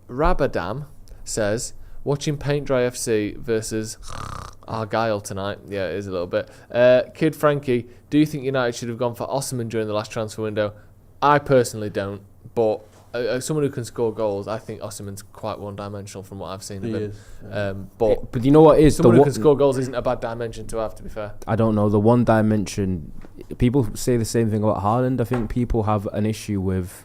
Rabadam says, watching Paint Dry FC versus Argyle tonight. Yeah, it is a little bit. Kid Frankie, do you think United should have gone for Osimhen during the last transfer window? I personally don't, but someone who can score goals, I think Osimhen's quite one-dimensional from what I've seen of him. Yeah. But you know what is someone who can score goals isn't a bad dimension to have, to be fair. I don't know, the one dimension, people say the same thing about Haaland. I think people have an issue with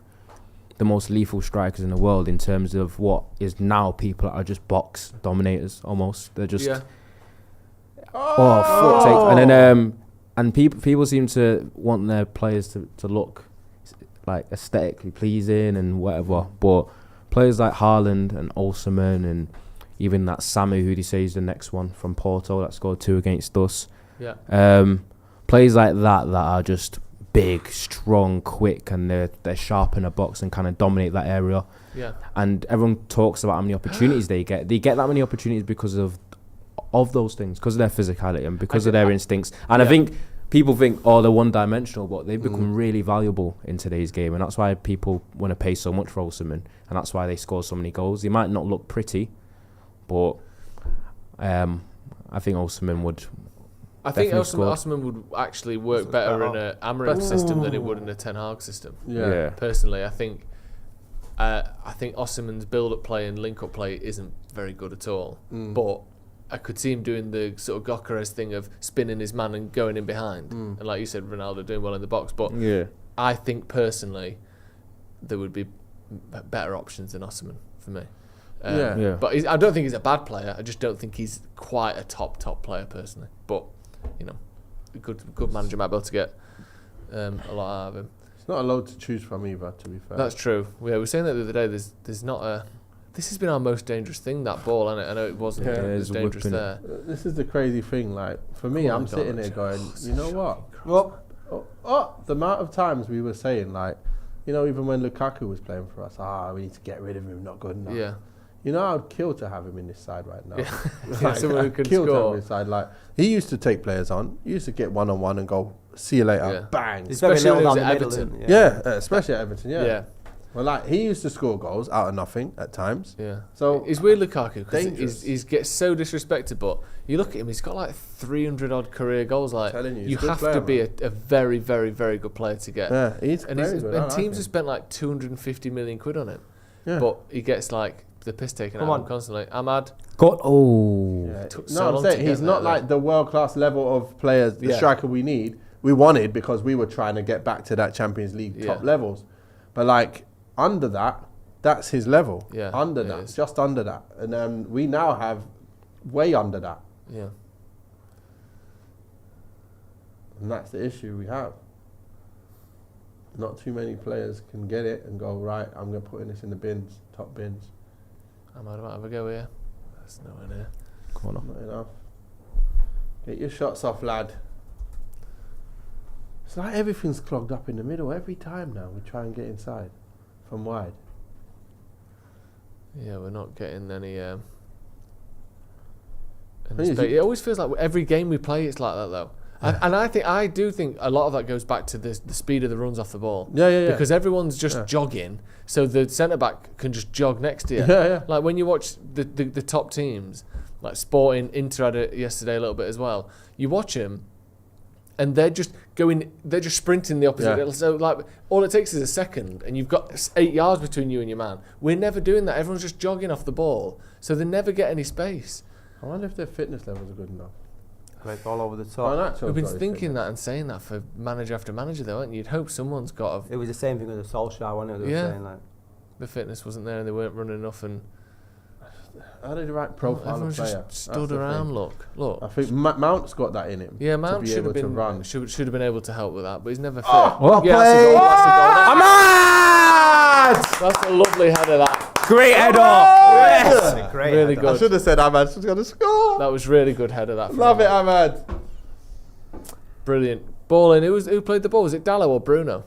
the most lethal strikers in the world in terms of what is now people are just box dominators almost. They're just fuck sake. And then and people seem to want their players to look like aesthetically pleasing and whatever, but players like Haaland and Osimhen and even that Samu, who they say is the next one from Porto that scored 2 against us. Players like that are just big, strong, quick, and they're sharp in the box and kind of dominate that area. Yeah. And everyone talks about how many opportunities they get. They get that many opportunities because of those things, because of their physicality and because of their instincts. And I think people think, they're one-dimensional, but they've become really valuable in today's game, and that's why people want to pay so much for Osimhen, and that's why they score so many goals. They might not look pretty, but I think Osimhen would. I think Osimhen would actually work better in an Amorim system than it would in a Ten Hag system. Yeah. Personally, I think Osimhen's build-up play and link-up play isn't very good at all. But I could see him doing the sort of Gyökeres thing of spinning his man and going in behind. And like you said, Ronaldo doing well in the box. But I think personally there would be better options than Osimhen for me. But I don't think he's a bad player. I just don't think he's quite a top player personally. But a good manager might be able to get a lot out of him. It's not a load to choose from either, to be fair. That's true. Yeah, we were saying that the other day. There's not a. This has been our most dangerous thing, that ball, and I know it wasn't as dangerous there. This is the crazy thing. Like for me, I'm sitting there going, you know what? The amount of times we were saying, like, even when Lukaku was playing for us, we need to get rid of him. Not good enough. Yeah. I'd kill to have him in this side right now. Someone who can kill to have him score. in this side. Like, he used to take players on. He used to get one-on-one and go, see you later, bang. Especially when he was at at Everton. Especially at Everton. Yeah. Well, like, he used to score goals out of nothing at times. Yeah. So it's weird, Lukaku, because he gets so disrespected. But you look at him; he's got like 300 odd career goals. Like, you have to be a very, very, very good player to get. Yeah, he's and teams have spent like 250 million quid on him. Yeah. But he gets like the piss taken out of him constantly. Ahmad. I'm saying he's not like the world class level of players, the striker we need. We wanted because we were trying to get back to that Champions League top levels, but like under that, that's his level. Yeah, under that, just under that, and we now have way under that. Yeah, and that's the issue we have. Not too many players can get it and go, right, I'm going to put this in the bins, top bins. I might have a go here. That's nowhere near. Corner. Not enough. Get your shots off, lad. It's like everything's clogged up in the middle. Every time now we try and get inside from wide. Yeah, we're not getting any space. It always feels like every game we play it's like that though. And I do think a lot of that goes back to the speed of the runs off the ball. Yeah. Because everyone's just jogging, so the centre back can just jog next to you. Yeah. Like when you watch the top teams, like Sporting, Inter had it yesterday a little bit as well. You watch them, and they're just sprinting the opposite. Yeah. So like all it takes is a second, and you've got 8 yards between you and your man. We're never doing that. Everyone's just jogging off the ball, so they never get any space. I wonder if their fitness levels are good enough. Great ball over the top. Garnacho's We've been got his thinking fitness. that and saying that for manager after manager, though, haven't you? You'd hope someone's got It was the same thing with the Solskjaer, wasn't it? They were Yeah. saying, like, the fitness wasn't there and they weren't running enough, and How did the right profile of everyone's player? just stood around. Look. I think Mount's got that in him. Yeah, Mount to be should able have to been run. should have been able to help with that, but he's never fit. What? Yeah, that's a goal. Ahmad! That's a lovely header. That Great header! Yes! great. really header. I good. should have said Ahmad's going to score. That was really good header. That from Love it, Ahmad. Ahmad. Brilliant. Ball in. Who played the ball? Was it Diallo or Bruno?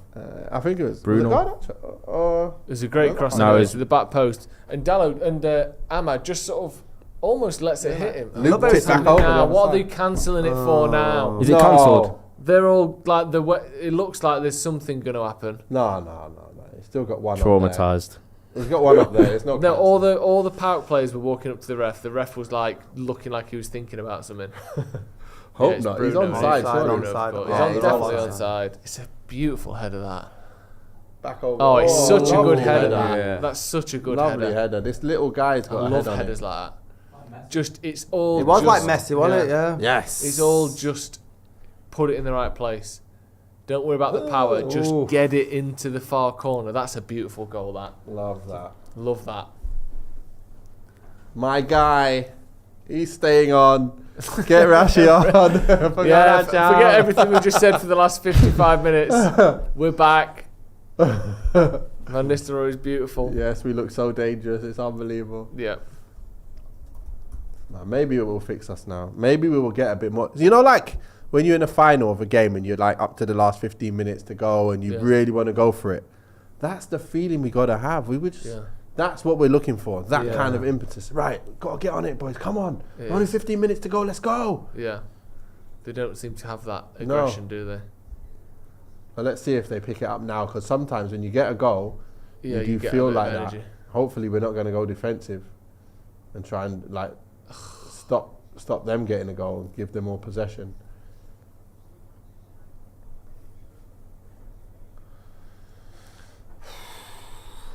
I think it was Bruno. Was it Garnacho? It was a great cross No, to it's- the back post, and Diallo and Ahmad just sort of almost lets it hit him. Looped it back now. over the Now, other what are they side. cancelling it for now? Is it cancelled? They're all like it looks like there's something going to happen. No. He's still got one. Traumatised. Up there. He's got one up there. There's no. No, cancel. all the PAOK players were walking up to the ref. The ref was like looking like he was thinking about something. Hope it's not. Bruno, He's onside. onside, surely. onside. But Yeah, he's he's definitely onside. onside. It's a beautiful header, that. Back over. Oh, it's such a lovely good header. Yeah. That. That's such a good Lovely header. header. This little guy's I got a love head on headers it. like that. Just it's all. It was like just- Messi, wasn't it? Yeah. Yes. It's all just put it in the right place. Don't worry about the power. Just Ooh. get it into the far corner. That's a beautiful goal. That. Love that. Love that. My guy, he's staying on. Get Rashi on. Yeah, forget everything we just said for the last 55 minutes. We're back. Van Nistelrooy is beautiful. Yes, we look so dangerous. It's unbelievable. Yeah. Nah, maybe it will fix us now. Maybe we will get a bit more. You know, like when you're in a final of a game and you're like up to the last 15 minutes to go and you Yeah. really want to go for it. That's the feeling we got to have. We would just. Yeah. That's what we're looking for. That Yeah. kind of impetus. Right, got to get on it, boys. Come on. It Only is. 15 minutes to go. Let's go. Yeah. They don't seem to have that No. aggression, do they? But let's see if they pick it up now. Because sometimes when you get a goal, Yeah, you do get a feel bit of like that. energy. Hopefully, we're not going to go defensive and try and like stop them getting a goal and give them more possession.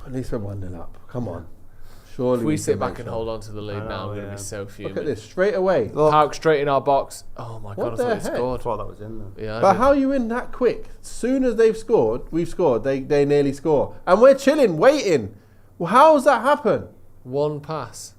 At least we're 1-0 up. Come on. Surely If we can sit make back and something. hold on to the lead I now, know, we're going to yeah. be so Look at fuming. this straight away. Look. PAOK straight in our box. Oh my What god, I the thought he heck? I scored. thought that was in there. Yeah, I But did. how are you in that quick? As soon as we've scored, they nearly score. And we're chilling, waiting. Well, how has that happened? One pass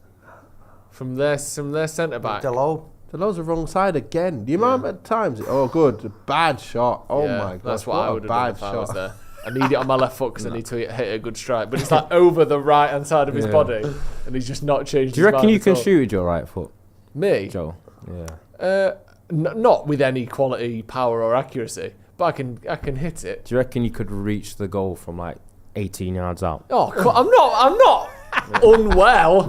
from their centre back. Diallo. The lows the wrong side again. The amount of times. Oh, good. A bad shot. Oh Yeah, my god. that's what I would have done bad if I was shot. there. I need it on my left foot because I need to hit a good strike. But it's like over the right hand side of his Yeah. body, and he's just not changed. Do you his reckon mind you at can all. shoot with your right foot, Me? Joe? Yeah. Not with any quality, power, or accuracy, but I can hit it. Do you reckon you could reach the goal from like 18 yards out? Oh, I'm not unwell.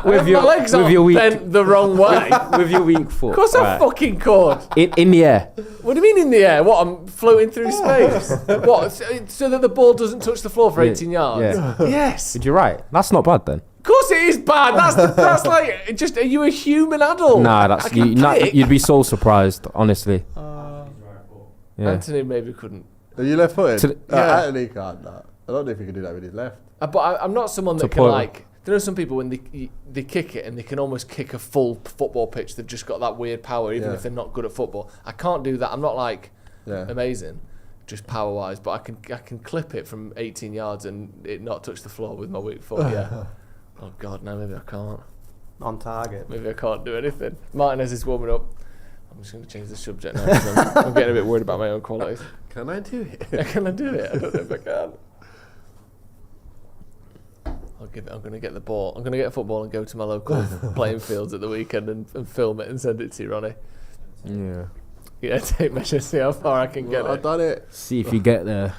With My legs with aren't your weak, bent the wrong way. with your weak foot. Of course I right. fucking could. in the air. What do you mean in the air? What, I'm floating through space? What, so that the ball doesn't touch the floor for Yeah, 18 yards? yeah. Yes. You're right. That's not bad then. Of course it is bad. That's like, just, are you a human adult? Nah, I that's can kick. you'd be so surprised, honestly. Yeah. Anthony maybe couldn't. Are you left footed? To the- Yeah. Anthony can't. No. I don't know if he can do that with his left. But I'm not someone that can Support. like. There are some people when they kick it and they can almost kick a full football pitch. They've just got that weird power, even Yeah. if they're not good at football. I can't do that. I'm not like Yeah. amazing, just power wise. But I can clip it from 18 yards and it not touch the floor with my weak foot. Yeah. Oh God, no, maybe I can't. On target. Maybe I can't do anything. Martinez is warming up. I'm just going to change the subject now because I'm getting a bit worried about my own qualities. Can I do it? Can I do it? I don't know if I can. I'm going to get the ball. I'm going to get a football and go to my local playing fields at the weekend and film it and send it to you, Ronny. Yeah. Yeah, take measures, see how far I can get I've it. done it. See if you get there.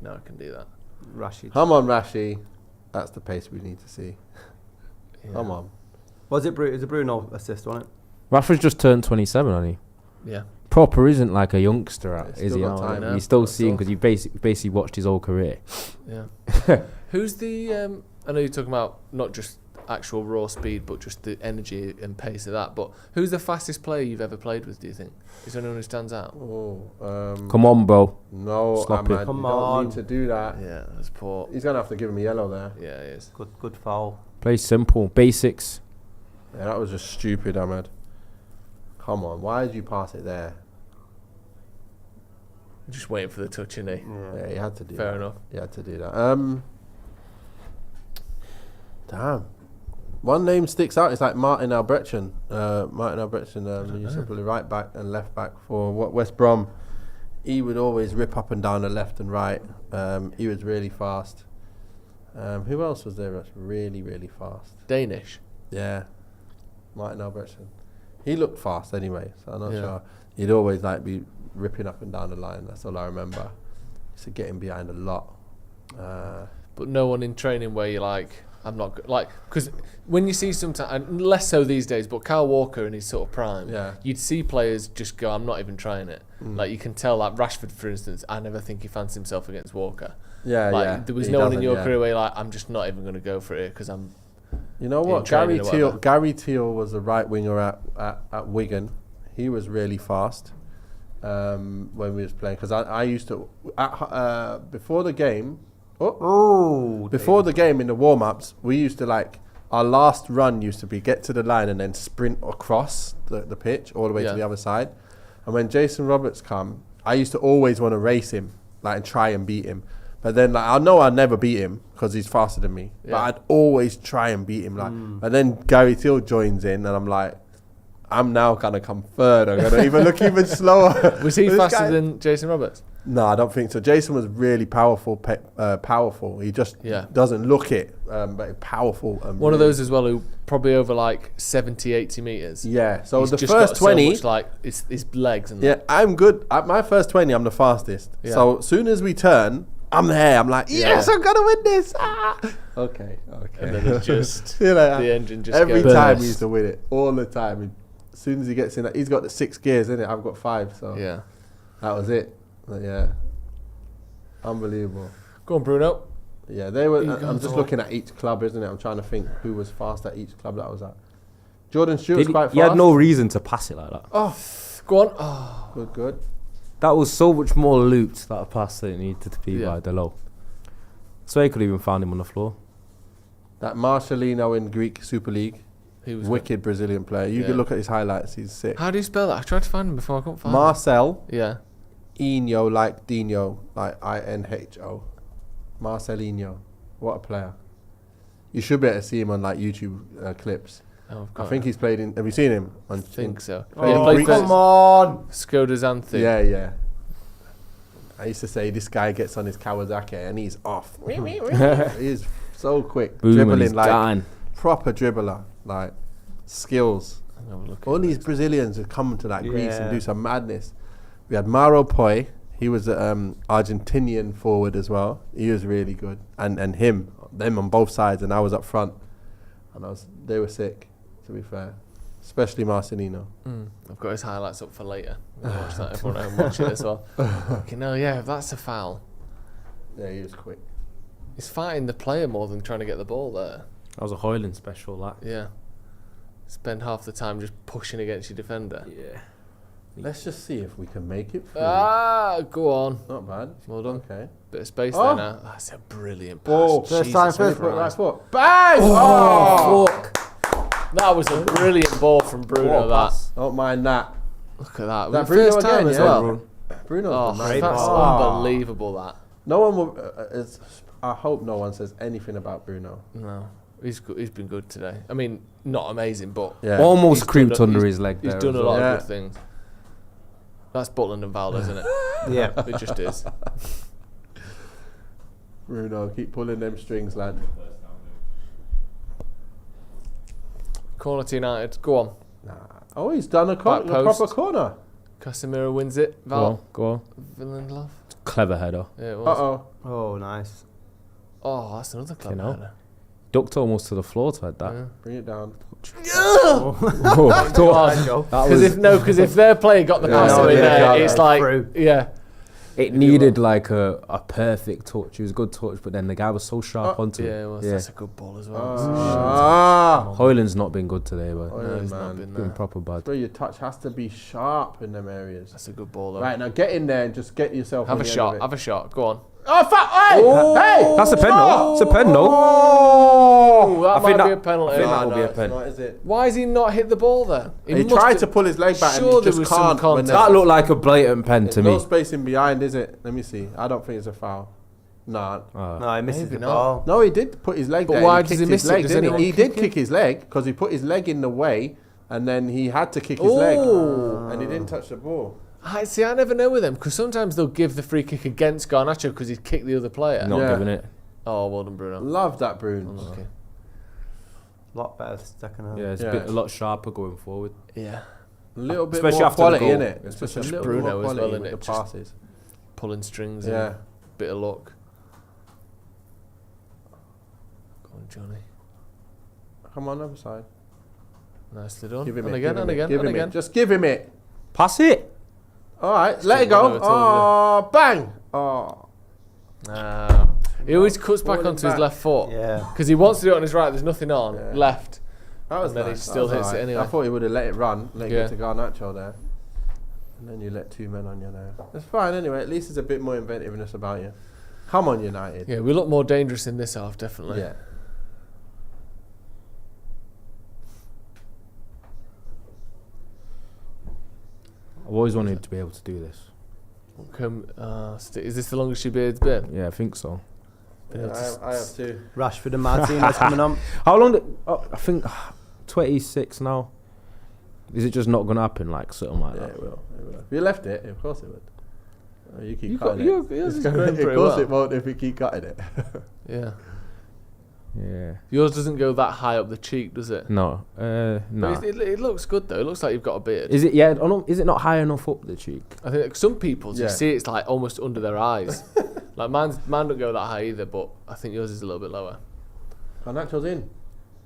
No, I can do that. Rashid. Come on, Rashi. That's the pace we need to see. Yeah. Come on. Was it a Bruno assist, wasn't it? Rashford's just turned 27, hasn't he? Yeah. Proper isn't like a youngster, Yeah, is still he? got now? time. He's still That's seeing all. because you basically watched his whole career. Yeah. Who's the? I know you're talking about not just actual raw speed, but just the energy and pace of that. But who's the fastest player you've ever played with? Do you think? Is there anyone who stands out? Oh, Come on, bro. no, Stop it. Ahmad, Come you don't on. need to do that. Yeah, that's poor. He's gonna have to give him a yellow there. Yeah, he is. Good foul. Play simple, basics. Yeah, that was just stupid, Ahmed. Come on, why did you pass it there? Just waiting for the touch, innit? Yeah, he had to do that. Fair enough. He had to do that. Damn. One name sticks out. It's like Martin Albrechtsen. He used to play right back and left back for West Brom. He would always rip up and down the left and right. He was really fast. Who else was there that's really, really fast? Danish. Yeah. Martin Albrechtsen. He looked fast anyway, so I'm not sure. He'd always like be ripping up and down the line. That's all I remember. Used to get him behind a lot. But no one in training where you're like, I'm not like, because when you see sometimes, and less so these days, but Kyle Walker in his sort of prime, you'd see players just go, I'm not even trying it. Like you can tell, like Rashford, for instance, I never think he fancied himself against Walker. There was no one in your career where you're like, I'm just not even going to go for it because I'm. You know what? Gary Teal was the right winger at Wigan. He was really fast when we was playing because I used to before the game. Before the game in the warm-ups, we used to our last run used to be get to the line and then sprint across the pitch all the way to the other side. And when Jason Roberts come, I used to always want to race him, and try and beat him. But then I know I'd never beat him because he's faster than me. But I'd always try and beat him. And then Gary Teal joins in and I'm like, I'm now going to come third. I'm going to look even slower. Was he faster than Jason Roberts? No, I don't think so. Jason was really powerful. He just doesn't look it, but powerful. One of those as well who probably over 70, 80 metres. Yeah, so he's the just first 20... so much his legs and that. I'm good. At my first 20, I'm the fastest. Yeah. So as soon as we turn, I'm there. I'm like, yes, I'm going to win this. Okay. And then it's just, the engine just every goes. time he used to win it. All the time. As soon as he gets in, he's got the 6 gears, isn't it? I've got 5, so that was it. But yeah, unbelievable. Go on, Bruno. Yeah, they were. I'm just looking at each club, isn't it? I'm trying to think who was fast at each club that I was at. Jordan Stewart was quite fast. He had no reason to pass it like that. Oh, go on. Oh, good. That was so much more looped, that pass that it needed to be by Diallo. So he could even found him on the floor. That Marcelino in Greek Super League. He was wicked Brazilian player. You can look at his highlights. He's sick. How do you spell that? I tried to find him before. I couldn't find him. Marcel. Yeah. Inho, like Dino, like Inho. Marcelinho. What a player. You should be able to see him on YouTube clips. Oh, I think he's played in... Have you seen him? I think so. Come on! Skoda's Anthem. Yeah. I used to say this guy gets on his Kawasaki and he's off. He's so quick. Boom, dribbling gone. Proper dribbler. Skills. All these Brazilians would come to Greece and do some madness. We had Mauro Poi. He was an Argentinian forward as well. He was really good. And them on both sides, and I was up front. And they were sick, to be fair. Especially Marcelino. I've got his highlights up for later. I'll watch that. Everyone at home watch it as well. If that's a foul. Yeah, he was quick. He's fighting the player more than trying to get the ball there. That was a Hoyland special, that. Yeah. Spend half the time just pushing against your defender. Yeah. Let's just see if we can make it through. Go on. Not bad. Well done. Okay. Bit of space there now. That's a brilliant pass. Oh, first time, first foot, right foot. Bang! Fuck. That was a brilliant ball from Bruno, that. Don't mind that. Look at that. That Bruno first time as well. Bruno's That's unbelievable, that. No one will... I hope no one says anything about Bruno. No. He's been good today. I mean, not amazing, but... Yeah. Almost creeped under his leg there. He's done a lot of good things. That's Butland and Valdes, isn't it? Yeah. It just is. Bruno, keep pulling them strings, lad. Corner to United. Go on. Nah. Oh, he's done a proper corner. Casemiro wins it. Go on. Villeneuve. Clever header. Yeah, it was. Oh, nice. Oh, that's another clever header. Ducked almost to the floor to head that. Yeah. Bring it down. Because if their player got the pass away there, it's like, It needed a perfect touch. It was a good touch, but then the guy was so sharp onto it. Yeah, it was. That's a good ball as well. Hoyland's not been good today, but Hoyland, he's been proper bad. Bro, your touch has to be sharp in them areas. That's a good ball, though. Right, now get in there and just get yourself. Have a shot. Go on. Oh, fuck! Hey! That's a pen, no? It's a pen, no? Oh, That might be a penalty. I think No, that'll be a it's pen. not, is it? Why has he not hit the ball then? He must tried have- to pull his leg back Sure and he there just was some can't. When contact. there's That looked like a blatant pen to no me. space in behind, is it? Let me see. I don't think it's a foul. No. No, he misses Maybe the not. ball. No, he did put his leg But there. why He does kicked he his miss it? leg, Does didn't anyone he? He did kick kick his leg because he put his leg in the way and then he had to kick his leg. And he didn't touch the ball. I never know with them because sometimes they'll give the free kick against Garnacho because he's kicked the other player. Not Yeah. giving it. Oh, well done, Bruno. Love that, Bruno. Unlucky. A lot better second half. Yeah, it's Yeah. a lot sharper going forward. Yeah. A little bit Especially more after the quality, goal. innit? It's just a little Bruno more as well, quality innit? with the Just- passes. Pulling strings Yeah. and bit of luck. Go on, Johnny. Come on, other side. Nicely done. Give him and it. again, give him and it, again, give and him again. it. Just give him it. Pass it. All right, let it Still go. one over, Oh, bang. Oh. He always cuts back Falling onto his back. left foot. Yeah. Because he wants to do it on his right, there's nothing on. Yeah. Left. That was And then he nice. still That was hits it alright. anyway. I thought he would have let it run, let it Yeah. get to Garnacho there. And then you let two men on you there. It's fine anyway. At least there's a bit more inventiveness about you. Come on, United. Yeah, we look more dangerous in this half, definitely. Yeah. I've always wanted to be able to do this. Is this the longest your beard's been? Yeah, I think so. Yeah, I have too. Rashford and Martinez coming on. How long did... I think 26 now. Is it just not going to happen, like something like Yeah, that? it will. It will. If you left it, of course it would. Oh, you keep You got- cutting you- it. yours It's is gonna- growing of pretty course well. it won't if you keep cutting it. Yeah. Yeah. Yours doesn't go that high up the cheek, does it? No. But No. it looks good though. It looks like you've got a beard. Is it? Yeah. Is it not high enough up the cheek? I think like some people's Yeah. you see it's like almost under their eyes. Like mine don't go that high either, but I think yours is a little bit lower. Garnacho's in.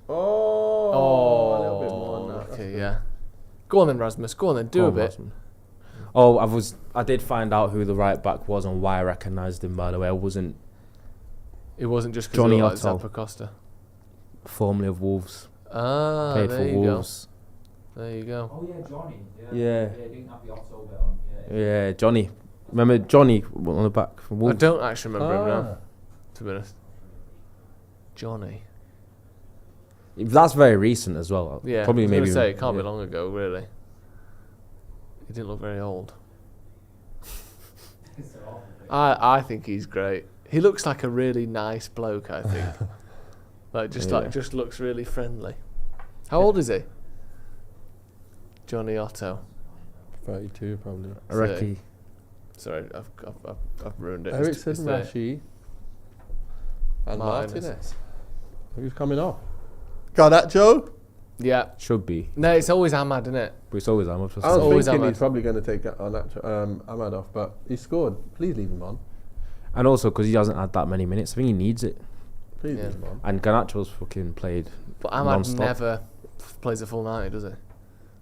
Oh, a little bit more on that. That's Okay, good. yeah. Go on then, Rasmus. Go on then. Do Oh, a bit. Rasmus. Oh, I did find out who the right back was and why I recognised him. By the way, I wasn't It wasn't just because Johnny like Otto. Zappa Costa. formerly of Wolves. Ah, Played there for you Wolves. go. There you go. Oh yeah, Johnny. Yeah. didn't have the Otto bit on. Yeah. Yeah, Johnny. Remember Johnny on the back from I Wolves? don't actually remember him Ah. now, to be honest. Johnny. That's very recent as well. Yeah, Probably I was maybe. gonna say it can't be yeah. long ago, really. He didn't look very old. I think he's great. He looks like a really nice bloke. I think, just looks really friendly. How old is he? Johnny Otto. 32 probably. I reckon. Sorry, I've ruined it. Ericsson, It's there. Rashi, and Martinez. Martinez. Who's coming off? Garnacho? Yeah. Should be. No, it's always Ahmad, isn't it? But it's always I'm I was always thinking Ahmad. he's probably going to take Ahmad off, but he scored. Please leave him on. And also because he hasn't had that many minutes, I think he needs it. Please Yeah. leave him on. And Garnacho's fucking played. But Ahmad Non-stop. never plays a full 90, does he?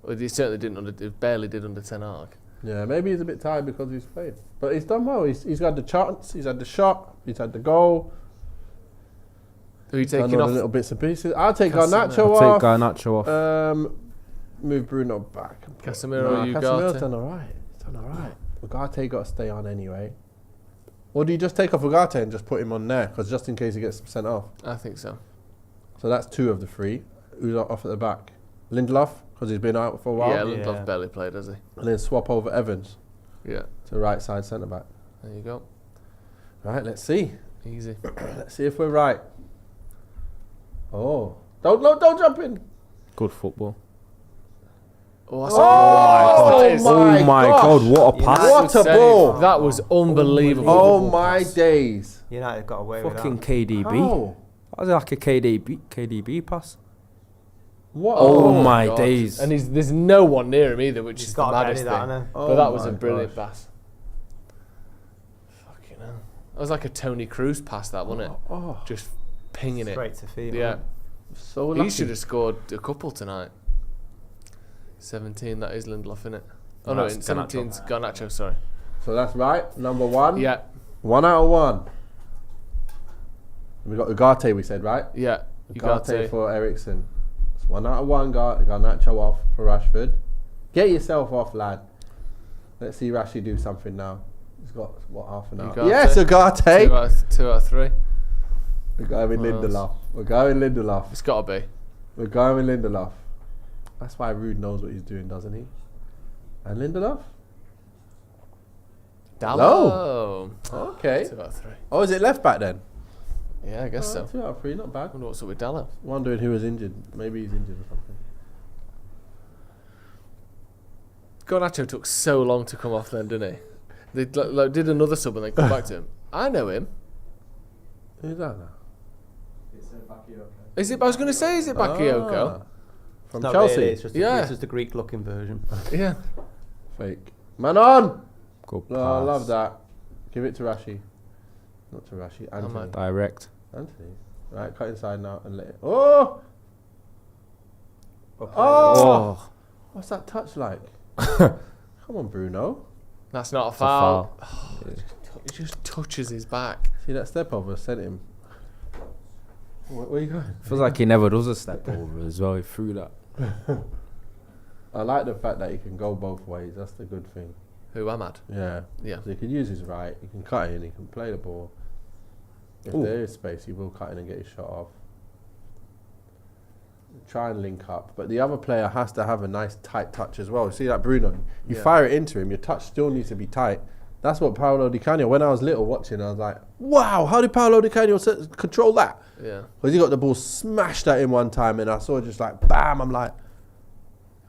Well, he certainly didn't. He barely did under 10 arc. Yeah, maybe he's a bit tired because he's played. But he's done well. He's got the chance, he's had the shot, he's had the goal. Who are you Done taking all the off? little bits and pieces. I'll take Casemiro. Garnacho I'll off. take Garnacho off. Move Bruno back. and put- Casemiro, Casemiro's Ugarte. done alright. He's done alright. Ugarte got to stay on anyway. Or do you just take off Ugarte and just put him on there? Because just in case he gets sent off. I think so. So that's two of the three. Who's off at the back? Lindelof, because he's been out for a while. Yeah, Lindelof Yeah. barely played, has he? And then swap over Evans Yeah. to right side centre back. There you go. Right, let's see. Easy. Let's see if we're right. Oh. Don't jump in. Good football. Oh, that's Oh my gosh. god, what a pass. What a save. ball. That was unbelievable. Oh my days. United got away with Fucking that. KDB. How? That was like a KDB pass. What? Oh, my God. days. And there's no one near him either, which He's is got the a maddest belly, thing. that, innit? But that was my a brilliant gosh. pass. Fucking hell. That was like a Tony Cruz pass, that, wasn't it? Oh, Just pinging Straight to feet. it. Yeah. so lucky. He should have scored a couple tonight. 17, that is Lindelof, innit? Oh no, That's 17's Garnacho, sorry. So that's right. Number one. Yeah, 1 out of 1. We got Ugarte, we said, right? yeah. Ugarte for Ericsson. It's 1 out of 1. Garnacho off for Rashford. Get yourself off, lad. Let's see Rashi do something now. He's got, what, half an hour? Ugarte. Yes, Ugarte. 2 out of 3. We're going with What else? Lindelof. We're going with Lindelof. It's got to be. We're going with Lindelof. That's why Rude knows what he's doing, doesn't he? And Lindelof? Dallo. Okay. 2 out of 3. Oh, is it left back then? Yeah, I guess so. 2 out of 3, not bad. Wonder what's up with Dallo. Wondering who was injured. Maybe he's injured or something. Garnacho took so long to come off then, didn't he? They did another sub and then come back to him. I know him. Who's that now? It's Bakayoko. Is it? I was going to say, is it Bakayoko? From Not Chelsea. really, it's just Yeah. it's just a Greek-looking version. Yeah. Fake. Man on! Go Oh, I love that. Give it to Rashi. Not to Rashi. Anthony. Ahmad. Direct. Anthony. Right, cut inside now and let it. Oh! Okay. Oh! What's that touch like? Come on, Bruno. That's not a It's a foul. foul. He just touches his back. See that step over? Sent him. Where you going? Feels like he never does a step over as well. He threw that. I like the fact that he can go both ways. That's the good thing. Who, Ahmad? Yeah. Yeah. So he can use his right. He can cut in. He can play the ball. If there is space, he will cut in and get his shot off. Try and link up. But the other player has to have a nice tight touch as well. See that Bruno? You fire it into him, your touch still needs to be tight. That's what Paolo Di Canio, when I was little watching, I was like, wow, how did Paolo Di Canio control that? Yeah. Because he got the ball smashed at him one time and I saw just like, bam, I'm like,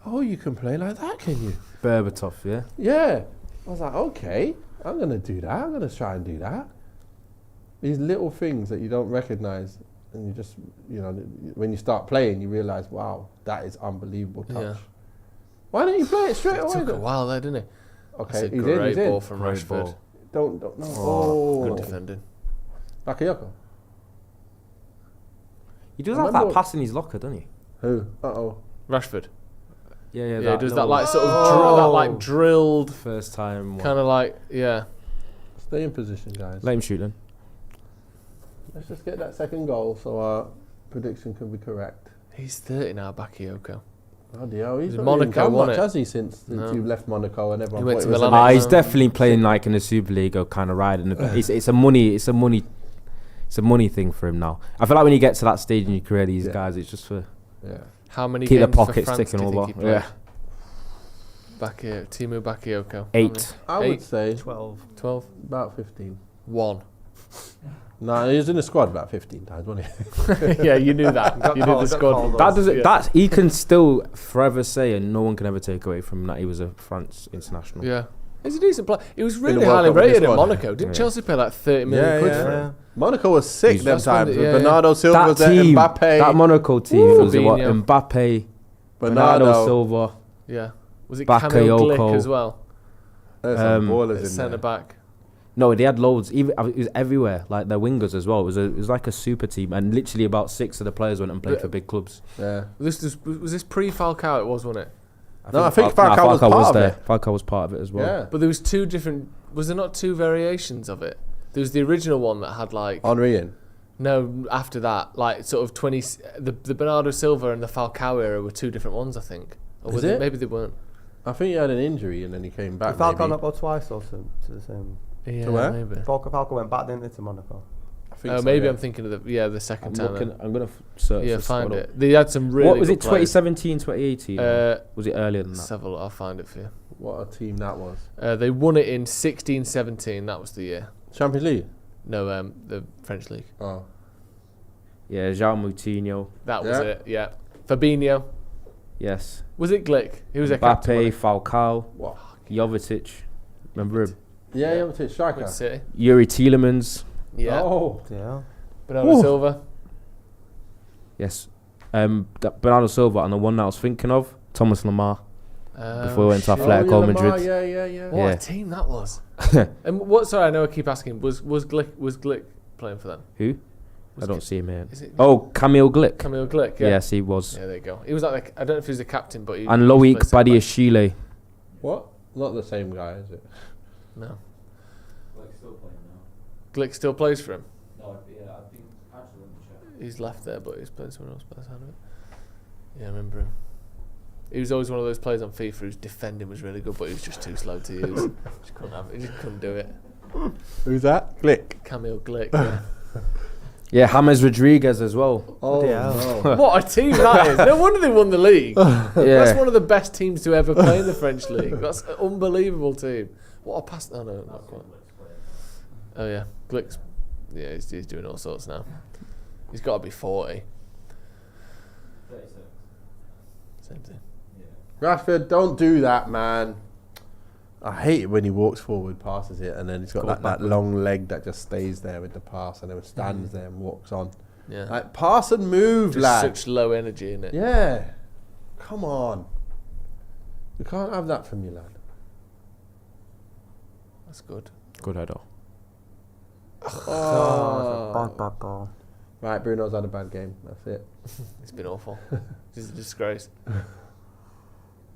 oh, you can play like that, can you? Berbatov, yeah. Yeah. I was like, okay, I'm going to do that. I'm going to try and do that. These little things that you don't recognise and you just, you know, when you start playing, you realise, wow, that is unbelievable touch. Yeah. Why didn't you play it straight It away? took a then? while there, didn't it? Okay, That's a he's great in. ball from Great Rashford. ball. Don't, no. Oh, Good defending. Bakayoko. He does I have that remember- pass in his locker, doesn't he? Who? Uh-oh. Rashford. Yeah, Yeah, does that little like sort of that like drilled first time. kind of like, yeah. Stay in position, guys. Let him shoot then. Let's just get that second goal so our prediction can be correct. He's 30 now, Bakayoko. Bloody hell, he's He's not Monaco, even done wasn't much, it? has he, since No. you've left Monaco and everyone He went thought to it was Milan. He's definitely playing like in the Super League or kind of riding. It's a money thing for him now. I feel like when you get to that stage in your career, these guys, it's just for Yeah. How many keep the games for pockets France ticking do you think over. he played? Yeah, Timu Bakayoko. 8. I would say 12. 12? about 15. 1. No, he was in the squad about 15 times, wasn't he? Yeah, you knew that. Got You knew called- the got squad. called That us. doesn't. Yeah. That he can still forever say, and no one can ever take away from him that he was a France international. Yeah. He's a decent player. He was the really World highly Cup with rated the at squad. Monaco. Didn't Yeah. Chelsea pay like 30 million quid for him? Monaco was sick them That's when times. the- with yeah, Bernardo Silva That was there, team, Mbappe, that Monaco team, was it what? Fabinho. Mbappe, Bernardo. Bernardo Silva. Yeah. Was it Camille Bakayoko. Glick as well? There's some ballers in Centre there. back. No, they had loads. Even it was everywhere, like their wingers as well. It was like a super team, and literally about 6 of the players went and played for big clubs. Yeah. Was this pre-Falcao? It was, wasn't it? I think Falcao was part of there. it. Falcao was part of it as well. Yeah. But there was 2 different... Was there not 2 variations of it? There was the original one that had like... Henry in. No, after that, like sort of 20... The Bernardo Silva and the Falcao era were 2 different ones, I think. Or Is was it? Maybe they weren't. I think he had an injury and then he came back. Did Falcao maybe. not go twice or to the same? Yeah, To where? maybe. Falcao went back, didn't he, to Monaco? I think Oh, so, maybe yeah. I'm thinking of the second time. I'm gonna search. Yeah, the find squad it. up. They had some really What was good it? players. 2017, 2018? Was it earlier than that? Several, I'll find it for you. What a team that was. They won it in 16-17. That was the year. Champions League? No, the French league. Oh. Yeah, Jean Moutinho. That was Yeah. it. Yeah. Fabinho. Yes. Was it Glick? He was a captain. Mbappe, wasn't Falcao, What? Jovetic. Remember him? Yeah, Yeah. yeah, he? striker. With City. Yuri Tielemans. Yeah. Oh. Yeah. Bernardo Silva. Yes. Bernardo Silva, and the one that I was thinking of, Thomas Lamar. Before we went to shit. Atletico Madrid. Yeah. What Yeah. a team that was. And what? Sorry, I know I keep asking. Was Glick playing for them? Who? Was I don't Glick- see him here. Is it Oh, Camille Glick. Camille Glick? Yeah. Yes, he was. Yeah, there you go. He was like I don't know if he was the captain, but he. And he Loic was playing Badiashile. What? Not the same guy, is it? centre-back. No. Like still playing now. Glick still plays for him. No, yeah, I think actually let me check. He's left there, but he's playing somewhere else by the sound of it. Yeah, I remember him. He was always one of those players on FIFA whose defending was really good, but he was just too slow to use. He just couldn't do it. Who's that? Glick. Camille Glick. Yeah. Yeah, James Rodriguez as well. Oh, Yeah. no. What a team that is. No wonder they won the league. Yeah. That's one of the best teams to ever play in the French league. That's an unbelievable team. What a pass. Oh, no, not quite. Oh, yeah. Glick's, yeah, he's doing all sorts now. He's got to be 40. 36. Same thing. Rashford, don't do that, man. I hate it when he walks forward, passes it, and then he's got that long leg that just stays there with the pass and then stands there and walks on. Yeah. Like, pass and move, Just lad. such low energy in it. Yeah. Come on. We can't have that from you, lad. That's good. Good header. Oh. Bad ball. Right, Bruno's had a bad game. That's it. It's been awful. It's a disgrace.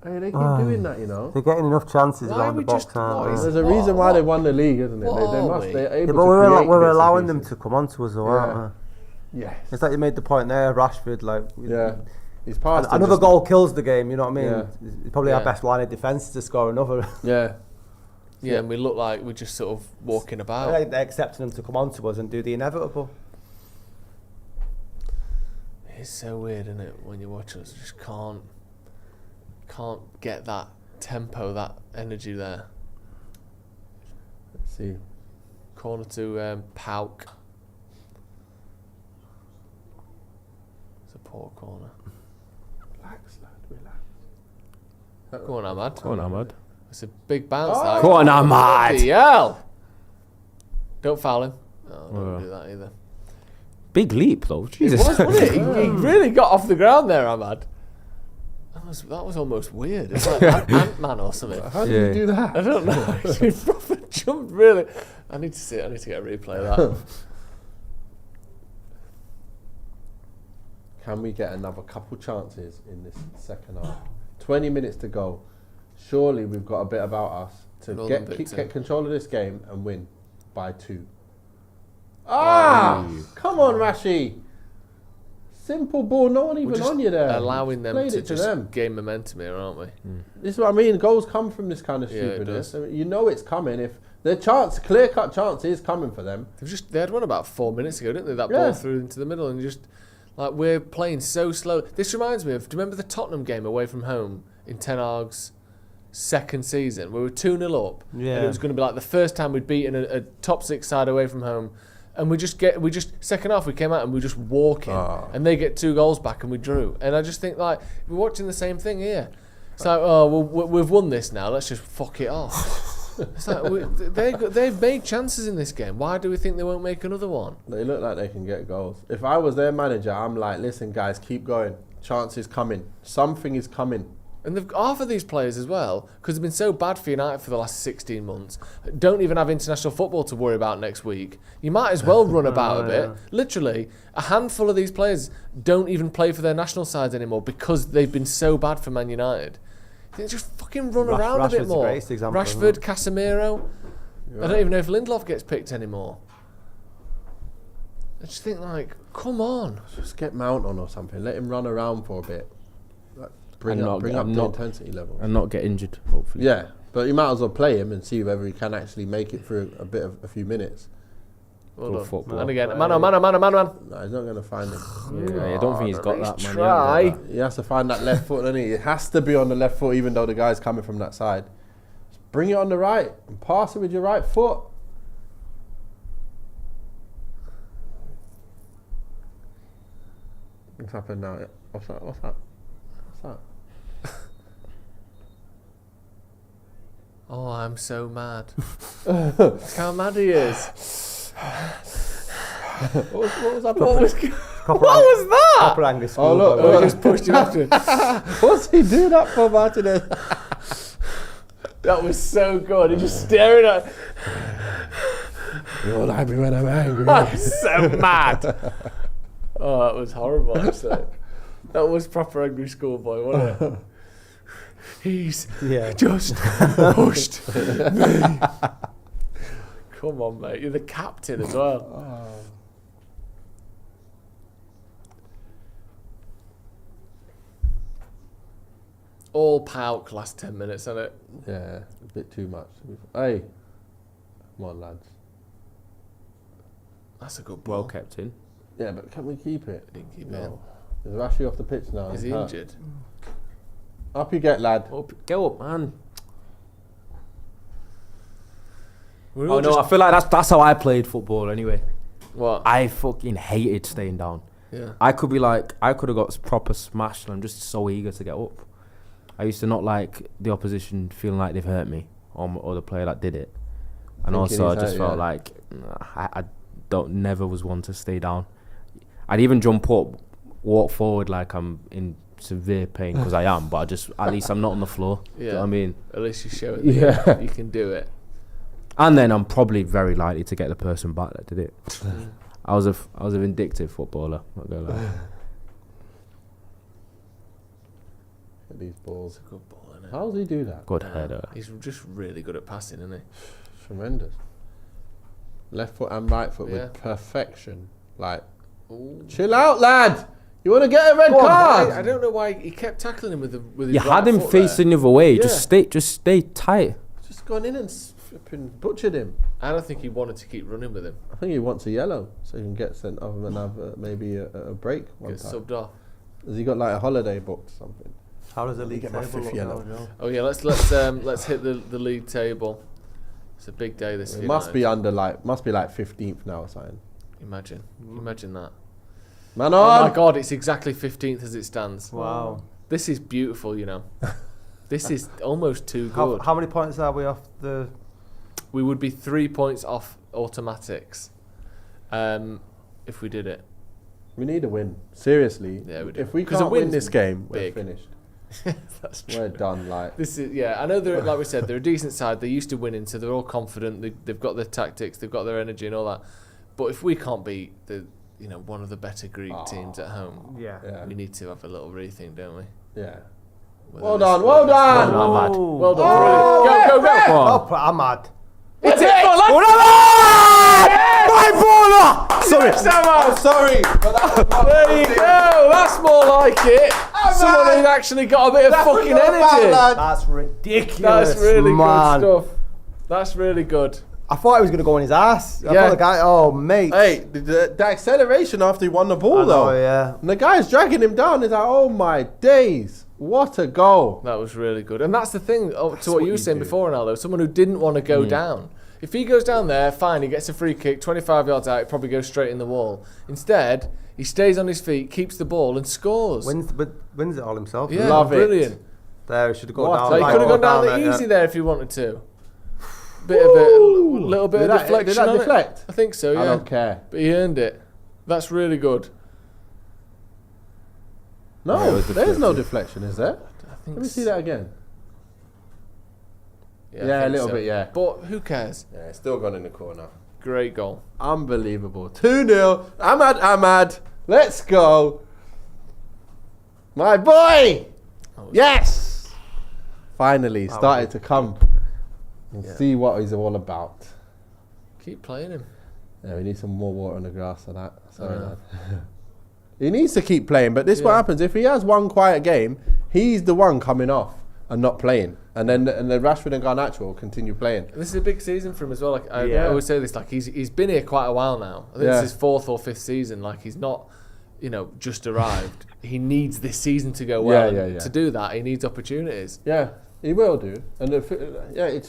Hey, they keep doing that, you know. They're getting enough chances Why around we the box, just- aren't what they? is There's a reason why they won the league, isn't it? What They are must. we? They're Yeah, able but to we're create bits and allowing them pieces. to come on to us, though, aren't we? Yes. It's like you made the point there, Rashford, like... Yeah. He's passed. Another just- goal kills the game, you know what I mean? Yeah. It's probably our Yeah. best line of defence to score another. Yeah. Yeah, and we look like we're just sort of walking about. Like they're accepting them to come on to us and do the inevitable. It's so weird, isn't it? When you watch us, just can't get that tempo, that energy there. Let's see. Corner to PAOK. It's a poor corner. Relax, lad. Relax. Go on, Ahmad. Go on, Ahmad. It's a big bounce. Oh. That. Go on, Ahmad. Bloody hell. Don't foul him. No, don't do that either. Big leap, though. Jesus. It was, wasn't it? He really got off the ground there, Ahmad. That was almost weird. It's like Ant-Man or something. How did you do that? I don't know. He proper jumped really. I need to see it. I need to get a replay of that. Can we get another couple chances in this second half? 20 minutes to go. Surely we've got a bit about us to Golden get control of this game and win by 2. Ah! Come on, Rashi. Simple ball. No one We're even just on you there. allowing them Played to it just them. gain momentum here, aren't we? This is what I mean. Goals come from this kind of Yeah, it stupidness. does. I mean, you know it's coming. If the clear-cut chance is coming for them. They had one about 4 minutes ago, didn't they? That Yeah. ball through into the middle, and just like we're playing so slow. This reminds me of. Do you remember the Tottenham game away from home in Ten Hag's second season? We were 2-0 up, and Yeah. it was going to be like the first time we'd beaten a top 6 side away from home. And we just second half we came out and we were just walking, and they get 2 goals back and we drew. And I just think like we're watching the same thing here. It's like, oh well, we've won this now. Let's just fuck it off. It's like they've made chances in this game. Why do we think they won't make another one? They look like they can get goals. If I was their manager, I'm like, listen, guys, keep going. Chance is coming. Something is coming. And half of these players as well, because they've been so bad for United for the last 16 months, don't even have international football to worry about next week. You might as well run about a bit. Literally, a handful of these players don't even play for their national sides anymore because they've been so bad for Man United. They just fucking run around a bit Rashford's the more. greatest example, Rashford, isn't Casemiro. I don't even know if Lindelof gets picked anymore. I just think like, come on. Just get Mount on or something. Let him run around for a bit. Like, bring up the intensity level. And not get injured, hopefully. Yeah, but you might as well play him and see whether he can actually make it through a few minutes. Well Good done. football. And again, man. No, he's not going to find him. Yeah, I don't think he's got that, man. Try. He has to find that left foot, doesn't he? It has to be on the left foot, even though the guy's coming from that side. Just bring it on the right and pass it with your right foot. What's happened now? What's that? Oh, I'm so mad. Look how mad he is. What was that? What was that? Proper Angus Oh, look, Oh, he just pushed him after him. What's he doing that for, Martinez? That was so good. He just staring at. You'll like me when I'm angry. I'm so mad. Oh, that was horrible, actually. That was proper angry schoolboy, wasn't it? He's just pushed me. Come on, mate. You're the captain as well. All PAOK last 10 minutes, isn't it? Yeah, a bit too much. Hey, come on, lads. That's a good Well ball. kept in. Yeah, but can we keep it? Didn't keep it. No. Is Rashi off the pitch now? Is he Hurt. injured? Up you get, lad. Get up, man. We're Oh all no, I feel like that's how I played football anyway. What? I fucking hated staying down. Yeah. I could have got proper smashed and I'm just so eager to get up. I used to not like the opposition feeling like they've hurt me or the player that did it. And Thinking also I he's just hurt, felt like I never was one to stay down. I'd even jump up, walk forward like I'm in severe pain because I am, but at least I'm not on the floor. Yeah. Do you know what I mean? At least you show it. Yeah. You can do it. And then I'm probably very likely to get the person back that did it. I was a vindictive footballer. Not gonna lie. Get these balls. It's a good ball, isn't it? How does he do that? Good header. He's just really good at passing, isn't he? Tremendous. Left foot and right foot Yeah. with perfection. Like, Ooh. chill out, lad. You want to get a red card? I don't know why he kept tackling him with his You right had him foot facing the other way. Yeah. Just stay tight. Just gone in and flipping butchered him. there. I don't think he wanted to keep running with him. I think he wants a yellow so he can get sent off and have maybe a break one Get time. subbed off. Has he got like a holiday booked or something? How does the league get my table fifth look yellow. now, Joe? Oh yeah, let's hit the league table. It's a big day this It year. must be like 15th now or something. Imagine that. Man Oh on! my God, it's exactly 15th as it stands. Wow. This is beautiful, you know. This is almost too good. How many points are we off the... We would be 3 points off automatics if we did it. We need a win. Seriously. Yeah, we do. If we 'Cause a can't win win's this game, big. we're finished. That's true. We're done. Like, This is I know they're like we said they're a decent side. They're used to winning, so they're all confident. They've got their tactics, they've got their energy and all that. But if we can't beat one of the better Greek teams at home, yeah. we need to have a little rethink, don't we? Yeah. Whether Well this- done. Well done. Ahmad. Well done. Go. Oh, Ahmad. It's it. My baller! Sorry. I'm sorry. There you go. That's more like it. Someone who's actually got a bit of fucking energy. That's ridiculous, That's really man. good stuff. That's really good. I thought he was going to go in his ass. I Yeah. thought the guy... Oh, mate. Hey, the acceleration after he won the ball, though. Oh, yeah. And the guy's dragging him down. He's like, oh my days. What a goal. That was really good. And that's the thing, to what what you you were saying do. before, Ronaldo, someone who didn't want to go down. If he goes down there, fine, he gets a free kick, 25 yards out, it probably goes straight in the wall. Instead, he stays on his feet, keeps the ball and scores. Wins it all himself. Yeah, Love it. brilliant. There, he should have gone What down. a He Like, could have gone down there, easy yeah. there if he wanted to. Little bit Did of that- deflection did that on it. deflect? I think so, yeah. I don't care. But he earned it. That's really good. No, Yeah, it was there's no deflected. deflection, is there? I think Let me see that again. I Yeah, a think little so. bit, yeah. But who cares? Yeah, it's still gone in the corner. Great goal. Unbelievable. 2-0. Ahmad. Let's go. My boy. Yes. Finally started to come and see what he's all about. Keep playing him. Yeah, we need some more water on the grass for that. Sorry, lad. He needs to keep playing, but this is what happens. If he has one quiet game, he's the one coming off and not playing. And then Rashford and Garnacho will continue playing. This is a big season for him as well. Like I Yeah. always say this, like he's been here quite a while now. I think Yeah. this is his 4th or 5th season. Like he's not, just arrived. He needs this season to go well. Yeah, and yeah. To do that, he needs opportunities. Yeah, he will do. And it's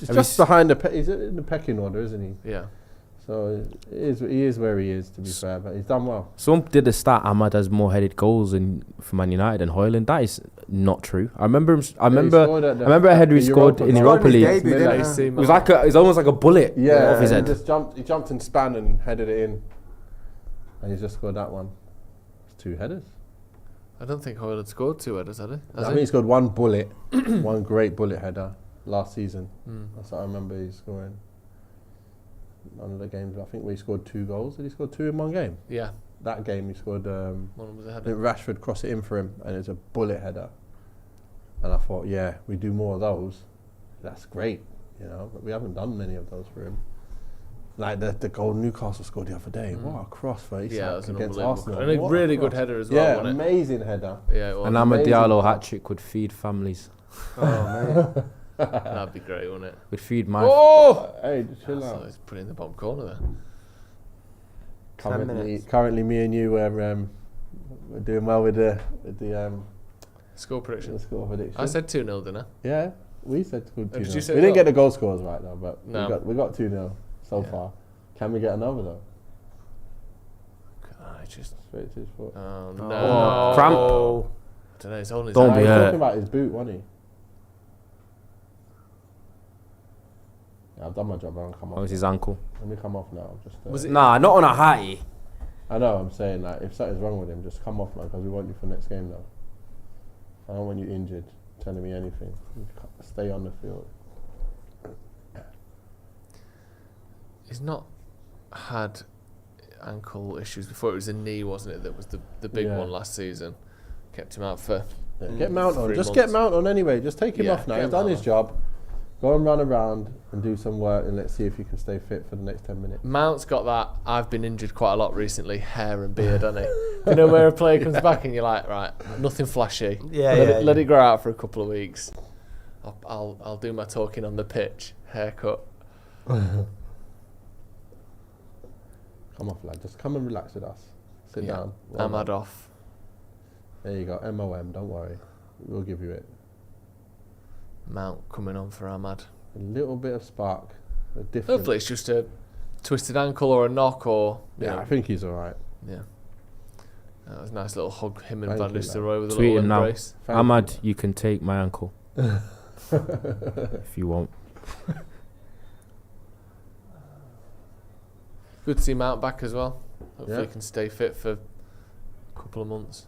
Have just you behind he's in the pecking order, isn't he? Yeah. So he is where he is, to be fair, but he's done well. Someone did a stat. Ahmad has more headed goals for Man United than Hoyland. That is not true. I remember I remember a header he scored in the Europa League. League. Debut, didn't AC It was it's almost like a bullet Yeah, off his he head. just jumped and span and headed it in, and he's just scored that one. It's 2 headers. I don't think Hoyland scored 2 headers, had he? I think he scored 1 bullet, one great bullet header last season. That's what I remember he's scoring. One of the games, I think we scored 2 goals. Did he score 2 in one game? Yeah. That game he scored. One was a I header. think Rashford crossed it in for him, and it was a bullet header. And I thought, yeah, we do more of those. That's great, but we haven't done many of those for him. Like the goal Newcastle scored the other day. What a cross for Isak Yeah, that was an against unbelievable Arsenal. goal. And a What really cross. good header as well, Yeah, wasn't it? amazing header. Yeah, it was. And Ahmad amazing. Diallo hat-trick would feed families. Oh, mate. That'd be great, wouldn't it? Would feed my... Oh! Hey, chill So out. he's put it in the bottom corner there. Currently, me and you we're doing well with the Score prediction. the score prediction. I said 2-0, didn't I? Yeah, we said 2-0. Did you say We didn't that? get the goal scores right though, but No. we got 2-0 so far. Can we get another though? I just. Straight to his foot. Oh no! Oh. Cramp. I don't know. It's on his. Don't He be was hurt. talking about his boot, wasn't he? Yeah, I've done my job. I'll come Oh, off. it's his ankle. Let me come off now. Just. Was it? Nah, not on a high. I know. I'm saying like, if something's wrong with him, just come off, man, because we want you for next game now. I don't want you injured, telling me anything. You stay on the field. He's not had ankle issues before. It was a knee, wasn't it? That was the big Yeah. one last season. Kept him out for. Yeah, get Mount on. 3 Just months. get Mount on anyway. Just take him Yeah, off now. get He's done Mount his on. job. Go and run around and do some work, and let's see if you can stay fit for the next 10 minutes. Mount's got that. I've been injured quite a lot recently. Hair and beard, hasn't he? You know where a player comes back and you're like, right, nothing flashy. Let it grow out for a couple of weeks. I'll do my talking on the pitch. Haircut. Come off, lad. Just come and relax with us. Sit Yeah. down. Well Ahmad done. off. There you go. MOM. Don't worry. We'll give you it. Mount coming on for Ahmad. A little bit of spark. A different. Hopefully it's just a twisted ankle or a knock or you Yeah, know. I think he's all right. Yeah. That was a nice little hug. Him and Thank Van you, Nistelrooy with a Tweet little him now. embrace. Thank Ahmad, you can take my ankle if you want. Good to see Mount back as well. Hopefully Yeah. he can stay fit for a couple of months.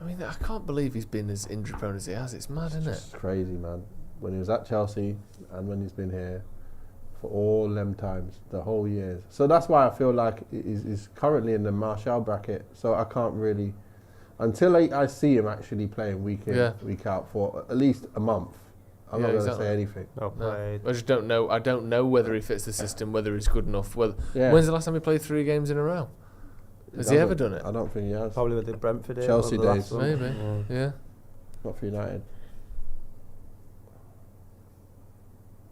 I mean, I can't believe he's been as injury prone as he has. It's mad, isn't it? It's crazy, man. When he was at Chelsea and when he's been here for all them times, the whole years. So that's why I feel like he's currently in the Martial bracket. So I can't really, until I see him actually playing week in, week out for at least a month, I'm not going to say anything. No, I just don't know. I don't know whether he fits the system, whether he's good enough. Whether Yeah. When's the last time he played 3 games in a row? Has he ever done it? I don't think he has. Probably with the Brentford days. Chelsea or the last days. one. Maybe. Yeah. Not for United.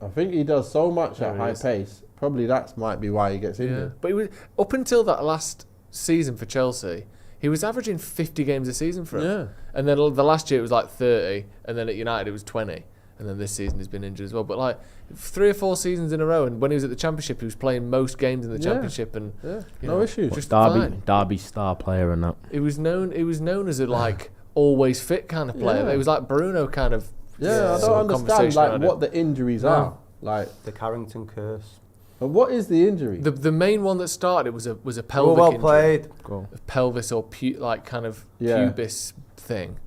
I think he does so much There at he high is. pace. Probably that's might be why he gets Yeah. injured. But he was up until that last season for Chelsea. He was averaging 50 games a season for him. Yeah. And then the last year it was like 30, and then at United it was 20. And then this season he's been injured as well. But like 3 or 4 seasons in a row, and when he was at the Championship, he was playing most games in the Yeah. Championship, and Yeah. you No know, issues. just fine. Derby star player and that. He was known as a like always fit kind of player. Yeah. It was like Bruno kind of. Yeah, I sort don't of understand conversation like around what it. the injuries No. are. Like, The Carrington curse. but what is the injury? The main one that started was a pelvic well injury. played. Go. A pelvis or like kind of Yeah. pubis thing.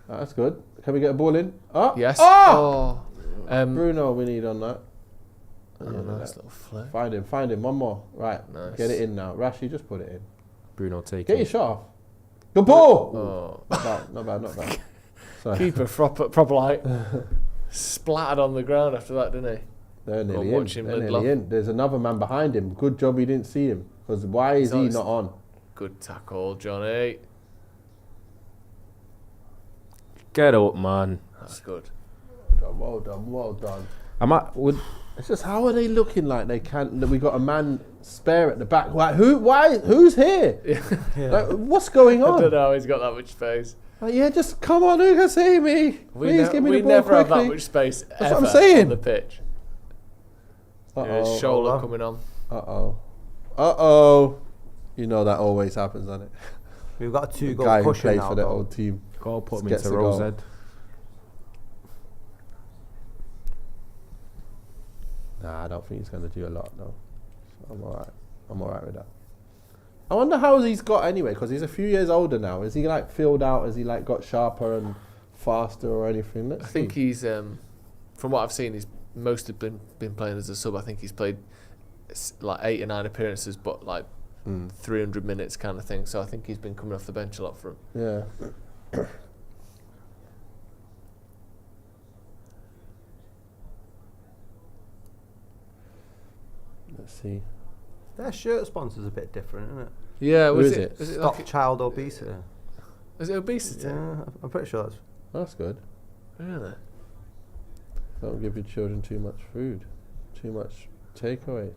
That's good. Can we get a ball in? Oh, Yes. Oh! Oh. Bruno, we need on that. Oh, Yeah, nice that. little flip. Find him. One more. Right. Nice. Get it in now. Rashi, just put it in. Bruno take Get your it. shot off. Good ball! Oh. Not bad. Sorry. Keeper proper like splattered on the ground after that, didn't he? They're nearly in. watch him, They're Lindelof. nearly in. There's another man behind him. Good job he didn't see him. Because why is he He's not on? Good tackle, Johnny. Get up, man. That's good. Well done. Would It's just how are they looking like they can't? That we got a man spare at the back. Like who? Why? Who's here? Like, what's going I on? don't know how he's got that much space. Like, yeah, just come on. Who can see me? Please give me we the ball never have quickly. that much space That's ever what I'm saying. on the pitch. There's Uh-oh. Shola coming on. Uh-oh. You know that always happens, doesn't it? We've got a The 2-goal guy who push plays now. for the though. old team. go put him Gets into the goal. Rosehead. Nah, I don't think he's going to do a lot, though. So I'm all right with that. I wonder how he's got anyway, because he's a few years older now. Is he like filled out? Has he like got sharper and faster or anything? Let's I think see. he's, from what I've seen, he's mostly been playing as a sub. I think he's played like 8 or 9 appearances, but like 300 minutes kind of thing. So I think he's been coming off the bench a lot for him. Yeah. Let's see. Their shirt sponsor's a bit different, isn't it? Yeah, Who was is it? it? Was it Stop like child obesity. is it obesity? Yeah, I'm pretty sure that's. That's good. Really? Don't give your children too much food. Too much takeaways.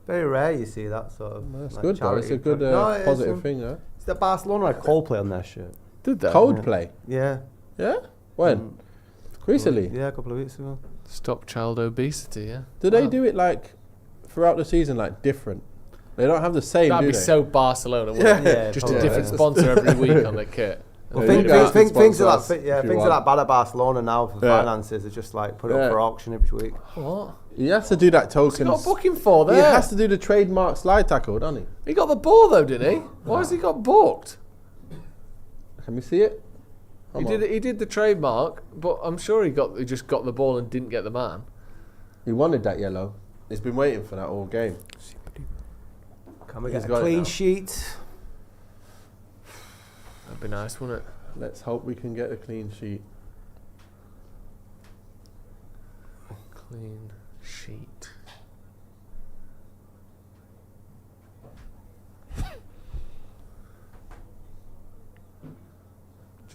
Very rare you see that sort of. That's like, good though. It's a good it positive is, thing, yeah. It's the Barcelona had Coldplay on their shirt. Did they? Coldplay. Yeah. Yeah. When? Recently. Yeah, a couple of weeks ago. Stop child obesity, yeah. Do they do it like throughout the season, like different? They don't have the same. That'd do be they? so Barcelona, wouldn't Yeah, it? Just probably. a different sponsor every week on the kit. Well, Yeah, things are sponsors like if you things are want. like bad at Barcelona now for Yeah. finances. They just like put it Yeah. up for auction every week. What? He has to do that What's he token. got a booking for He there? has to do the trademark slide tackle, doesn't he? He got the ball though, didn't he? Why has he got booked? Can we see it? He did the trademark, but I'm sure he just got the ball and didn't get the man. He wanted that yellow. He's been waiting for that all game. Can we He's get got a it clean now. sheet? That'd be nice, wouldn't it? Let's hope we can get a clean sheet. Clean sheet.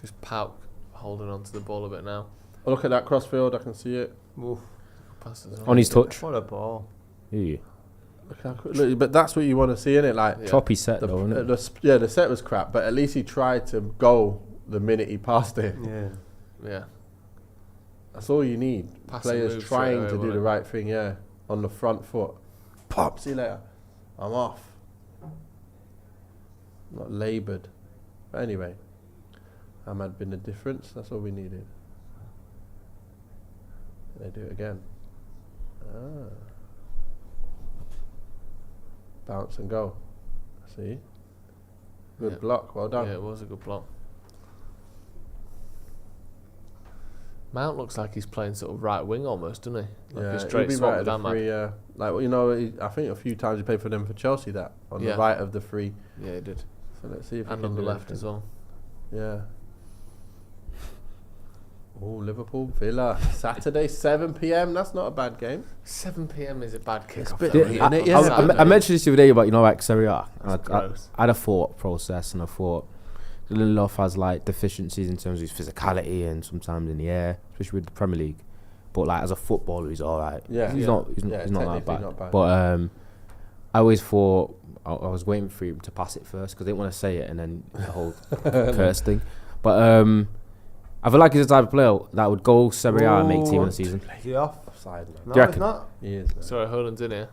Just PAOK holding on to the ball a bit now. Oh, look at that crossfield. I can see it. Oof. Passes On his touch. What a ball. Yeah. Look, but that's what you want to see, innit? Like, Yeah. Choppy set though, isn't it? the set was crap, but at least he tried to go the minute he passed it. Yeah. Yeah. That's all you need. Pass and Players move trying straight away, to do won't the it? right thing, yeah, on the front foot. Pop, see you later. I'm off. Not laboured. But anyway, Ahmad been the difference. That's all we needed. They do it again. Bounce and go. See? Good Yeah. block. Well done. Yeah, it was a good block. Mount looks like he's playing sort of right wing almost, doesn't he? Like a he'll straight be swap right with at the Ahmad. free. Like, well, you know, I think a few times he played for them for Chelsea. That on Yeah. the right of the free. Yeah, he did. So let's see if he And can on the do left anything. as well. Yeah. Oh, Liverpool Villa Saturday 7 p.m. That's not a bad game. 7 p.m. is a bad kick off. bit though, late, really. innit? Yeah. I mentioned this the other day about, like Serie A. I gross. had a thought process, and I thought Lindelof has like deficiencies in terms of his physicality and sometimes in the air, especially with the Premier League. But like as a footballer, he's all right. Yeah. he's Yeah. not. He's Yeah, not that technically bad. not bad. But I always thought I was waiting for him to pass it first because I didn't want to say it and then the whole curse thing. But I feel like he's the type of player that would go Serie A and make team of the season. Is he off? Offside, man. No, Do you he's reckon? not. He is. Man. Sorry, Haaland's in here.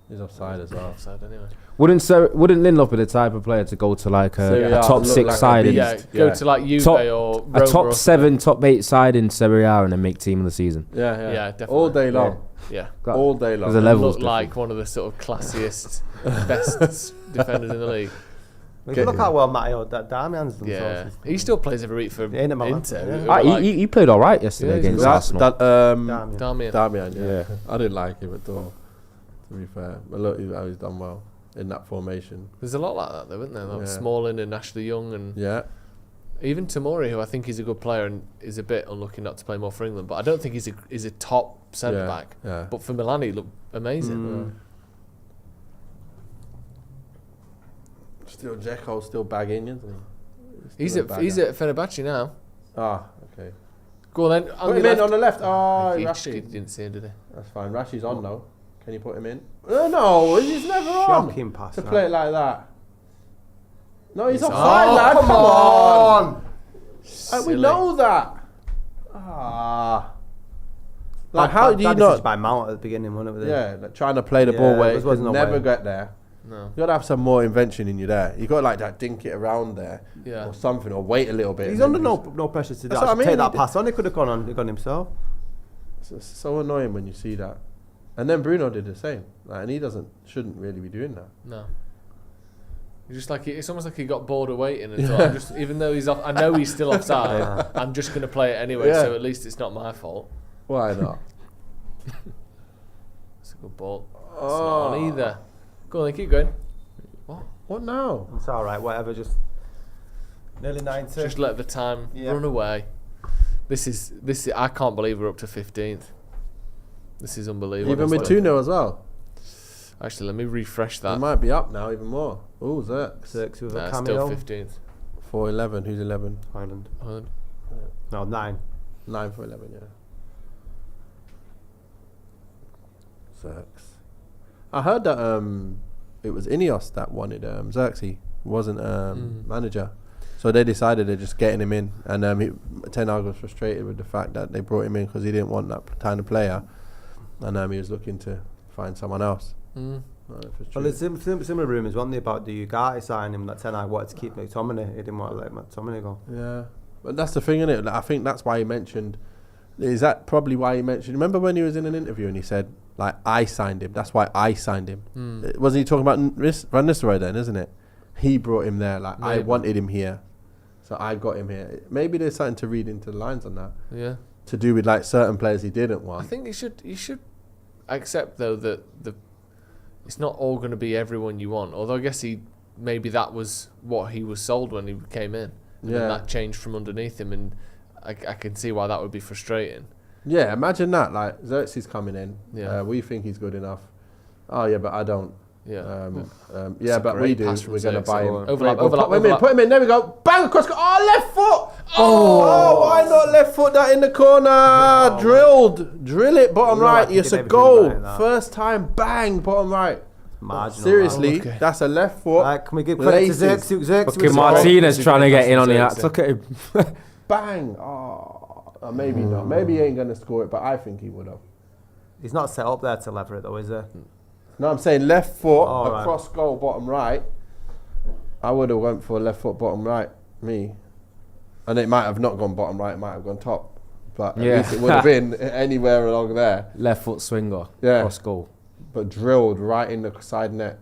He's offside as well. Offside anyway. Wouldn't Lindelof be the type of player to go to like Serie a A top look 6 like a side? beast. And Yeah, go Yeah. to like Juve Top- or a Roma top or 7, top 8 side in Serie A and then make team of the season. Yeah, yeah. Yeah, definitely. All day long. Yeah. All day long. There's a level. Look like one of the sort of classiest, best defenders in the league. If you look how well Matteo Darmian's done. Yeah, so he still plays every week for Inter Milan, Inter. yeah. who are like He played all right yesterday Yeah, he's against good. Arsenal. Darmian. Darmian. Damian, yeah. Yeah. I didn't like him at all, to be fair. But look, he's done well in that formation. There's a lot like that, though, isn't there? Like Yeah. Smalling and Ashley Young, and Yeah. even Tomori, who I think is a good player and is a bit unlucky not to play more for England. But I don't think he's a top centre Yeah, back. yeah. But for Milan, he looked amazing. Mm. Still, Dzeko's still bagging, isn't he? He's Still a at bagger. Fenerbahce now. Ah, okay. Go on then. Put him in on the left. Oh, he Rashi. didn't see him, did he? That's fine. Rashi's on though. Can you put him in? No, he's never on. Shocking pass. To that. play it like that. No, he's He's offside, on. lad. Come Come on. We Silly. know that. Ah. Like, Bad- how bad- do you bad not? decision by Mount at the beginning, wasn't it? with the- Yeah, like trying to play the Yeah, ball where there it wasn't could no never way. get there. No. You gotta have some more invention in you there. You gotta like that, dink it around there, Yeah. or something, or wait a little bit. He's and under then no pressure to That's what I actually mean, take that he pass on. He could have gone himself. It's so annoying when you see that. And then Bruno did the same, like, and he shouldn't really be doing that. No. He's just like it's almost like he got bored of waiting and thought, I'm just, even though he's off, I know he's still offside. I'm just going to play it anyway, Yeah. so at least it's not my fault. Why not? It's a good ball. It's not Oh. on either. Go on, then, keep going. What now? It's all right. Whatever. Just nearly 90. Just let the time Yeah. run away. This is. I can't believe we're up to 15th. This is unbelievable. Even with 2-0 as well. Actually, let me refresh They that. might be up now even more. Oh, Zerks. Six with Nah, a it's cameo. still 15th. 4-11. Who's 11? Ireland. Holland. No, 9. 9 for 11. Yeah. Xerxes. I heard that it was Ineos that wanted Xerxes. Wasn't manager. So they decided they're just getting him in. And Ten Hag was frustrated with the fact that they brought him in because he didn't want that kind of player. And he was looking to find someone else. Well, there's similar rumours, weren't there, about the Ugarte signing him, that Ten Hag wanted to keep McTominay. He didn't want to let McTominay go. Yeah. But that's the thing, isn't it? Like, I think that's why he mentioned... Is that probably why he mentioned... Remember when he was in an interview and he said, like, I signed him. That's why I signed him. Wasn't he talking about Van Nistelrooy then, isn't it? He brought him there. Like, I wanted him here. So I got him here. Maybe there's something to read into the lines on that. Yeah. To do with, like, certain players he didn't want. I think you should accept, though, that it's not all going to be everyone you want. Although I guess maybe that was what he was sold when he came in. And then that changed from underneath him, and I can see why that would be frustrating. Yeah, imagine that. Like, Xerxes coming in. Yeah. We think he's good enough. Oh, yeah, but I don't. Yeah. Yeah, but we do. We're going to buy him. Overlap. Put him in. There we go. Bang across. Oh, left foot. Oh, why not left foot that in the corner? Drill it, bottom right. It's a goal. First time, bang, bottom right. Marginal. Seriously, that's a left foot. Can we give credit to Xerxes? Fucking Martinez trying to get in on the act. Look at him. Bang. Oh, maybe not. Maybe he ain't going to score it, but I think he would have. He's not set up there to lever it, though, is he? No, I'm saying left foot across goal, bottom right. I would have went for left foot, bottom right. Me. And it might have not gone bottom right, it might have gone top. But at least it would have been anywhere along there. Left foot swinger, cross goal. But drilled right in the side net.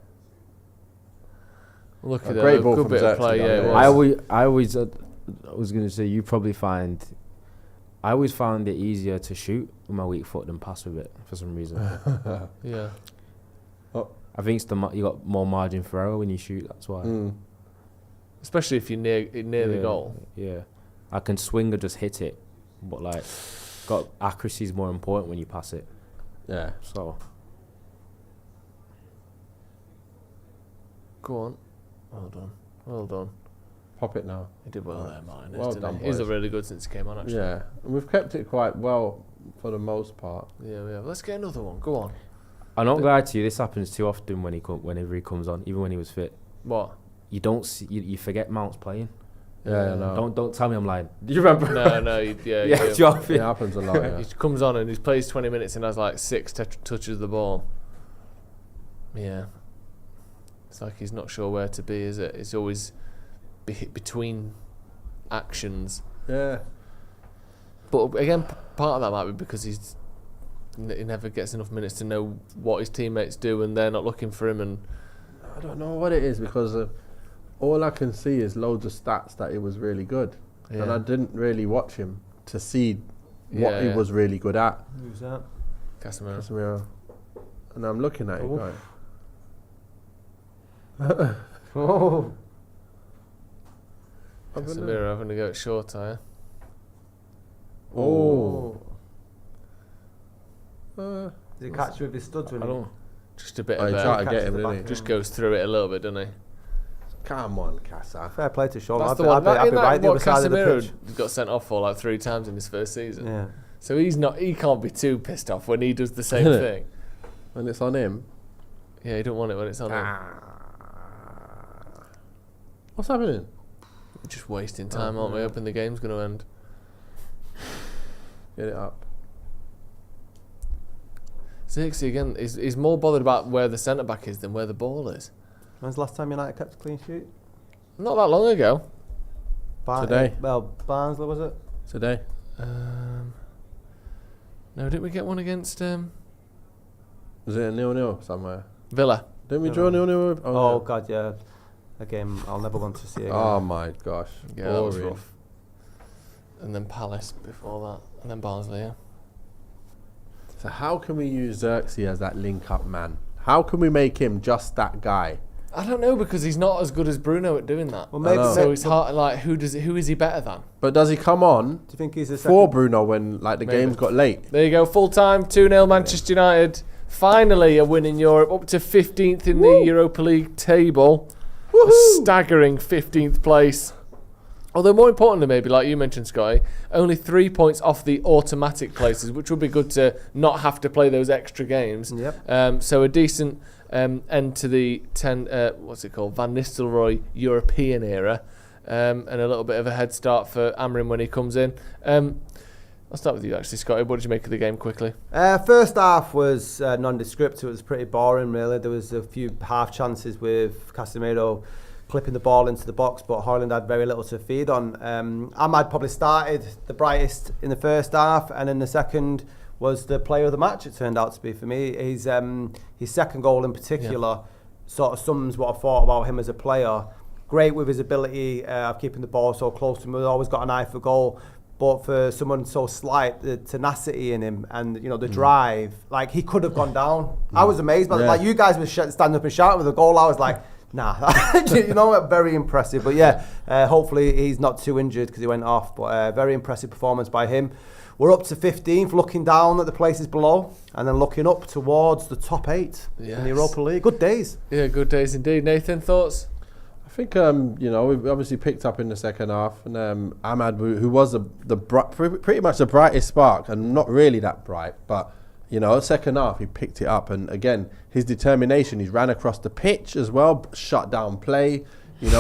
Look at that. Great ball Good from bit of play, Xerxes. I was going to say, you probably find... I always found it easier to shoot with my weak foot than pass with it, for some reason. Yeah. I think it's you got more margin for error when you shoot, that's why. Especially if you're near the goal. Yeah. I can swing or just hit it, but like, accuracy is more important when you pass it. Yeah. So. Go on. Well done. Pop it now. He did well there, Martin. Well done, He's boys. really good since he came on, actually. Yeah. And we've kept it quite well for the most part. Yeah, we have. Let's get another one. Go on. I'm not glad to you. This happens too often whenever he comes on, even when he was fit. What? You don't see. You forget Mount's playing. Yeah, no. Don't tell me I'm lying. Do you remember? No. It happens a lot. Yeah. He comes on and he plays 20 minutes and has like 6 touches of the ball. Yeah. It's like he's not sure where to be, is it? It's always between actions. Yeah. But again, part of that might be because he never gets enough minutes to know what his teammates do, and they're not looking for him. And I don't know what it is, because all I can see is loads of stats that it was really good, and I didn't really watch him to see what he was really good at. Who's that? Casemiro. And I'm looking at it going. Oh. Casemiro having to go at short, are you? Oh. Did he catch you with his studs when he... Just a bit he of tried to get him, didn't he? Just goes through it a little bit, doesn't he? Come on, Casa. Fair play to Sean. That's I'd the be one. right the other side of the Casemiro pitch. got sent off for like 3 times in his first season. Yeah. So he can't be too pissed off when he does the same thing. When it's on him. Yeah, he don't want it when it's on him. What's happening? We're just wasting time, aren't we? Hoping the game's going to end. Get it up. Xerxes again, he's more bothered about where the centre back is than where the ball is. When's the last time United kept a clean sheet? Not that long ago. Today. Well, Barnsley, was it? Today. No, didn't we get one against Was it a 0-0 somewhere? Villa? Didn't we draw 0-0? Oh God, yeah. A game I'll never want to see again. Oh my gosh. Yeah, that was rough. And then Palace before that. And then Barnsley, yeah. So how can we use Xerxes as that link-up man? How can we make him just that guy? I don't know, because he's not as good as Bruno at doing that. Well, maybe so it's hard. Like, who is he better than? But does he come on? Do you think he's a for Bruno when the games got late? There you go, full time, 2-0 Manchester United. Finally a win in Europe, up to 15th in the Europa League table. A staggering 15th place. Although more importantly, maybe, like you mentioned, Scotty, only 3 points off the automatic places, which would be good to not have to play those extra games. Yep. So a decent end to the Van Nistelrooy European era, and a little bit of a head start for Amorim when he comes in. I'll start with you, actually, Scotty. What did you make of the game quickly? First half was nondescript. It was pretty boring, really. There was a few half chances with Casemiro clipping the ball into the box, but Højlund had very little to feed on. Ahmad probably started the brightest in the first half, and in the second was the player of the match, it turned out to be for me. His second goal in particular sort of sums what I thought about him as a player. Great with his ability of keeping the ball so close to him. He's always got an eye for goal. But for someone so slight, the tenacity in him and the drive, like he could have gone down. I was amazed by that. Like you guys were standing up and shouting with the goal. I was like, nah, very impressive. But hopefully he's not too injured because he went off. But very impressive performance by him. We're up to 15th, looking down at the places below, and then looking up towards the top 8 in the Europa League. Good days. Yeah, good days indeed. Nathan, thoughts? I think we obviously picked up in the second half, and Ahmad, who was pretty much the brightest spark, and not really that bright, but second half he picked it up, and again his determination. He's ran across the pitch as well, shut down play,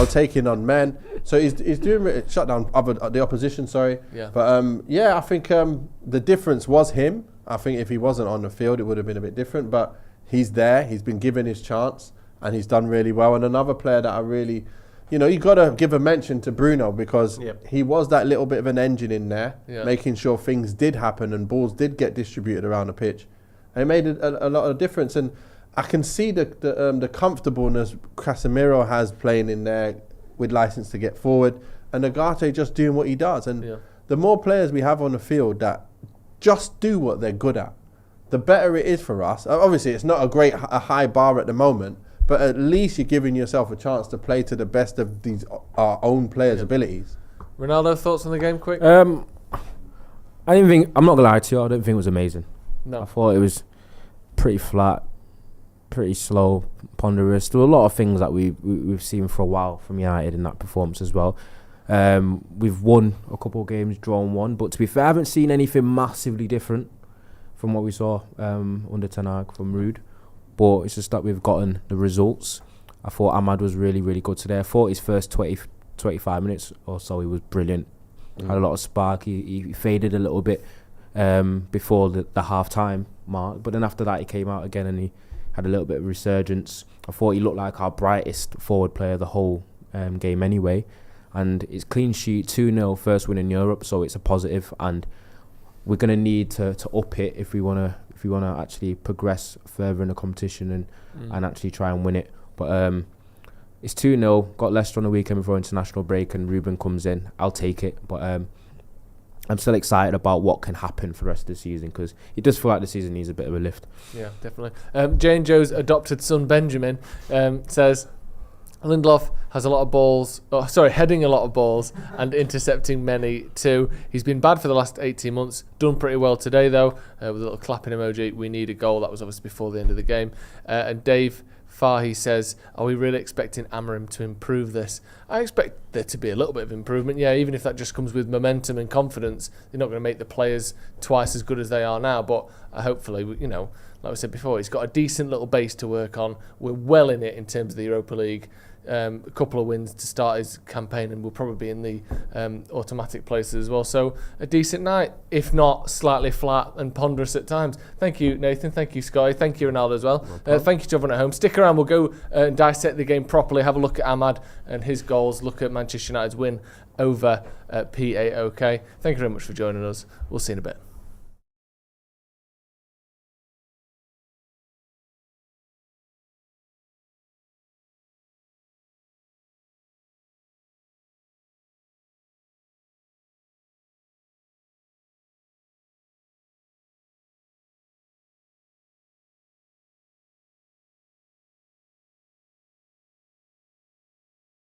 taking on men. So he's doing shut down the opposition. Sorry, yeah. But I think the difference was him. I think if he wasn't on the field, it would have been a bit different. But he's there. He's been given his chance. And he's done really well. And another player that I really, you got to give a mention to Bruno, because he was that little bit of an engine in there, making sure things did happen and balls did get distributed around the pitch. And it made a lot of difference. And I can see the comfortableness Casemiro has playing in there with license to get forward, and Ugarte just doing what he does. And the more players we have on the field that just do what they're good at, the better it is for us. Obviously, it's not a high bar at the moment, but at least you're giving yourself a chance to play to the best of these our own players' abilities. Ronaldo, thoughts on the game, quick? I'm not gonna lie to you, I don't think it was amazing. No. I thought it was pretty flat, pretty slow, ponderous. There were a lot of things that we've seen for a while from United in that performance as well. We've won a couple of games, drawn one, but to be fair, I haven't seen anything massively different from what we saw under Ten Hag from Ruud. But it's just that we've gotten the results. I thought Ahmad was really, really good today. I thought his first 25 minutes or so, he was brilliant. Had a lot of spark. He faded a little bit before the half-time mark. But then after that, he came out again and he had a little bit of resurgence. I thought he looked like our brightest forward player the whole game anyway. And it's clean sheet, 2-0, first win in Europe, so it's a positive. And we're going to need to up it if we want to actually progress further in the competition and actually try and win it. But it's 2-0, got Leicester on the weekend before international break, and Ruben comes in. I'll take it. But I'm still excited about what can happen for the rest of the season, because it does feel like the season needs a bit of a lift. Yeah, definitely. Jane Joe's adopted son, Benjamin, says, Lindelof has a lot of balls, heading a lot of balls and intercepting many too. He's been bad for the last 18 months, done pretty well today though, with a little clapping emoji. We need a goal. That was obviously before the end of the game. And Dave Fahy says, are we really expecting Amorim to improve this? I expect there to be a little bit of improvement, even if that just comes with momentum and confidence. They're not going to make the players twice as good as they are now, but hopefully, like we said before, he's got a decent little base to work on. We're well in it in terms of the Europa League. A couple of wins to start his campaign, and we'll probably be in the automatic places as well. So a decent night, if not slightly flat and ponderous at times. Thank you, Nathan. Thank you, Sky. Thank you, Ronaldo, as well. Thank you to everyone at home. Stick around. We'll go and dissect the game properly. Have a look at Ahmad and his goals. Look at Manchester United's win over PAOK. Thank you very much for joining us. We'll see you in a bit.